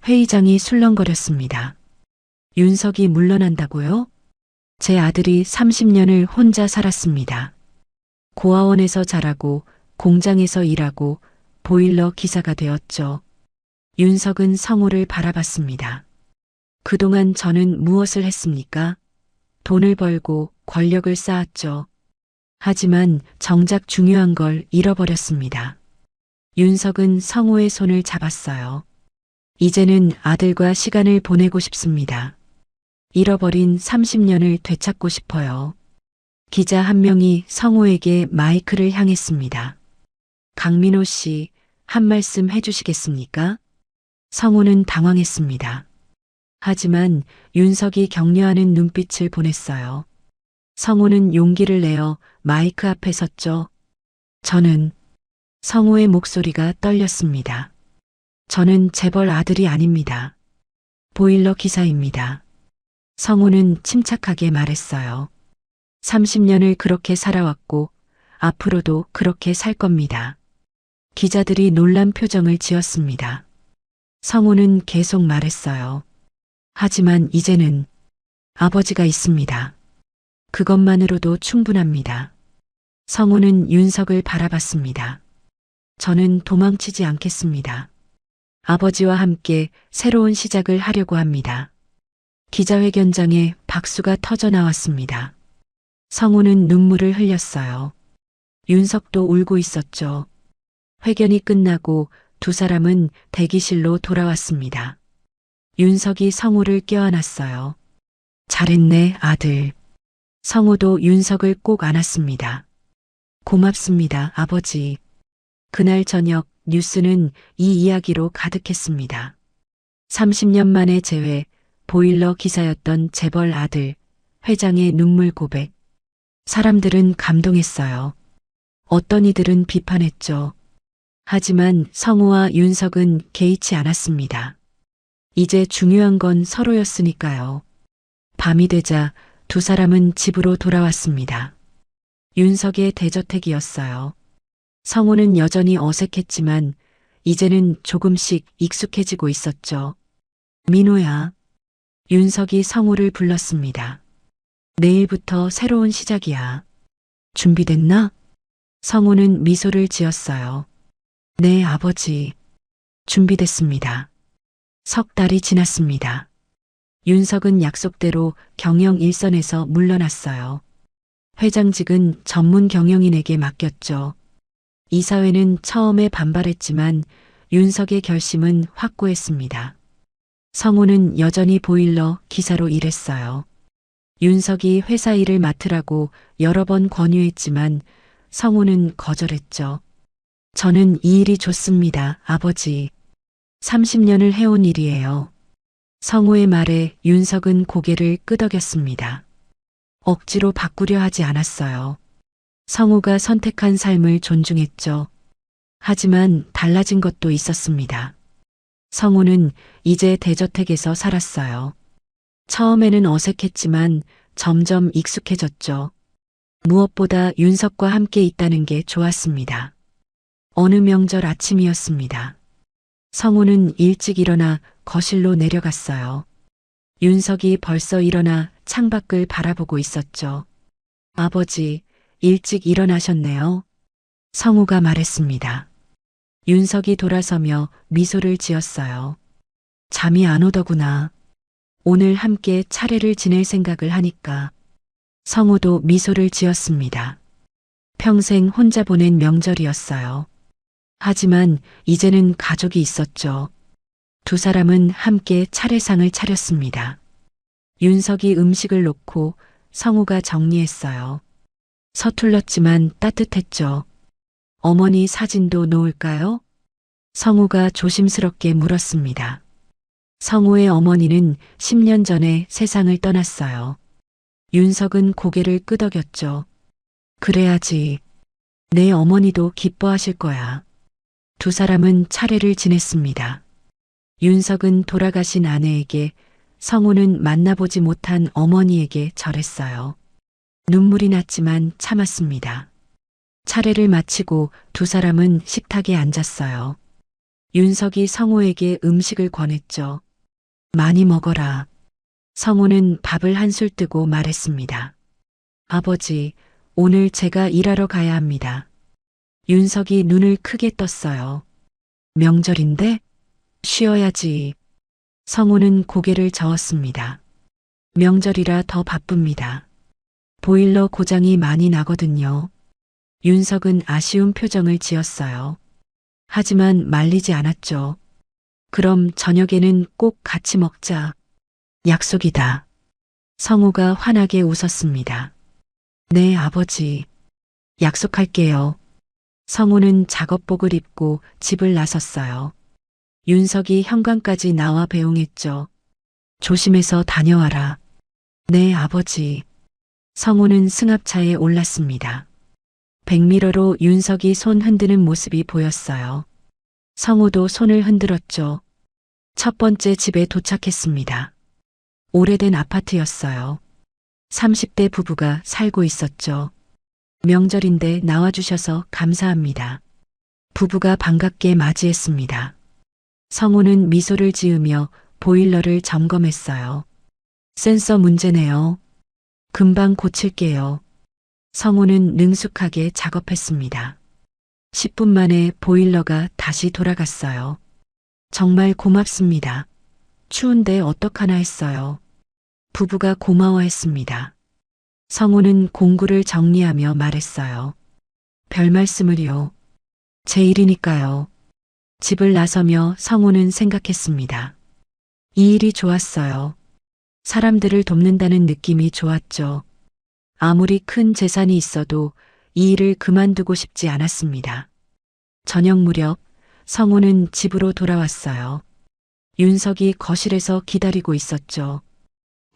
회의장이 술렁거렸습니다. 윤석이 물러난다고요? 제 아들이 30년을 혼자 살았습니다. 고아원에서 자라고 공장에서 일하고 보일러 기사가 되었죠. 윤석은 성우를 바라봤습니다. 그동안 저는 무엇을 했습니까? 돈을 벌고 권력을 쌓았죠. 하지만 정작 중요한 걸 잃어버렸습니다. 윤석은 성우의 손을 잡았어요. 이제는 아들과 시간을 보내고 싶습니다. 잃어버린 30년을 되찾고 싶어요. 기자 한 명이 성우에게 마이크를 향했습니다. 강민호 씨, 한 말씀 해주시겠습니까? 성우는 당황했습니다. 하지만 윤석이 격려하는 눈빛을 보냈어요. 성우는 용기를 내어 마이크 앞에 섰죠. 저는 성우의 목소리가 떨렸습니다. 저는 재벌 아들이 아닙니다. 보일러 기사입니다. 성우는 침착하게 말했어요. 30년을 그렇게 살아왔고 앞으로도 그렇게 살 겁니다. 기자들이 놀란 표정을 지었습니다. 성우는 계속 말했어요. 하지만 이제는 아버지가 있습니다. 그것만으로도 충분합니다. 성우는 윤석을 바라봤습니다. 저는 도망치지 않겠습니다. 아버지와 함께 새로운 시작을 하려고 합니다. 기자회견장에 박수가 터져 나왔습니다. 성우는 눈물을 흘렸어요. 윤석도 울고 있었죠. 회견이 끝나고 두 사람은 대기실로 돌아왔습니다. 윤석이 성우를 껴안았어요. 잘했네, 아들. 성우도 윤석을 꼭 안았습니다. 고맙습니다, 아버지. 그날 저녁 뉴스는 이 이야기로 가득했습니다. 30년 만에 재회, 보일러 기사였던 재벌 아들, 회장의 눈물 고백. 사람들은 감동했어요. 어떤 이들은 비판했죠. 하지만 성우와 윤석은 개의치 않았습니다. 이제 중요한 건 서로였으니까요. 밤이 되자 두 사람은 집으로 돌아왔습니다. 윤석의 대저택이었어요. 성우는 여전히 어색했지만 이제는 조금씩 익숙해지고 있었죠. 민호야. 윤석이 성우를 불렀습니다. 내일부터 새로운 시작이야. 준비됐나? 성우는 미소를 지었어요. 네, 아버지. 준비됐습니다. 석 달이 지났습니다. 윤석은 약속대로 경영 일선에서 물러났어요. 회장직은 전문 경영인에게 맡겼죠. 이사회는 처음에 반발했지만 윤석의 결심은 확고했습니다. 성우는 여전히 보일러 기사로 일했어요. 윤석이 회사 일을 맡으라고 여러 번 권유했지만 성우는 거절했죠. 저는 이 일이 좋습니다, 아버지. 30년을 해온 일이에요. 성우의 말에 윤석은 고개를 끄덕였습니다. 억지로 바꾸려 하지 않았어요. 성우가 선택한 삶을 존중했죠. 하지만 달라진 것도 있었습니다. 성우는 이제 대저택에서 살았어요. 처음에는 어색했지만 점점 익숙해졌죠. 무엇보다 윤석과 함께 있다는 게 좋았습니다. 어느 명절 아침이었습니다. 성우는 일찍 일어나 거실로 내려갔어요. 윤석이 벌써 일어나 창밖을 바라보고 있었죠. 아버지, 일찍 일어나셨네요. 성우가 말했습니다. 윤석이 돌아서며 미소를 지었어요. 잠이 안 오더구나. 오늘 함께 차례를 지낼 생각을 하니까. 성우도 미소를 지었습니다. 평생 혼자 보낸 명절이었어요. 하지만 이제는 가족이 있었죠. 두 사람은 함께 차례상을 차렸습니다. 윤석이 음식을 놓고 성우가 정리했어요. 서툴렀지만 따뜻했죠. 어머니 사진도 놓을까요? 성우가 조심스럽게 물었습니다. 성우의 어머니는 10년 전에 세상을 떠났어요. 윤석은 고개를 끄덕였죠. 그래야지. 내 어머니도 기뻐하실 거야. 두 사람은 차례를 지냈습니다. 윤석은 돌아가신 아내에게, 성우는 만나보지 못한 어머니에게 절했어요. 눈물이 났지만 참았습니다. 차례를 마치고 두 사람은 식탁에 앉았어요. 윤석이 성우에게 음식을 권했죠. 많이 먹어라. 성우는 밥을 한술 뜨고 말했습니다. 아버지, 오늘 제가 일하러 가야 합니다. 윤석이 눈을 크게 떴어요. 명절인데? 쉬어야지. 성우는 고개를 저었습니다. 명절이라 더 바쁩니다. 보일러 고장이 많이 나거든요. 윤석은 아쉬운 표정을 지었어요. 하지만 말리지 않았죠. 그럼 저녁에는 꼭 같이 먹자. 약속이다. 성우가 환하게 웃었습니다. 네, 아버지. 약속할게요. 성우는 작업복을 입고 집을 나섰어요. 윤석이 현관까지 나와 배웅했죠. 조심해서 다녀와라. 네, 아버지. 성우는 승합차에 올랐습니다. 백미러로 윤석이 손 흔드는 모습이 보였어요. 성우도 손을 흔들었죠. 첫 번째 집에 도착했습니다. 오래된 아파트였어요. 30대 부부가 살고 있었죠. 명절인데 나와주셔서 감사합니다. 부부가 반갑게 맞이했습니다. 성우는 미소를 지으며 보일러를 점검했어요. 센서 문제네요. 금방 고칠게요. 성우는 능숙하게 작업했습니다. 10분 만에 보일러가 다시 돌아갔어요. 정말 고맙습니다. 추운데 어떡하나 했어요. 부부가 고마워했습니다. 성우는 공구를 정리하며 말했어요. 별 말씀을요. 제 일이니까요. 집을 나서며 성우는 생각했습니다. 이 일이 좋았어요. 사람들을 돕는다는 느낌이 좋았죠. 아무리 큰 재산이 있어도 이 일을 그만두고 싶지 않았습니다. 저녁 무렵 성우는 집으로 돌아왔어요. 윤석이 거실에서 기다리고 있었죠.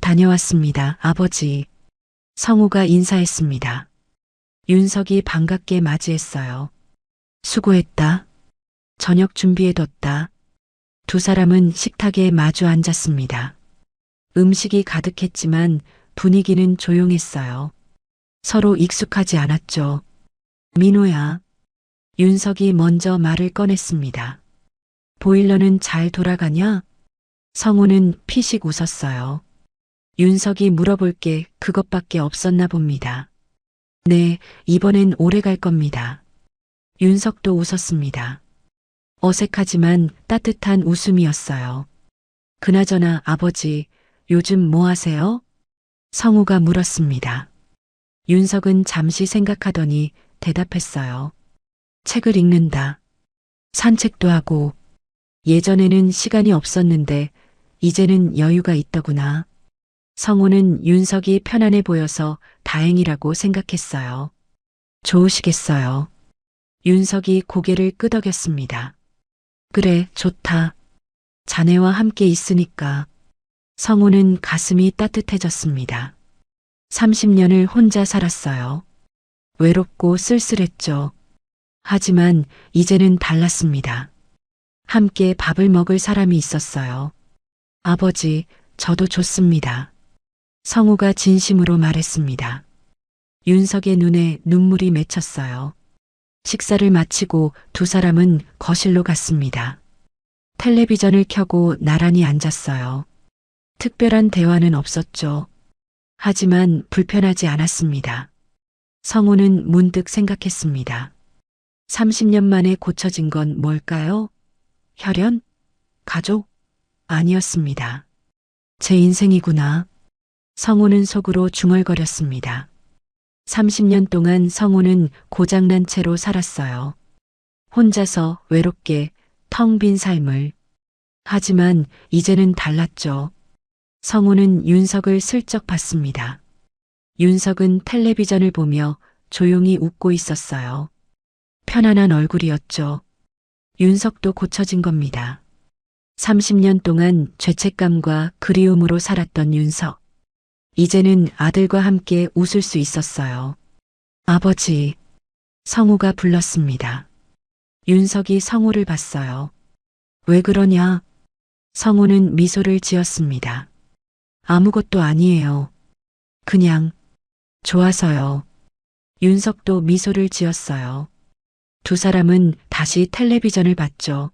다녀왔습니다, 아버지. 성우가 인사했습니다. 윤석이 반갑게 맞이했어요. 수고했다. 저녁 준비해뒀다. 두 사람은 식탁에 마주 앉았습니다. 음식이 가득했지만 분위기는 조용했어요. 서로 익숙하지 않았죠. 민호야. 윤석이 먼저 말을 꺼냈습니다. 보일러는 잘 돌아가냐? 성우는 피식 웃었어요. 윤석이 물어볼 게 그것밖에 없었나 봅니다. 네, 이번엔 오래 갈 겁니다. 윤석도 웃었습니다. 어색하지만 따뜻한 웃음이었어요. 그나저나 아버지, 요즘 뭐 하세요? 성우가 물었습니다. 윤석은 잠시 생각하더니 대답했어요. 책을 읽는다. 산책도 하고. 예전에는 시간이 없었는데 이제는 여유가 있더구나. 성우는 윤석이 편안해 보여서 다행이라고 생각했어요. 좋으시겠어요. 윤석이 고개를 끄덕였습니다. 그래, 좋다. 자네와 함께 있으니까. 성우는 가슴이 따뜻해졌습니다. 30년을 혼자 살았어요. 외롭고 쓸쓸했죠. 하지만 이제는 달랐습니다. 함께 밥을 먹을 사람이 있었어요. 아버지, 저도 좋습니다. 성우가 진심으로 말했습니다. 윤석의 눈에 눈물이 맺혔어요. 식사를 마치고 두 사람은 거실로 갔습니다. 텔레비전을 켜고 나란히 앉았어요. 특별한 대화는 없었죠. 하지만 불편하지 않았습니다. 성우는 문득 생각했습니다. 30년 만에 고쳐진 건 뭘까요? 혈연? 가족? 아니었습니다. 제 인생이구나. 성우는 속으로 중얼거렸습니다. 30년 동안 성우는 고장난 채로 살았어요. 혼자서 외롭게 텅 빈 삶을. 하지만 이제는 달랐죠. 성우는 윤석을 슬쩍 봤습니다. 윤석은 텔레비전을 보며 조용히 웃고 있었어요. 편안한 얼굴이었죠. 윤석도 고쳐진 겁니다. 30년 동안 죄책감과 그리움으로 살았던 윤석. 이제는 아들과 함께 웃을 수 있었어요. 아버지, 성우가 불렀습니다. 윤석이 성우를 봤어요. 왜 그러냐? 성우는 미소를 지었습니다. 아무것도 아니에요. 그냥 좋아서요. 윤석도 미소를 지었어요. 두 사람은 다시 텔레비전을 봤죠.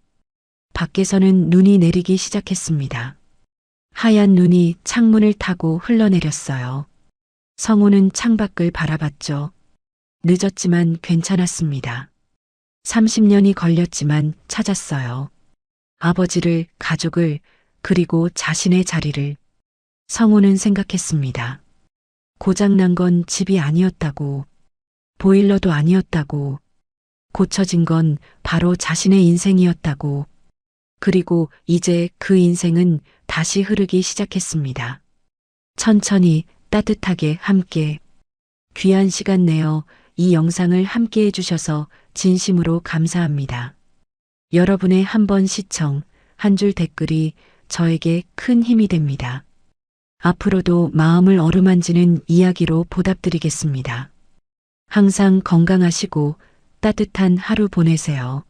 밖에서는 눈이 내리기 시작했습니다. 하얀 눈이 창문을 타고 흘러내렸어요. 성우는 창밖을 바라봤죠. 늦었지만 괜찮았습니다. 30년이 걸렸지만 찾았어요. 아버지를, 가족을, 그리고 자신의 자리를. 성우는 생각했습니다. 고장난 건 집이 아니었다고, 보일러도 아니었다고, 고쳐진 건 바로 자신의 인생이었다고. 그리고 이제 그 인생은 다시 흐르기 시작했습니다. 천천히 따뜻하게 함께. 귀한 시간 내어 이 영상을 함께 해주셔서 진심으로 감사합니다. 여러분의 한 번 시청, 한 줄 댓글이 저에게 큰 힘이 됩니다. 앞으로도 마음을 어루만지는 이야기로 보답드리겠습니다. 항상 건강하시고 따뜻한 하루 보내세요.